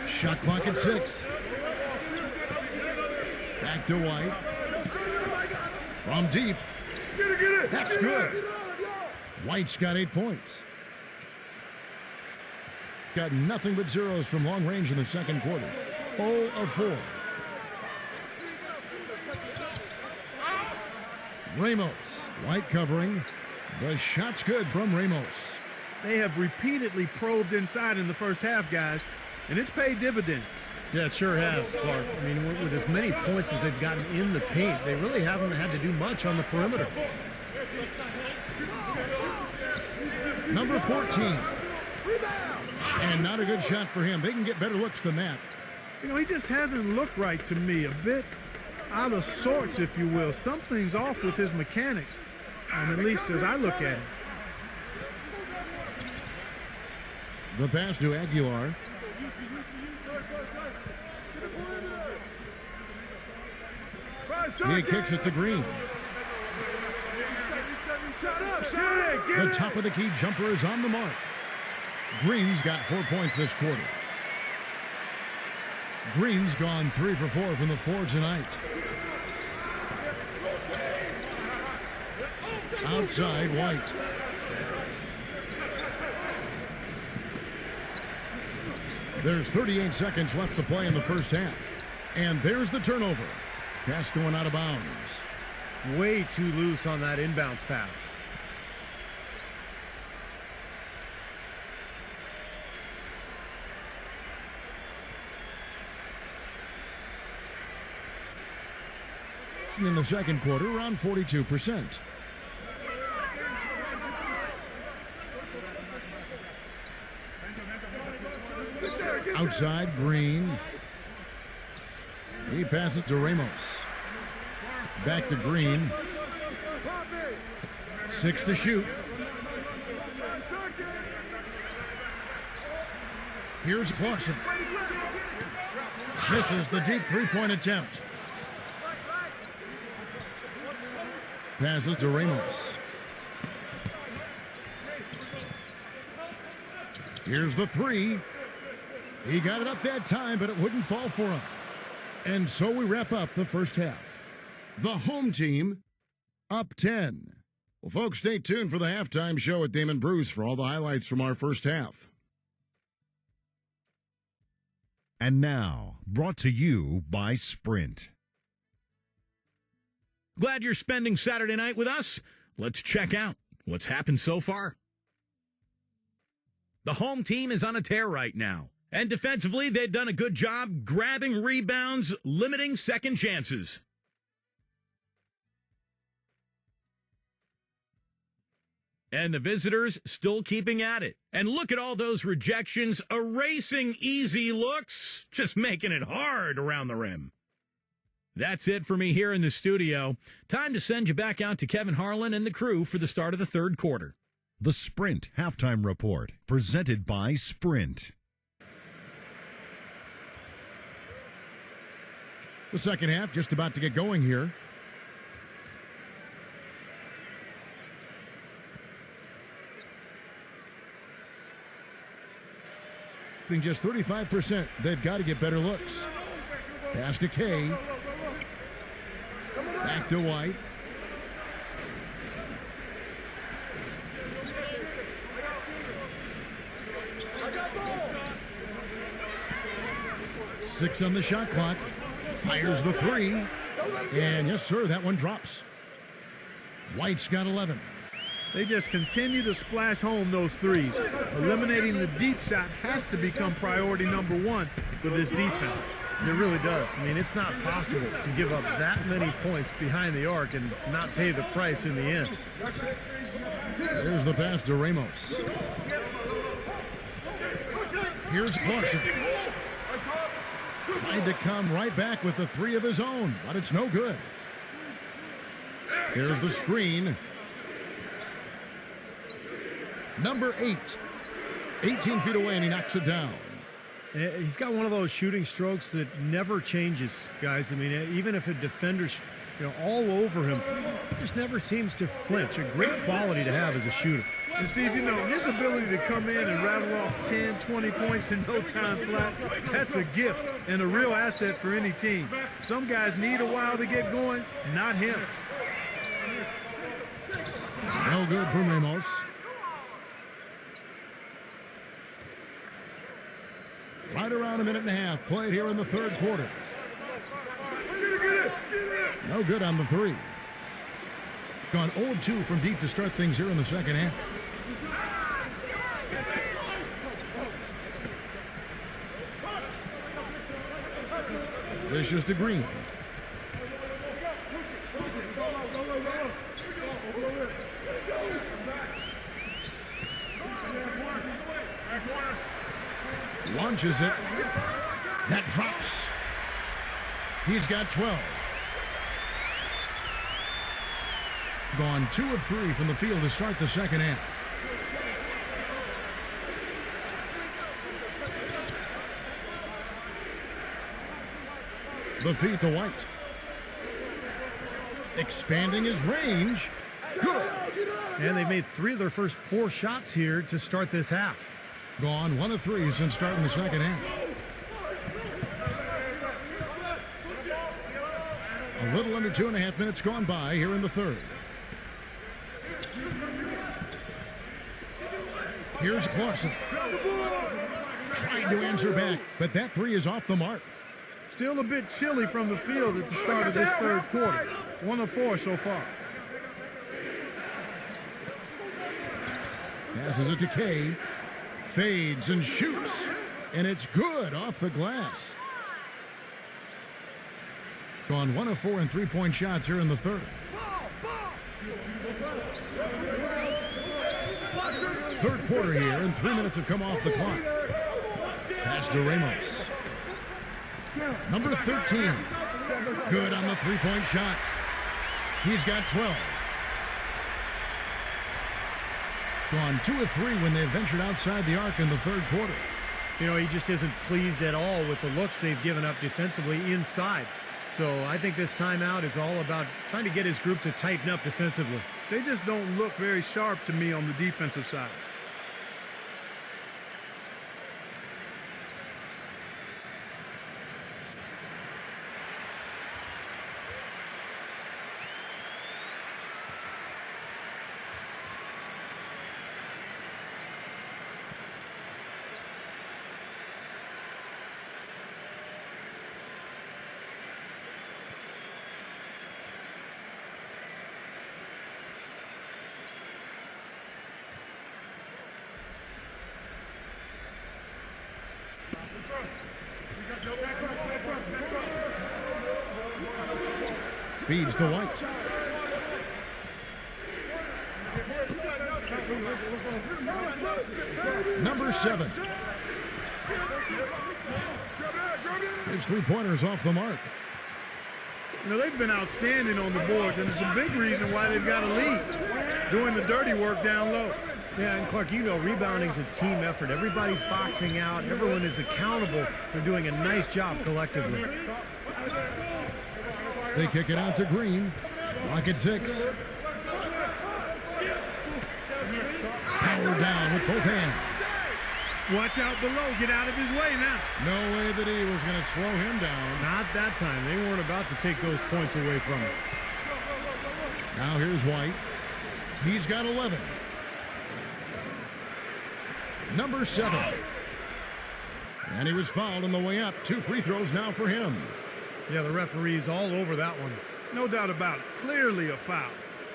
Shot clock at 6. Back to White. From deep. That's good. White's got 8 points. Got nothing but zeros from long range in the second quarter. 0 of 4. Ramos. White covering. The shot's good from Ramos. They have repeatedly probed inside in the first half, guys, and it's paid dividends. Yeah, it sure has, Clark. I mean, with as many points as they've gotten in the paint, they really haven't had to do much on the perimeter. Number 14. And not a good shot for him. They can get better looks than that. You know, he just hasn't looked right to me. A bit out of sorts, if you will. Something's off with his mechanics, at least as I look at him. The pass to Aguilar. He kicks it to Green. The top of the key jumper is on the mark. Green's got 4 points this quarter. Green's gone 3 for 4 from the floor tonight. Outside, White. There's 38 seconds left to play in the first half. And there's the turnover. Pass going out of bounds. Way too loose on that inbounds pass. In the second quarter, around 42%. Outside, Green. He passes to Ramos. Back to Green. 6 to shoot. Here's Clarkson. This is the deep three-point attempt. Passes to Ramos. Here's the three. He got it up that time, but it wouldn't fall for him. And so we wrap up the first half. The home team up 10. Well, folks, stay tuned for the halftime show at Damon Bruce for all the highlights from our first half. And now, brought to you by Sprint. Glad you're spending Saturday night with us. Let's check out what's happened so far. The home team is on a tear right now. And defensively, they've done a good job grabbing rebounds, limiting second chances. And the visitors still keeping at it. And look at all those rejections, erasing easy looks, just making it hard around the rim. That's it for me here in the studio. Time to send you back out to Kevin Harlan and the crew for the start of the third quarter. The Sprint Halftime Report, presented by Sprint. The second half just about to get going here. Just 35%. They've got to get better looks. Pass to Kay. Back to White. Six on the shot clock. Fires the three. And yes, sir, that one drops. White's got 11. They just continue to splash home those threes. Eliminating the deep shot has to become priority number one for this defense. It really does. I mean, it's not possible to give up that many points behind the arc and not pay the price in the end. There's the pass to Ramos. Here's Clarkson. Trying to come right back with the three of his own, but it's no good. Here's the screen. Number 8. 18 feet away, and he knocks it down. He's got one of those shooting strokes that never changes, guys. I mean, even if a defender's all over him, just never seems to flinch. A great quality to have as a shooter. And Steve, his ability to come in and rattle off 10, 20 points in no time flat, that's a gift and a real asset for any team. Some guys need a while to get going, not him. No good from Ramos. Right around a minute and a half played here in the third quarter. No good on the three. Gone 0 of 2 from deep to start things here in the second half. Dishes to Green. Launches it. That drops. He's got 12. Gone 2 of 3 from the field to start the second half. The feed to White. Expanding his range. Good. And they made 3 of their first 4 shots here to start this half. Gone 1 of 3 since starting the second half. A little under 2.5 minutes gone by here in the third. Here's Clausen. Tried to answer back, but that 3 is off the mark. Still a bit chilly from the field at the start of this third quarter. 1 of 4 so far. Passes it to Kay. Fades and shoots. And it's good off the glass. Gone 1 of 4 in 3-point shots here in the third. Third quarter here, and 3 minutes have come off the clock. Pass to Ramos. Number 13. Good on the 3-point shot. He's got 12. Gone 2 of 3 when they ventured outside the arc in the third quarter. You know, he just isn't pleased at all with the looks they've given up defensively inside. So I think this timeout is all about trying to get his group to tighten up defensively. They just don't look very sharp to me on the defensive side. Feeds to White. Number 7. His 3-pointers off the mark. You know, they've been outstanding on the boards, and it's a big reason why they've got a lead, doing the dirty work down low. Yeah, and Clark, you know, rebounding's a team effort. Everybody's boxing out. Everyone is accountable. They're doing a nice job collectively. They kick it out to Green. Lock at 6. Power down with both hands. Watch out below. Get out of his way now. No way that he was going to slow him down. Not that time. They weren't about to take those points away from him. Now here's White. He's got 11. Number 7. And he was fouled on the way up. 2 free throws now for him. Yeah, the referee's all over that one. No doubt about it. Clearly a foul.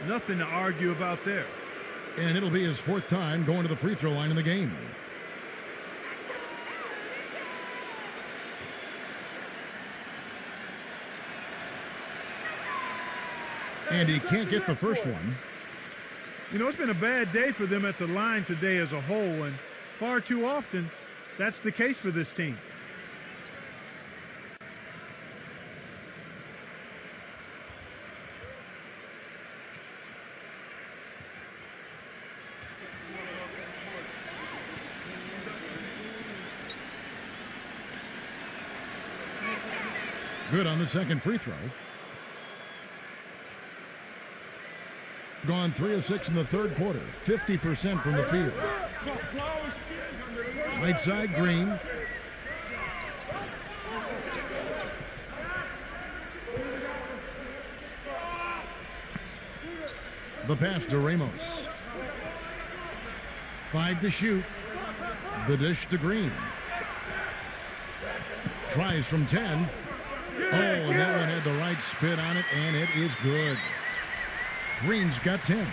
Nothing to argue about there. And it'll be his 4th time going to the free throw line in the game. And he can't get the first one. You know, it's been a bad day for them at the line today as a whole, and far too often, that's the case for this team. Good on the second free throw. Gone 3 of 6 in the third quarter. 50% from the field. Right side, Green. The pass to Ramos. 5 to shoot. The dish to Green. Tries from 10. Oh, and that one had the right spin on it, and it is good. Green's got 10.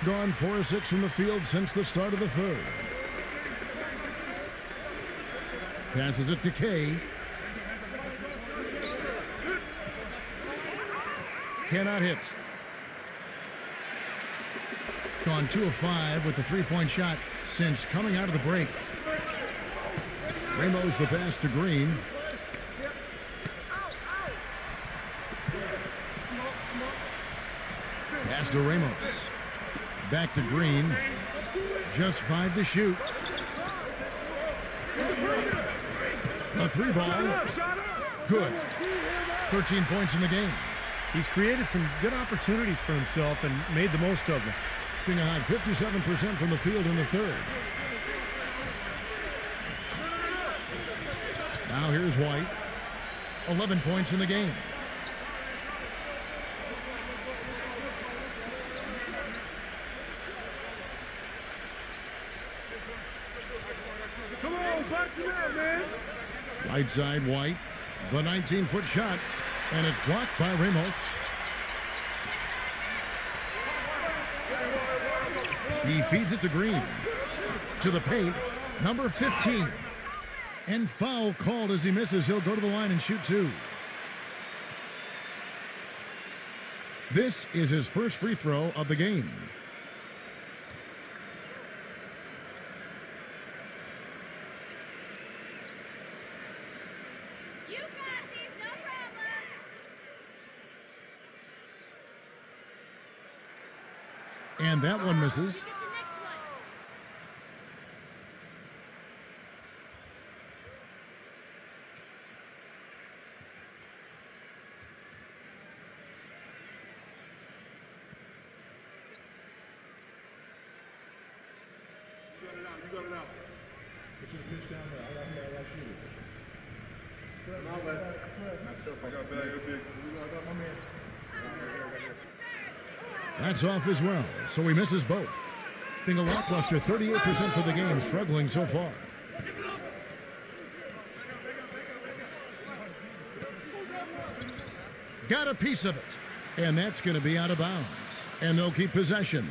Gone 4 of 6 from the field since the start of the third. Passes it to Kay. cannot hit. Gone 2 of 5 with the three-point shot since coming out of the break. Ramos the pass to Green. Pass to Ramos. Back to Green. Just 5 to shoot. A 3-ball. Good. 13 points in the game. He's created some good opportunities for himself and made the most of them. Being a high 57% from the field in the third. Now here's White. 11 points in the game. Come on, box it out, man. Right side, White. The 19-foot shot. And it's blocked by Ramos. He feeds it to Green. To the paint. Number 15. And foul called as he misses. He'll go to the line and shoot 2. This is his first free throw of the game. You got these, no problem. And that one misses. You got it out. Put your pitch down there. I got my man. That's off as well, so he misses both. Being a lackluster 38% for the game, struggling so far. Got a piece of it, and that's going to be out of bounds. And they'll keep possession.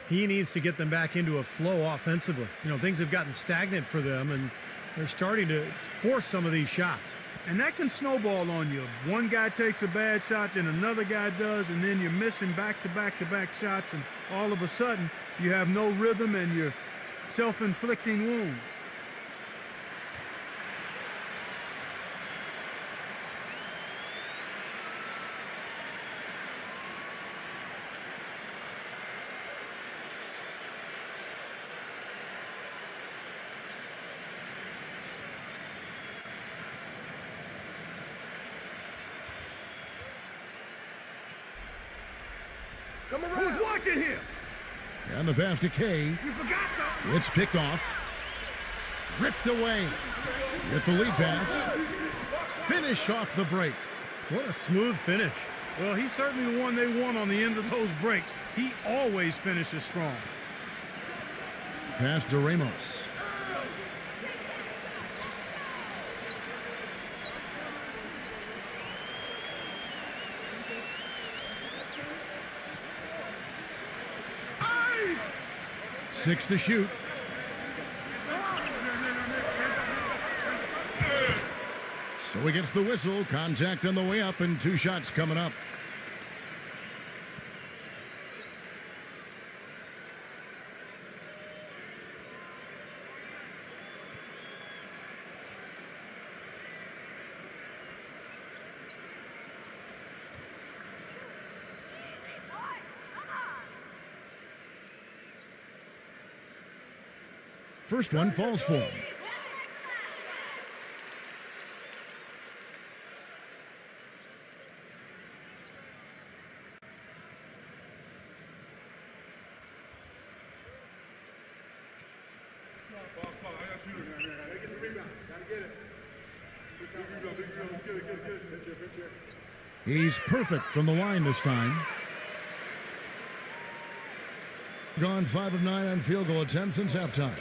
He needs to get them back into a flow offensively. You know, things have gotten stagnant for them, and they're starting to force some of these shots. And that can snowball on you. One guy takes a bad shot, then another guy does, and then you're missing back-to-back-to-back shots, and all of a sudden you have no rhythm and you're self-inflicting wounds. Come around. Who's watching here? And the pass to K. You forgot something. It's picked off. Ripped away. Get the lead pass. Finish off the break. What a smooth finish. Well, he's certainly the one they want on the end of those breaks. He always finishes strong. Pass to Ramos. Hey! 6 to shoot. So he gets the whistle. Contact on the way up and 2 shots coming up. First one falls for him. He's perfect from the line this time. Gone 5 of 9 on field goal attempts since halftime.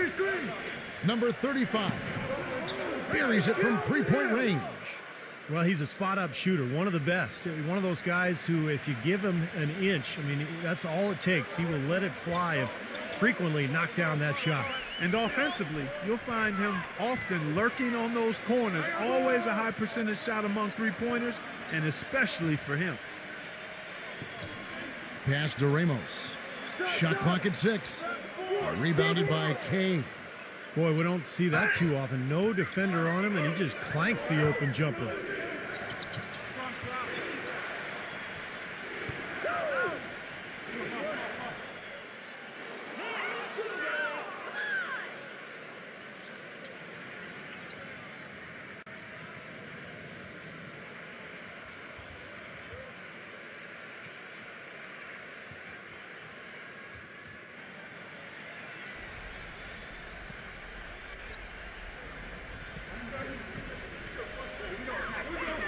Screen. Number 35. Buries it from 3-point range. Well, he's a spot-up shooter, one of the best. One of those guys who, if you give him an inch, I mean, that's all it takes. He will let it fly and frequently knock down that shot. And offensively, you'll find him often lurking on those corners. Always a high percentage shot among three-pointers, and especially for him. Pass to Ramos. Shot clock at 6. Rebounded by K. Boy, we don't see that too often. No defender on him, and he just clanks the open jumper.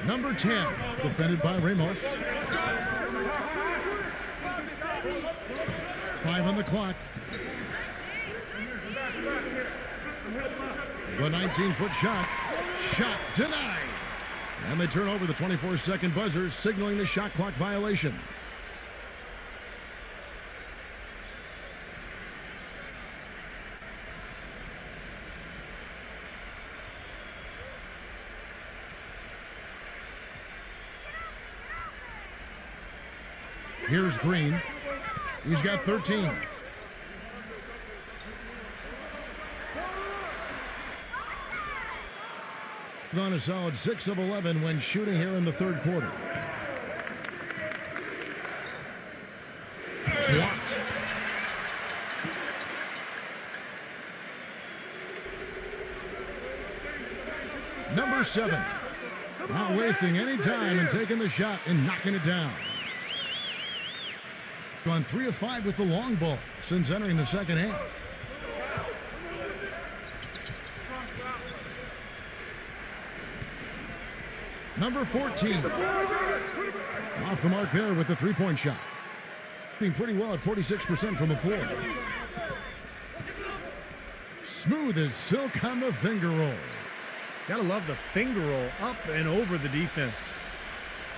Number 10, defended by Ramos. 5 on the clock. The 19-foot shot. Shot denied. And they turn over the 24-second buzzer, signaling the shot clock violation. Here's Green. He's got 13. Gone a solid 6 of 11 when shooting here in the third quarter. Blocked. Number 7. Not wasting any time and taking the shot and knocking it down. Gone 3 of 5 with the long ball since entering the second half. Number 14. Off the mark there with the three-point shot. Being pretty well at 46% from the floor. Smooth as silk on the finger roll. Gotta love the finger roll up and over the defense.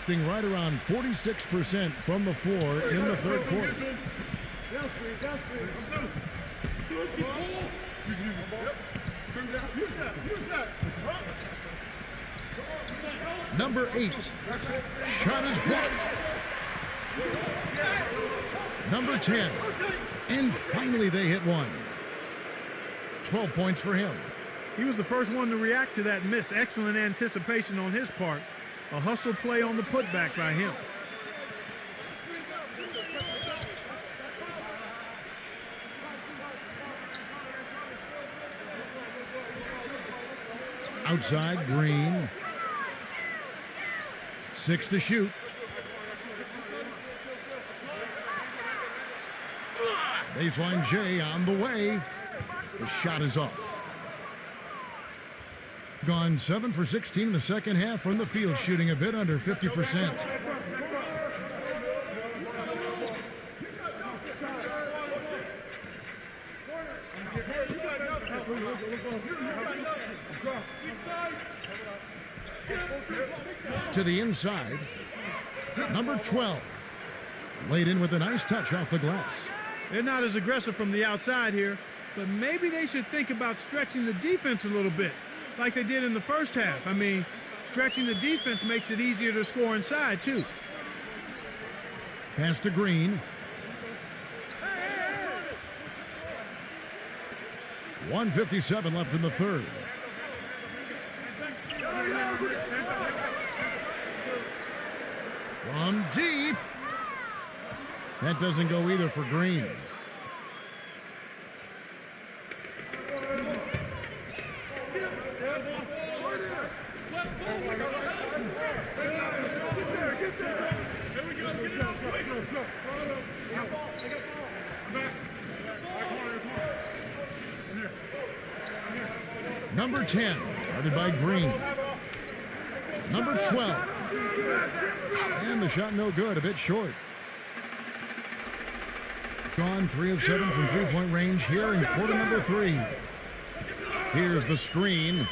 Being right around 46% from the floor in the third quarter. Number 8. Shot is blocked. Number 10. And finally they hit one. 12 points for him. He was the first one to react to that miss. Excellent anticipation on his part. A hustle play on the putback by him. Outside, Green. 6 to shoot. Baseline J on the way. The shot is off. Gone 7 for 16 in the second half from the field, shooting a bit under 50%. To the inside. Number 12. Laid in with a nice touch off the glass. They're not as aggressive from the outside here, but maybe they should think about stretching the defense a little bit, like they did in the first half. I mean, stretching the defense makes it easier to score inside, too. Pass to Green. 1:57 left in the third. From deep. That doesn't go either for Green. Number 10, guarded by Green. Number 12. And the shot no good, a bit short. Gone 3 of 7 from three-point range here in quarter number 3. Here's the screen.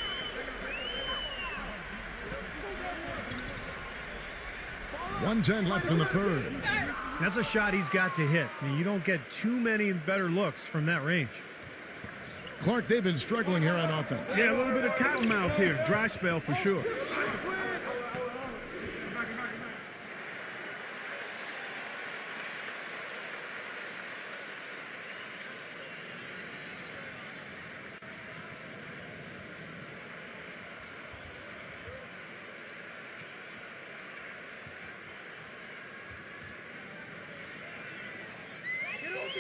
1:10 left in the third. That's a shot he's got to hit. I mean, you don't get too many better looks from that range. Clark, they've been struggling here on offense. Yeah, a little bit of cottonmouth here. Dry spell for sure.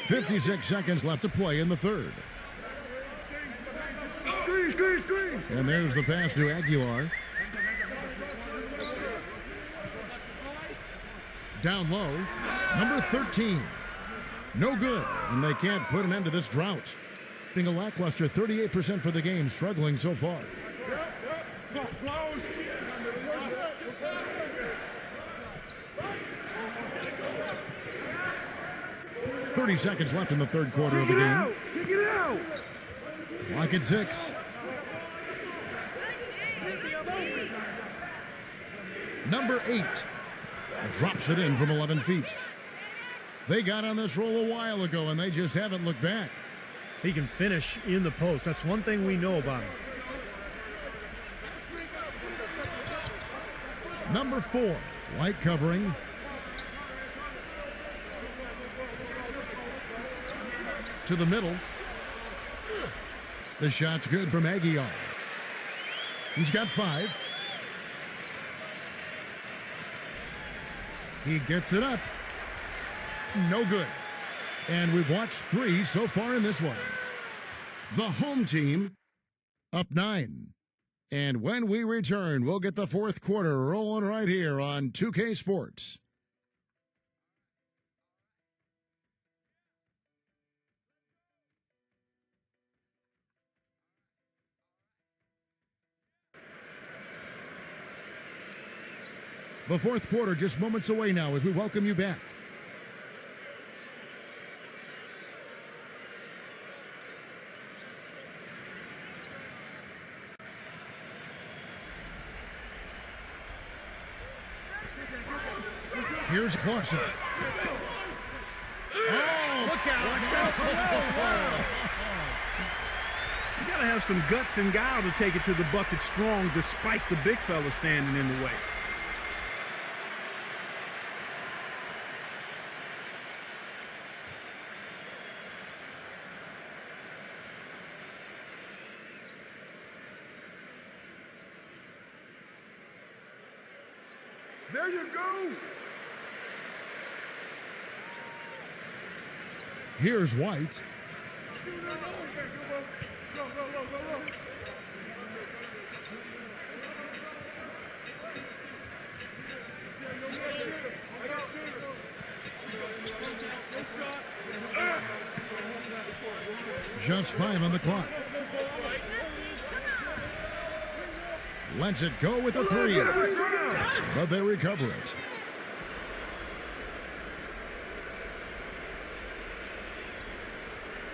.56 seconds left to play in the third. Screen. And there's the pass to Aguilar. Down low, number 13. No good, and they can't put an end to this drought. Being a lackluster 38% for the game, struggling so far. 30 seconds left in the third quarter of the game. Kick it out. Clock at 6. Number 8 drops it in from 11 feet. They got on this roll a while ago, and they just haven't looked back. He can finish in the post. That's one thing we know about him. Number 4, white covering. To the middle. The shot's good from Aguilar. He's got 5. He gets it up. No good. And we've watched 3 so far in this one. The home team up 9. And when we return, we'll get the fourth quarter rolling right here on 2K Sports. The fourth quarter just moments away now as we welcome you back. Here's Clarkson. Oh, look out. You got to have some guts and guile to take it to the bucket strong despite the big fella standing in the way. There you go. Here's White. Just 5 on the clock. Lets it go with a 3. But they recover it.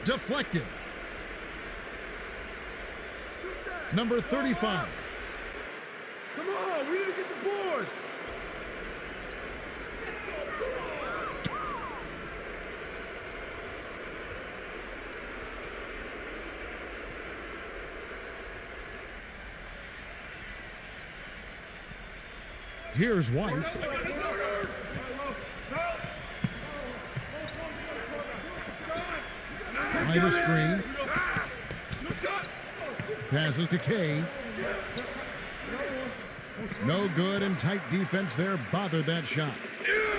Deflected. Number 35. Come on, we need to get the board. Here's White. By the screen. Passes to Kay. No good, and tight defense there bothered that shot.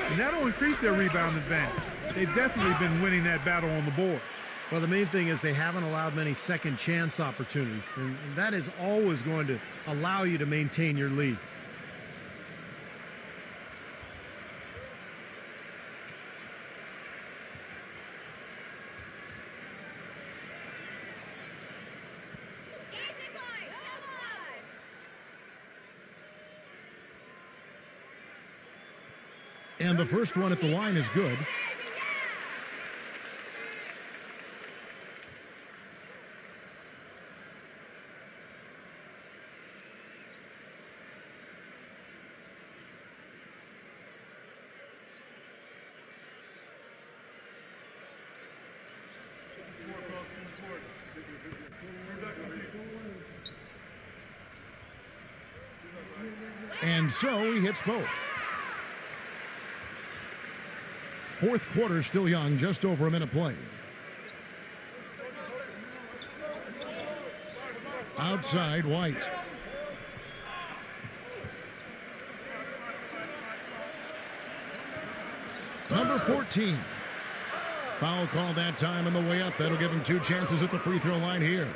And that'll increase their rebound advantage. They've definitely been winning that battle on the boards. Well, the main thing is they haven't allowed many second chance opportunities, and that is always going to allow you to maintain your lead. And the first one at the line is good. And so he hits both. Fourth quarter still young, just over a minute played. Outside, White. Number 14. Foul call that time on the way up. That'll give him 2 chances at the free throw line here.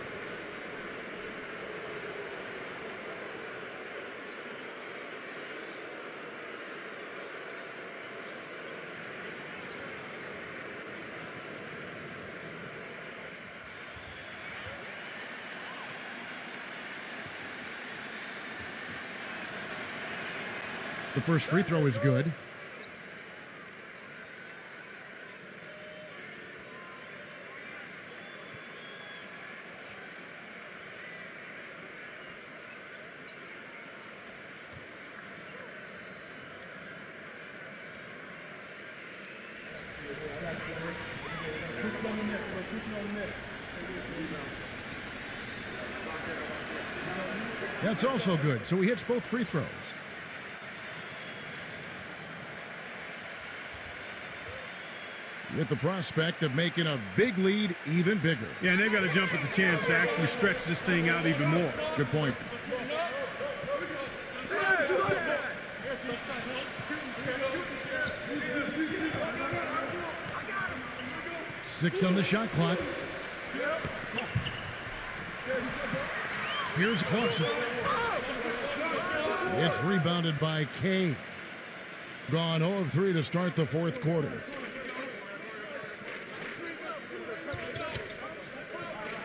The first free throw is good. That's also good. So he hits both free throws. With the prospect of making a big lead even bigger. Yeah, and they've got to jump at the chance to actually stretch this thing out even more. Good point. Six on the shot clock. Here's Clarkson. It's rebounded by Kay. Gone 0 of 3 to start the fourth quarter.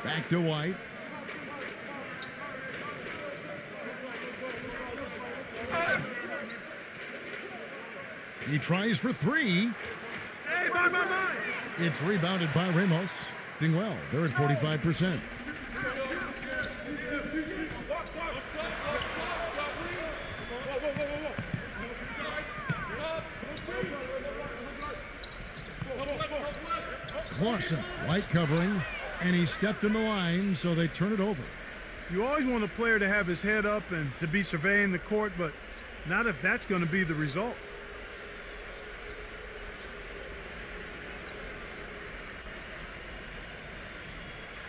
Back to White. He tries for 3. Hey, bye. It's rebounded by Ramos. Doing well. They're at 45%. Clarkson, White covering, and he stepped in the line, so they turn it over. You always want a player to have his head up and to be surveying the court, but not if that's going to be the result.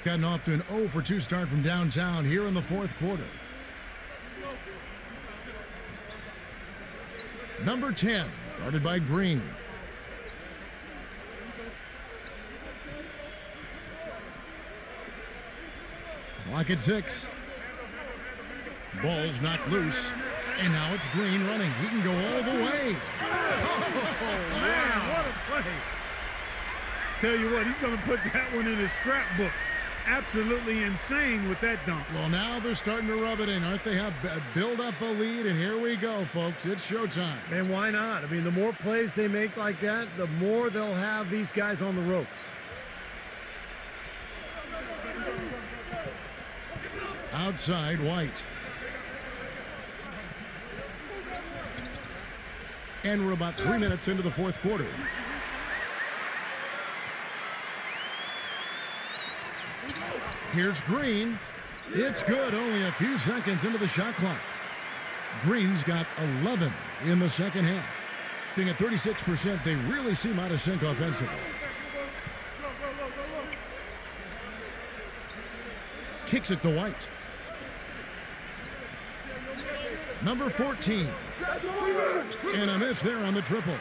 Gotten off to an 0 for 2 start from downtown here in the fourth quarter. Number 10, guarded by Green. Clock at 6. Ball's knocked loose, and now it's Green running. He can go all the way. Oh, man, what a play. Tell you what, he's going to put that one in his scrapbook. Absolutely insane with that dunk. Well, now they're starting to rub it in, aren't they? Have build up a lead, and here we go, folks. It's showtime. And why not? I mean, the more plays they make like that, the more they'll have these guys on the ropes. Outside, White. And we're about 3 minutes into the fourth quarter. Here's Green. It's good, only a few seconds into the shot clock. Green's got 11 in the second half. Being at 36%, they really seem out of sync offensively. Kicks it to White. Number 14. And a miss there on the triple.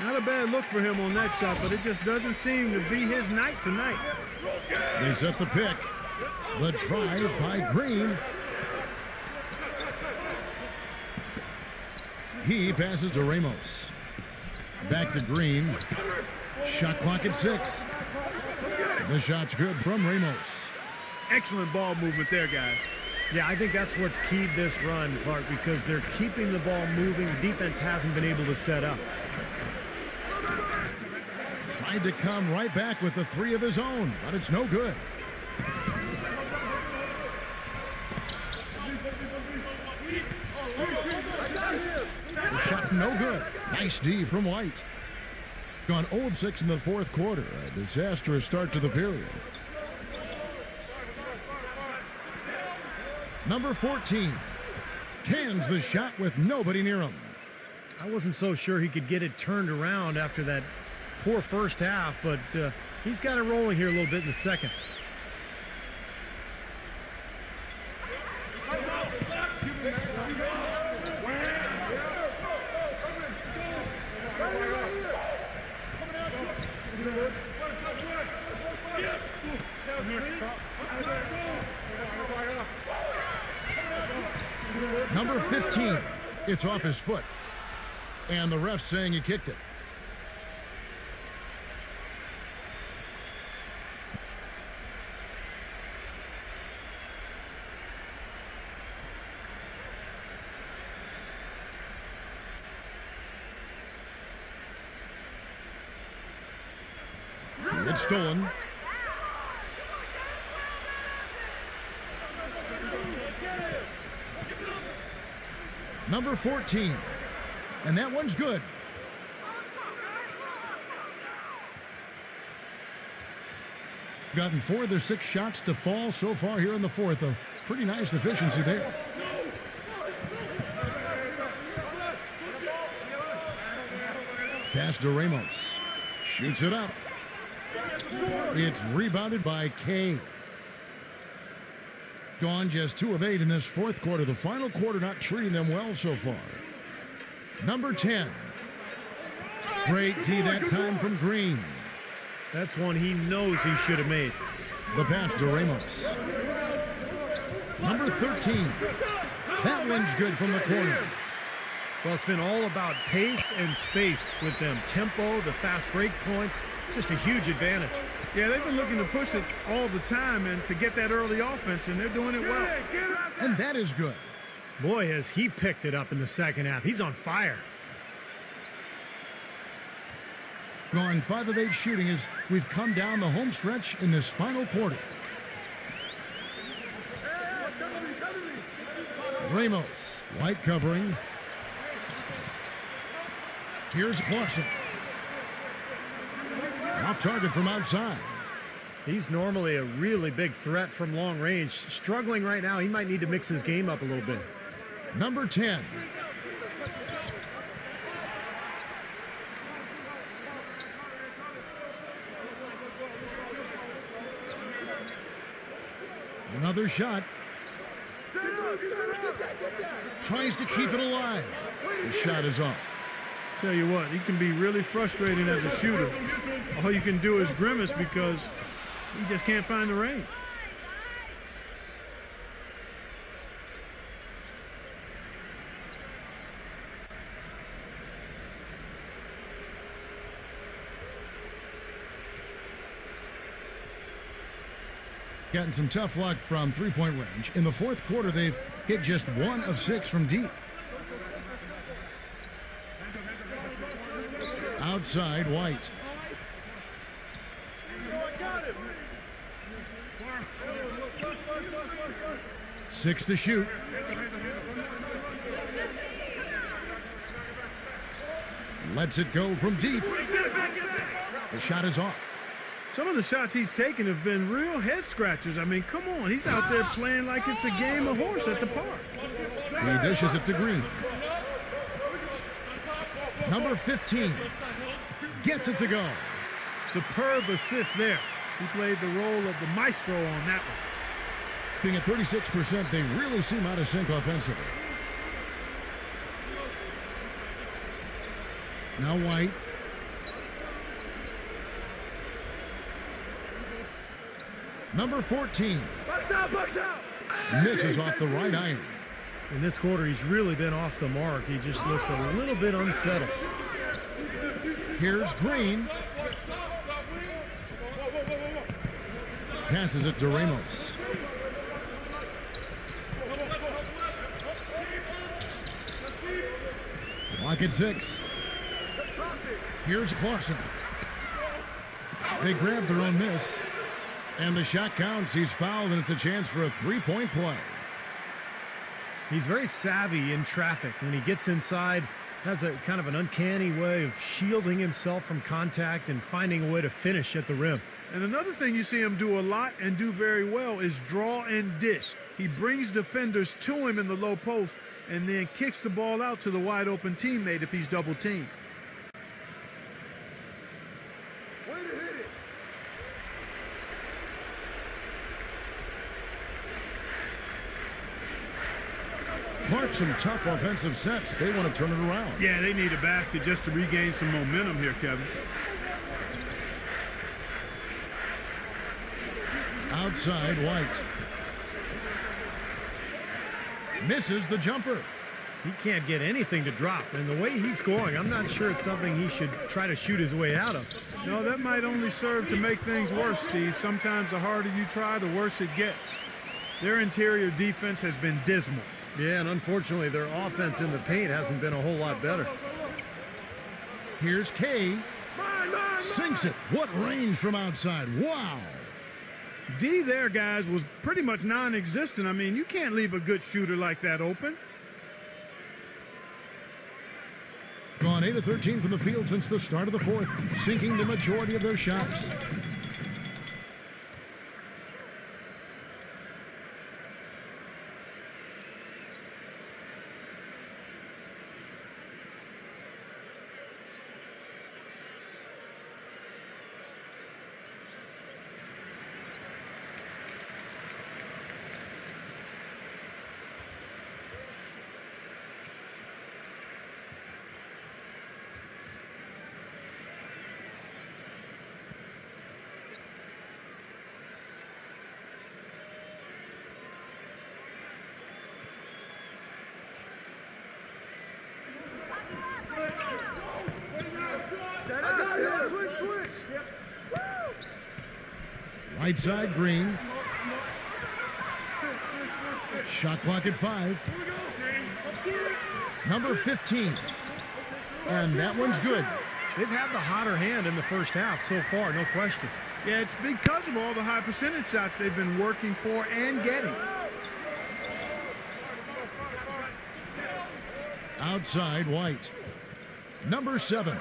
Not a bad look for him on that shot, but it just doesn't seem to be his night tonight. They set the pick. The drive by Green. He passes to Ramos. Back to Green. Shot clock at 6. The shot's good from Ramos. Excellent ball movement there, guys. Yeah, I think that's what's keyed this run, Clark, because they're keeping the ball moving. The defense hasn't been able to set up. Tried to come right back with the 3 of his own, but it's no good. The shot no good. Nice D from White. Gone 0 of 6 in the fourth quarter. A disastrous start to the period. Number 14. Cans the shot with nobody near him. I wasn't so sure he could get it turned around after that poor first half, but he's got it rolling here a little bit in the second. Number 15. It's off his foot. And the ref's saying he kicked it. It's stolen. Number 14. And that one's good. Gotten 4 of their 6 shots to fall so far here in the fourth. A pretty nice efficiency there. Pass to Ramos. Shoots it up. It's rebounded by K. Gone just 2 of 8 in this fourth quarter. The final quarter not treating them well so far. Number 10. Great D that time from Green. That's one he knows he should have made. The pass to Ramos. Number 13. That one's good from the corner. Well, it's been all about pace and space with them. Tempo, the fast break points, just a huge advantage. Yeah, they've been looking to push it all the time and to get that early offense, and they're doing it well. And that is good. Boy, has he picked it up in the second half. He's on fire. Gone 5 of 8 shooting as we've come down the home stretch in this final quarter. Ramos, white covering. Here's Clarkson. Off target from outside. He's normally a really big threat from long range. Struggling right now. He might need to mix his game up a little bit. Number 10. Another shot. Tries to keep it alive. The shot is off. Tell you what, he can be really frustrating as a shooter. All you can do is grimace because he just can't find the range. Gotten some tough luck from three-point range. In the fourth quarter, they've hit just 1 of 6 from deep. Outside, White. Six to shoot. Lets it go from deep. The shot is off. Some of the shots he's taken have been real head scratchers. I mean, come on. He's out there playing like it's a game of horse at the park. He dishes it to Green. Number 15 gets it to go. Superb assist there. He played the role of the maestro on that one. Being at 36%, they really seem out of sync offensively. Now White. Number 14. Bucks out. Misses off the right iron. In this quarter, he's really been off the mark. He just looks a little bit unsettled. Here's Green. Passes it to Ramos. Clock at 6. Here's Clarkson. They grab their own miss. And the shot counts. He's fouled, and it's a chance for a three-point play. He's very savvy in traffic. When he gets inside, has a kind of an uncanny way of shielding himself from contact and finding a way to finish at the rim. And another thing you see him do a lot and do very well is draw and dish. He brings defenders to him in the low post and then kicks the ball out to the wide open teammate if he's double teamed. Way to hit it. Clark, some tough offensive sets. They want to turn it around. Yeah, they need a basket just to regain some momentum here, Kevin. Outside, White. Misses the jumper. He can't get anything to drop, and the way he's scoring, I'm not sure it's something he should try to shoot his way out of. No, that might only serve to make things worse, Steve. Sometimes the harder you try, the worse it gets. Their interior defense has been dismal. Yeah, and unfortunately, their offense in the paint hasn't been a whole lot better. Here's Kay. Sinks it. What range from outside. Wow. D there, guys, was pretty much non-existent. I mean, you can't leave a good shooter like that open. Gone 8 of 13 from the field since the start of the fourth, sinking the majority of their shots. Switch. Right side, Green. Shot clock at 5. Number 15. And that one's good. They've had the hotter hand in the first half so far, no question. Yeah, it's because of all the high percentage shots they've been working for and getting. Outside, White. Number 7.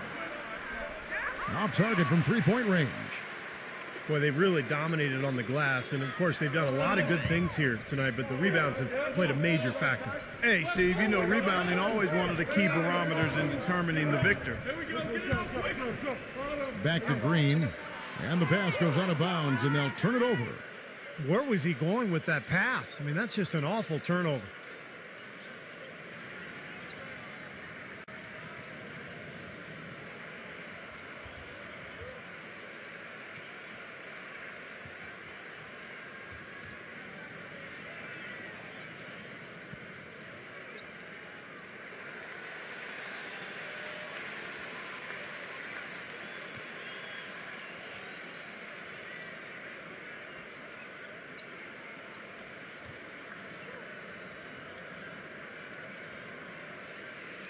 Off target from three-point range. Boy, they've really dominated on the glass, and of course they've done a lot of good things here tonight, but the rebounds have played a major factor. Hey, Steve, you know rebounding always one of the key barometers in determining the victor. Back to Green, and the pass goes out of bounds, and they'll turn it over. Where was he going with that pass? I mean, that's just an awful turnover.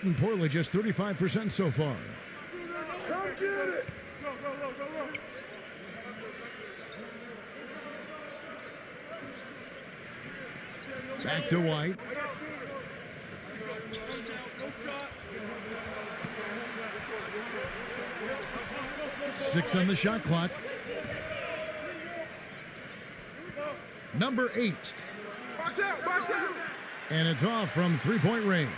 And Portland just 35% so far. Come get it. Back to White. Six on the shot clock. Number 8. Box out. And it's off from three-point range.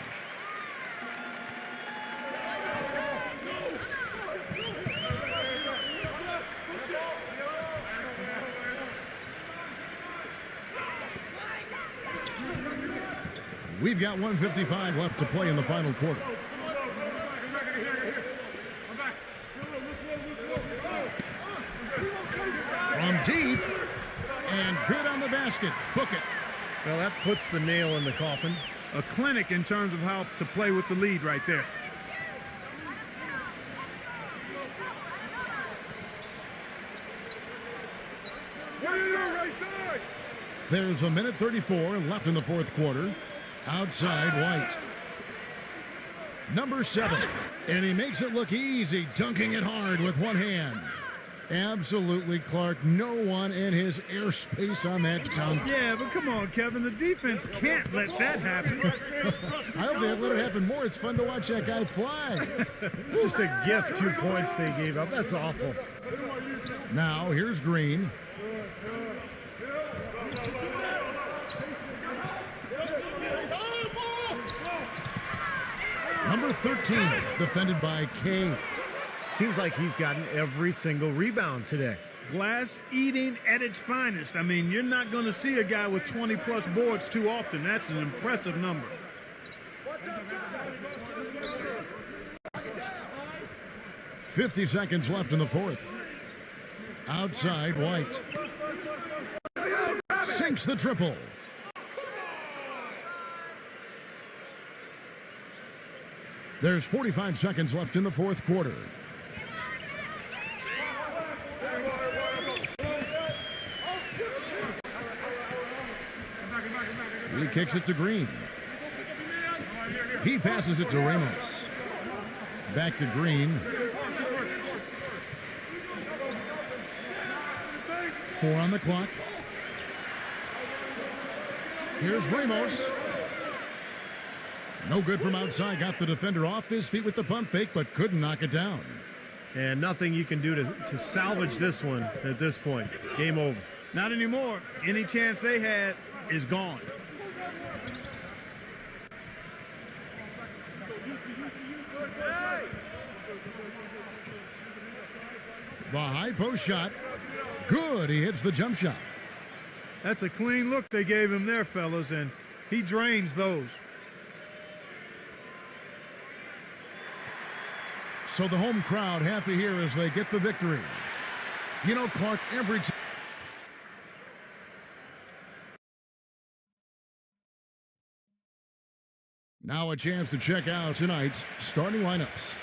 We've got 1:55 left to play in the final quarter. From deep, and good on the basket. Book it. Well, that puts the nail in the coffin. A clinic in terms of how to play with the lead right there. Right side. There's a minute 34 left in the fourth quarter. Outside, White. Number 7. And he makes it look easy, dunking it hard with one hand. Absolutely, Clark. No one in his airspace on that dunk. Yeah, but come on, Kevin. The defense can't let that happen. I hope they let it happen more. It's fun to watch that guy fly. Just a gift, 2 points they gave up. That's awful. Now, here's Green. Number 13, defended by K. Seems like he's gotten every single rebound today. Glass eating at its finest. I mean, you're not going to see a guy with 20-plus boards too often. That's an impressive number. 50 seconds left in the fourth. Outside, White. Sinks the triple. There's 45 seconds left in the fourth quarter. He kicks it to Green. He passes it to Ramos. Back to Green. 4 on the clock. Here's Ramos. No good from outside. Got the defender off his feet with the pump fake, but couldn't knock it down. And nothing you can do to salvage this one at this point. Game over. Not anymore. Any chance they had is gone. The high post shot. Good. He hits the jump shot. That's a clean look they gave him there, fellas, and he drains those. So the home crowd happy here as they get the victory. You know, Clark, every time. Now a chance to check out tonight's starting lineups.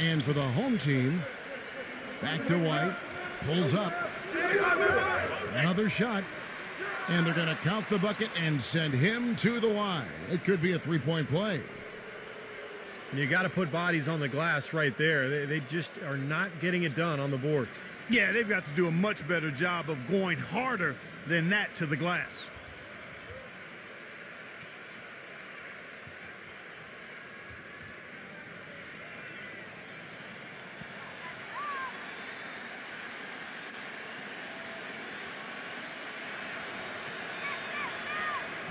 And for the home team, back to White, pulls up. Another shot. And they're going to count the bucket and send him to the line. It could be a three-point play. You got to put bodies on the glass right there. They just are not getting it done on the boards. Yeah, they've got to do a much better job of going harder than that to the glass.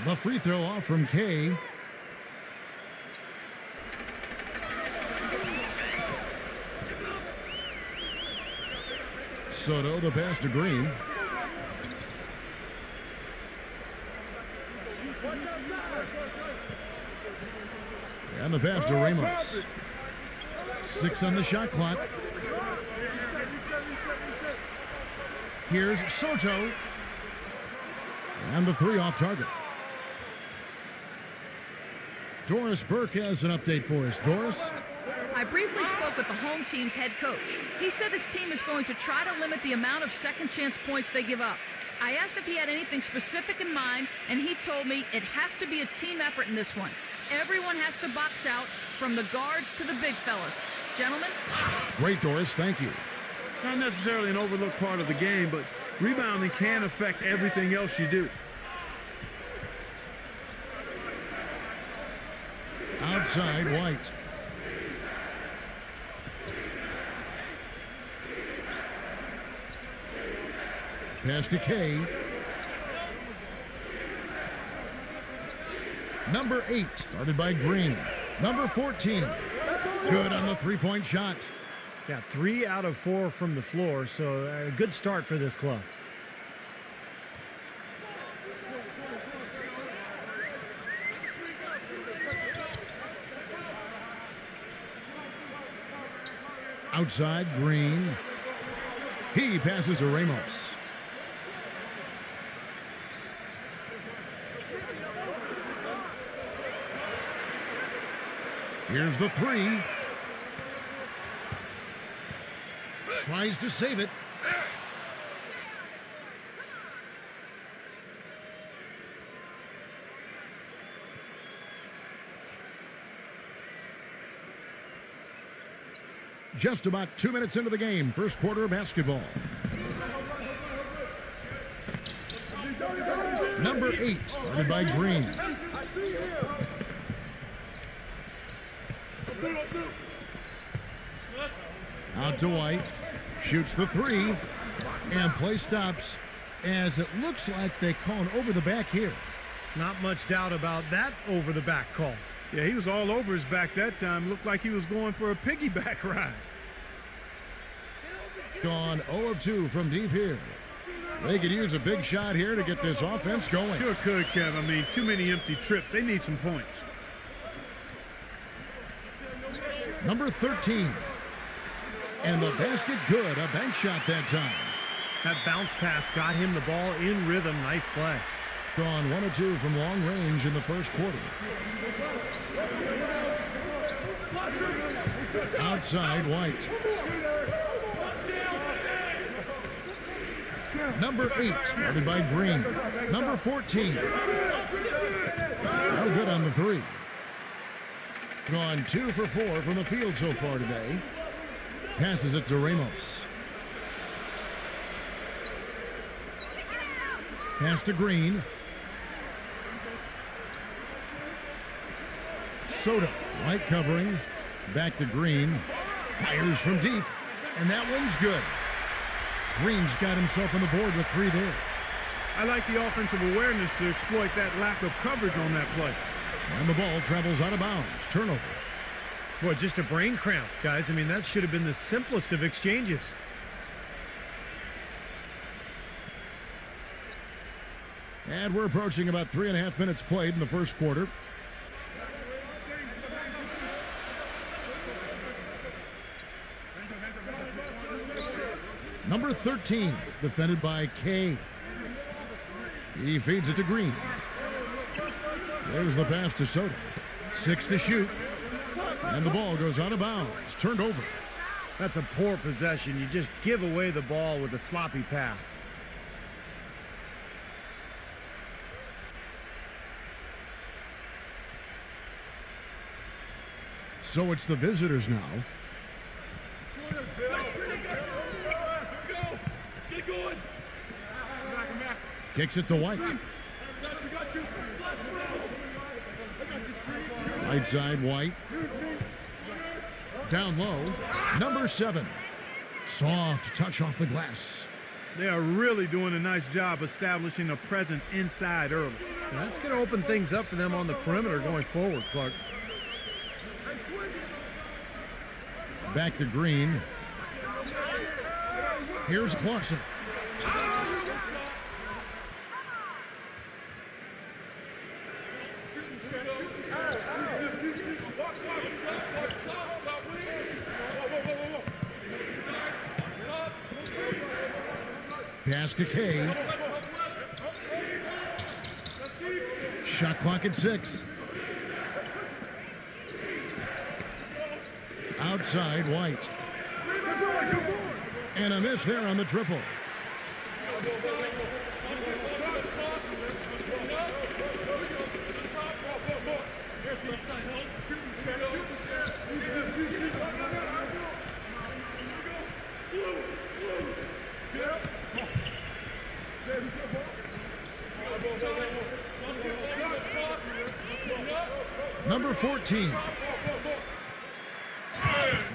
The free throw off from K. Soto, the pass to Green. And the pass to Ramos. 6 on the shot clock. Here's Soto. And the 3 off target. Doris Burke has an update for us. Doris? I briefly spoke with the home team's head coach. He said his team is going to try to limit the amount of second chance points they give up. I asked if he had anything specific in mind, and he told me it has to be a team effort in this one. Everyone has to box out, from the guards to the big fellas. Gentlemen? Great, Doris. Thank you. It's not necessarily an overlooked part of the game, but rebounding can affect everything else you do. Outside, White. Pass to K. Number 8, started by Green. Number 14, good on the three-point shot. Yeah, 3 out of 4 from the floor, so a good start for this club. Outside, Green. He passes to Ramos. Here's the 3. Tries to save it. Just about 2 minutes into the game, first quarter of basketball. Number 8, started by Green. Out to White. Shoots the three. And play stops as it looks like they call an over the back here. Not much doubt about that over the back call. Yeah, he was all over his back that time. Looked like he was going for a piggyback ride. Gone 0 of 2 from deep here. They could use a big shot here to get this offense going. Sure could, Kev. I mean, too many empty trips. They need some points. Number 13. And the basket good. A bank shot that time. That bounce pass got him the ball in rhythm. Nice play. Gone 1 of 2 from long range in the first quarter. Outside White. Number 8, guarded by Green. Number 14. No good on the three. Gone 2 for 4 from the field so far today. Passes it to Ramos. Pass to Green. Soto, White covering. Back to Green. Fires from deep. And that one's good. Green's got himself on the board with 3 there. I like the offensive awareness to exploit that lack of coverage on that play. And the ball travels out of bounds. Turnover. Boy, just a brain cramp, guys. I mean, that should have been the simplest of exchanges. And we're approaching about 3.5 minutes played in the first quarter. Number 13, defended by K. He feeds it to Green. There's the pass to Soto. 6 to shoot. And the ball goes out of bounds. Turned over. That's a poor possession. You just give away the ball with a sloppy pass. So it's the visitors now. Kicks it to White. Right side, White. Down low. Number 7. Soft touch off the glass. They are really doing a nice job establishing a presence inside early. And that's going to open things up for them on the perimeter going forward, Clark. Back to Green. Here's Clausen. Pass to K. Shot clock at 6. Outside White. And a miss there on the triple. Number 14.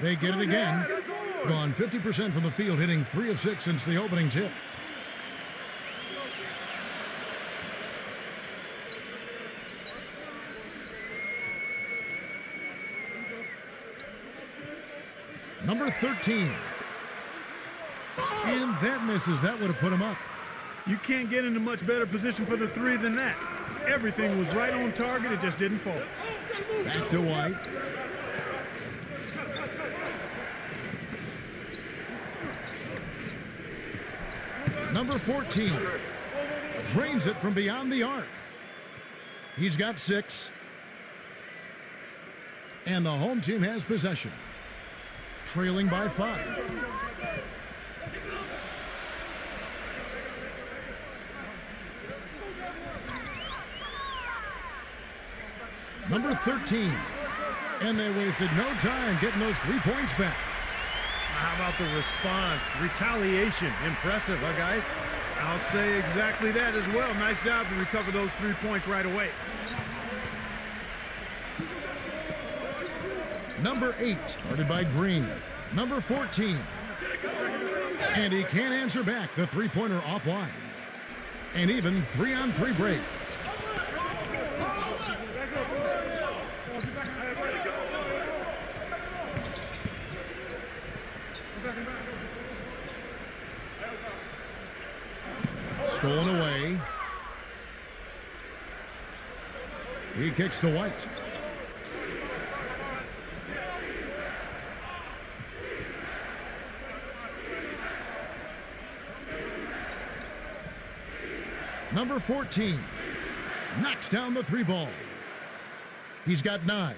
They get it again. Gone 50% from the field, hitting 3 of 6 since the opening tip. Number 13. And that misses. That would have put him up. You can't get into much better position for the three than that. Everything was right on target. It just didn't fall. Back to White. Number 14 drains it from beyond the arc. He's got 6. And the home team has possession. Trailing by 5. Number 13. And they wasted no time getting those 3 points back. How about the response? Retaliation. Impressive, huh, guys? I'll say exactly that as well. Nice job to recover those 3 points right away. Number 8, guarded by Green. Number 14. And he can't answer back. The three-pointer offline. An even 3-on-3 break. Stolen away. He kicks to White. Number 14 knocks down the three ball. He's got 9.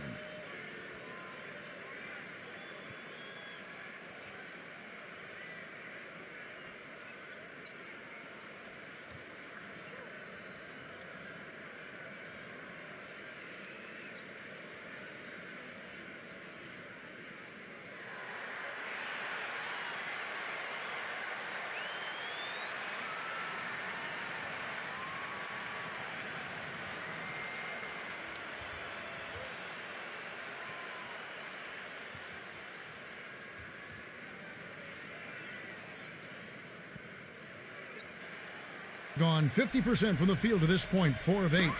Gone 50% from the field to this point, 4 of 8.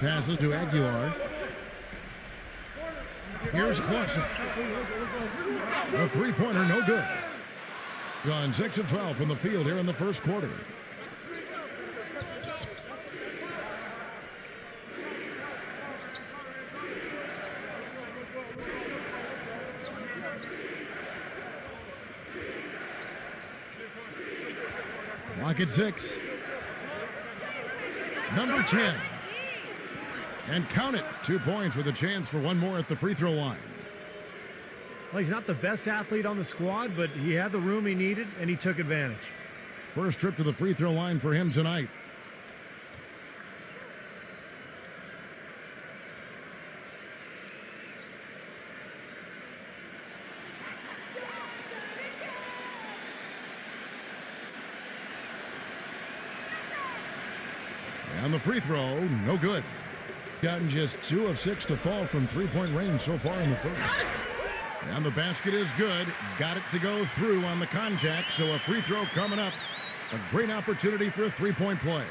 Passes to Aguilar. Here's Clausen. The three-pointer, no good. Gone 6 of 12 from the field here in the first quarter. Clock at 6. Number 10. And count it. 2 points with a chance for one more at the free throw line. Well, he's not the best athlete on the squad, but he had the room he needed, and he took advantage. First trip to the free throw line for him tonight. And the free throw, no good. Gotten just 2 of 6 to fall from three-point range so far in the first. And the basket is good. Got it to go through on the contact, so a free throw coming up. A great opportunity for a three-point play.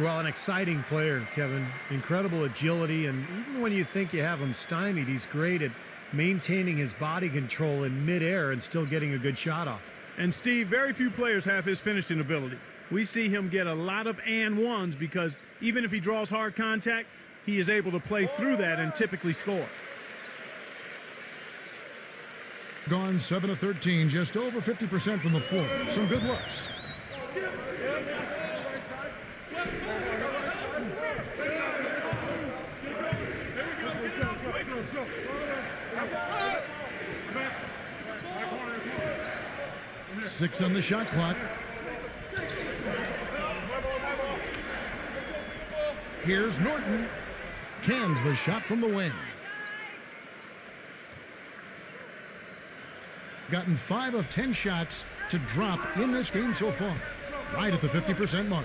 Well, an exciting player, Kevin. Incredible agility, and even when you think you have him stymied, he's great at maintaining his body control in midair and still getting a good shot off. And Steve, very few players have his finishing ability. We see him get a lot of and ones because even if he draws hard contact, he is able to play through that and typically score. Gone 7 of 13, just over 50% from the floor. Some good looks. Six on the shot clock. Here's Norton. Cans the shot from the wing. Gotten 5 of 10 shots to drop in this game so far. Right at the 50% mark.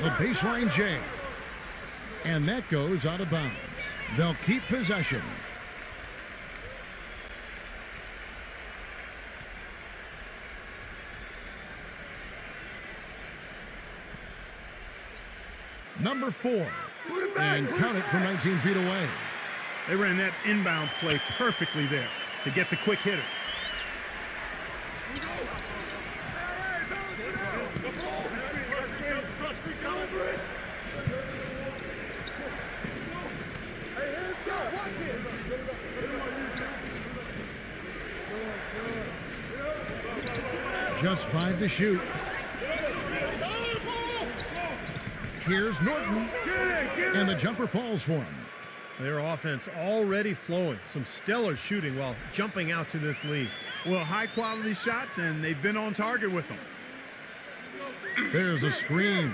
The baseline J. And that goes out of bounds. They'll keep possession. Number 4. And count it from 19 feet away. They ran that inbounds play perfectly there to get the quick hitter. Just 5 to shoot. Here's Norton. And the jumper falls for him. Their offense already flowing. Some stellar shooting while jumping out to this lead. Well, high-quality shots, and they've been on target with them. There's a screen.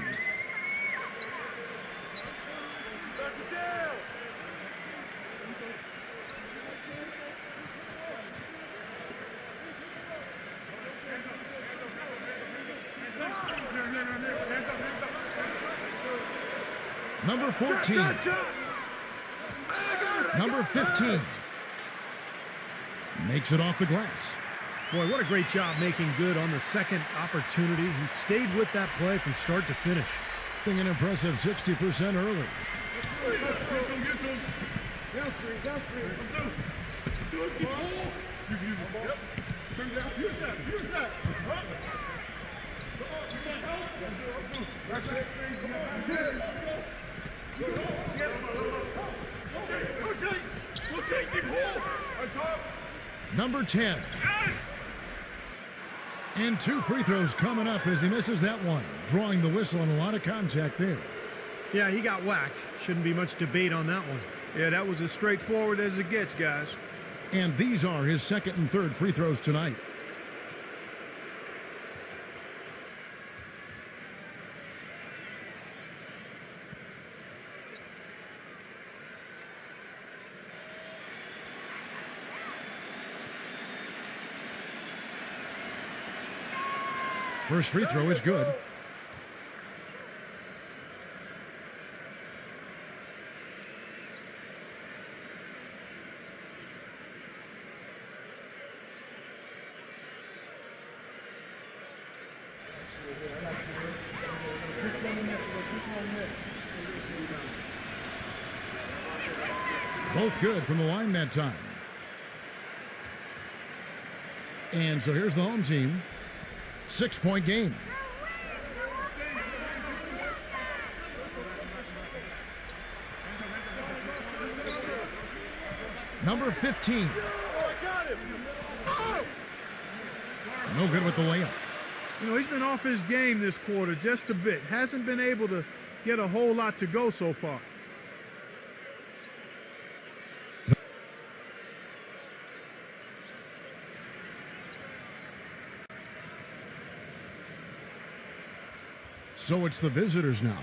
Number 14. Number 15. Makes it off the glass. Boy, what a great job making good on the second opportunity. He stayed with that play from start to finish. An impressive 60% early. Number 10. And 2 free throws coming up as he misses that one. Drawing the whistle and a lot of contact there. Yeah, he got whacked. Shouldn't be much debate on that one. Yeah, that was as straightforward as it gets, guys. And these are his second and third free throws tonight. First free throw is good. Both good from the line that time. And so here's the home team. 6-point game. Number 15. No good with the layup. You know, he's been off his game this quarter just a bit. Hasn't been able to get a whole lot to go so far. So it's the visitors now.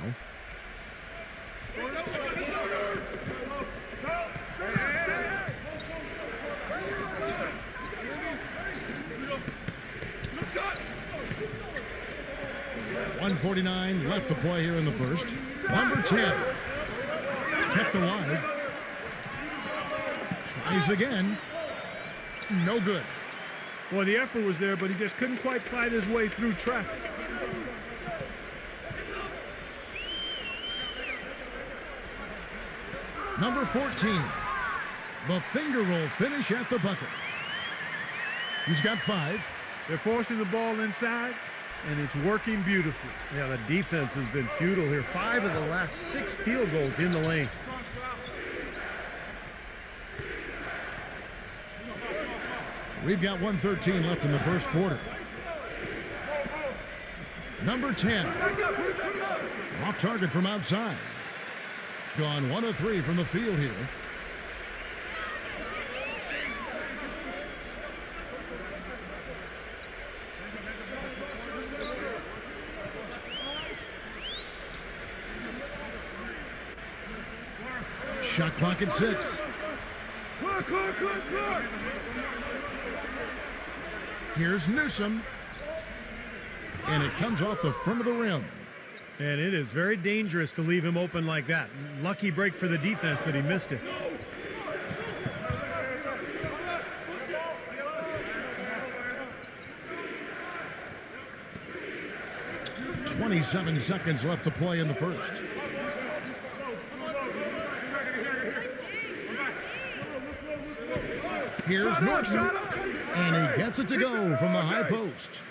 .149 left to play here in the first. Number 10. Kept alive. Tries again. No good. Well, the effort was there, but he just couldn't quite fight his way through traffic. Number 14. The finger roll finish at the bucket. He's got 5. They're forcing the ball inside, and it's working beautifully. Yeah, the defense has been futile here. 5 of the last 6 field goals in the lane. We've got 1:13 left in the first quarter. Number 10. Off target from outside. Gone 1 of 3 from the field here. Shot clock at 6. Here's Newsom. And it comes off the front of the rim. And it is very dangerous to leave him open like that. Lucky break for the defense that he missed it. .27 seconds left to play in the first. Here's Norton. And he gets it to go from the high post.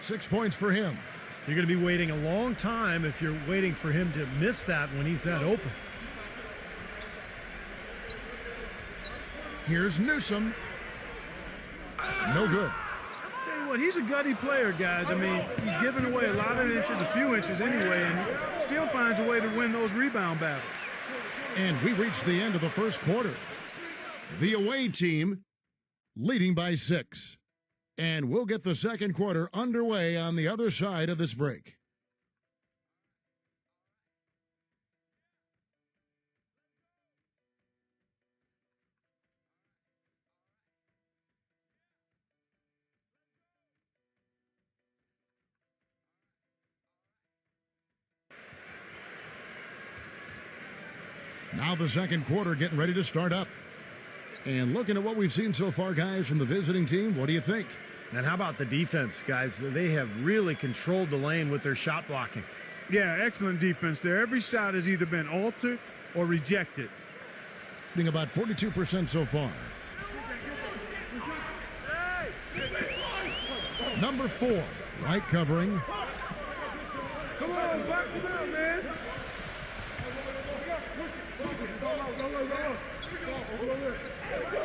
6 points for him. You're going to be waiting a long time if you're waiting for him to miss that when he's that open. Here's Newsom. No good. Tell you what, he's a gutty player, guys. I mean, he's giving away a lot of inches, a few inches anyway, and he still finds a way to win those rebound battles. And we reach the end of the first quarter. The away team leading by 6. And we'll get the second quarter underway on the other side of this break. Now the second quarter getting ready to start up. And looking at what we've seen so far, guys, from the visiting team, what do you think? And how about the defense, guys? They have really controlled the lane with their shot blocking. Yeah, excellent defense there. Every shot has either been altered or rejected. Being about 42% so far. Number 4, right covering. Come on, box it out, man.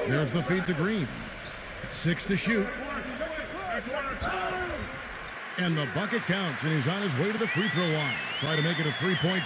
There's the feed to Green. 6 to shoot. And the bucket counts, and he's on his way to the free throw line. Try to make it a 3-point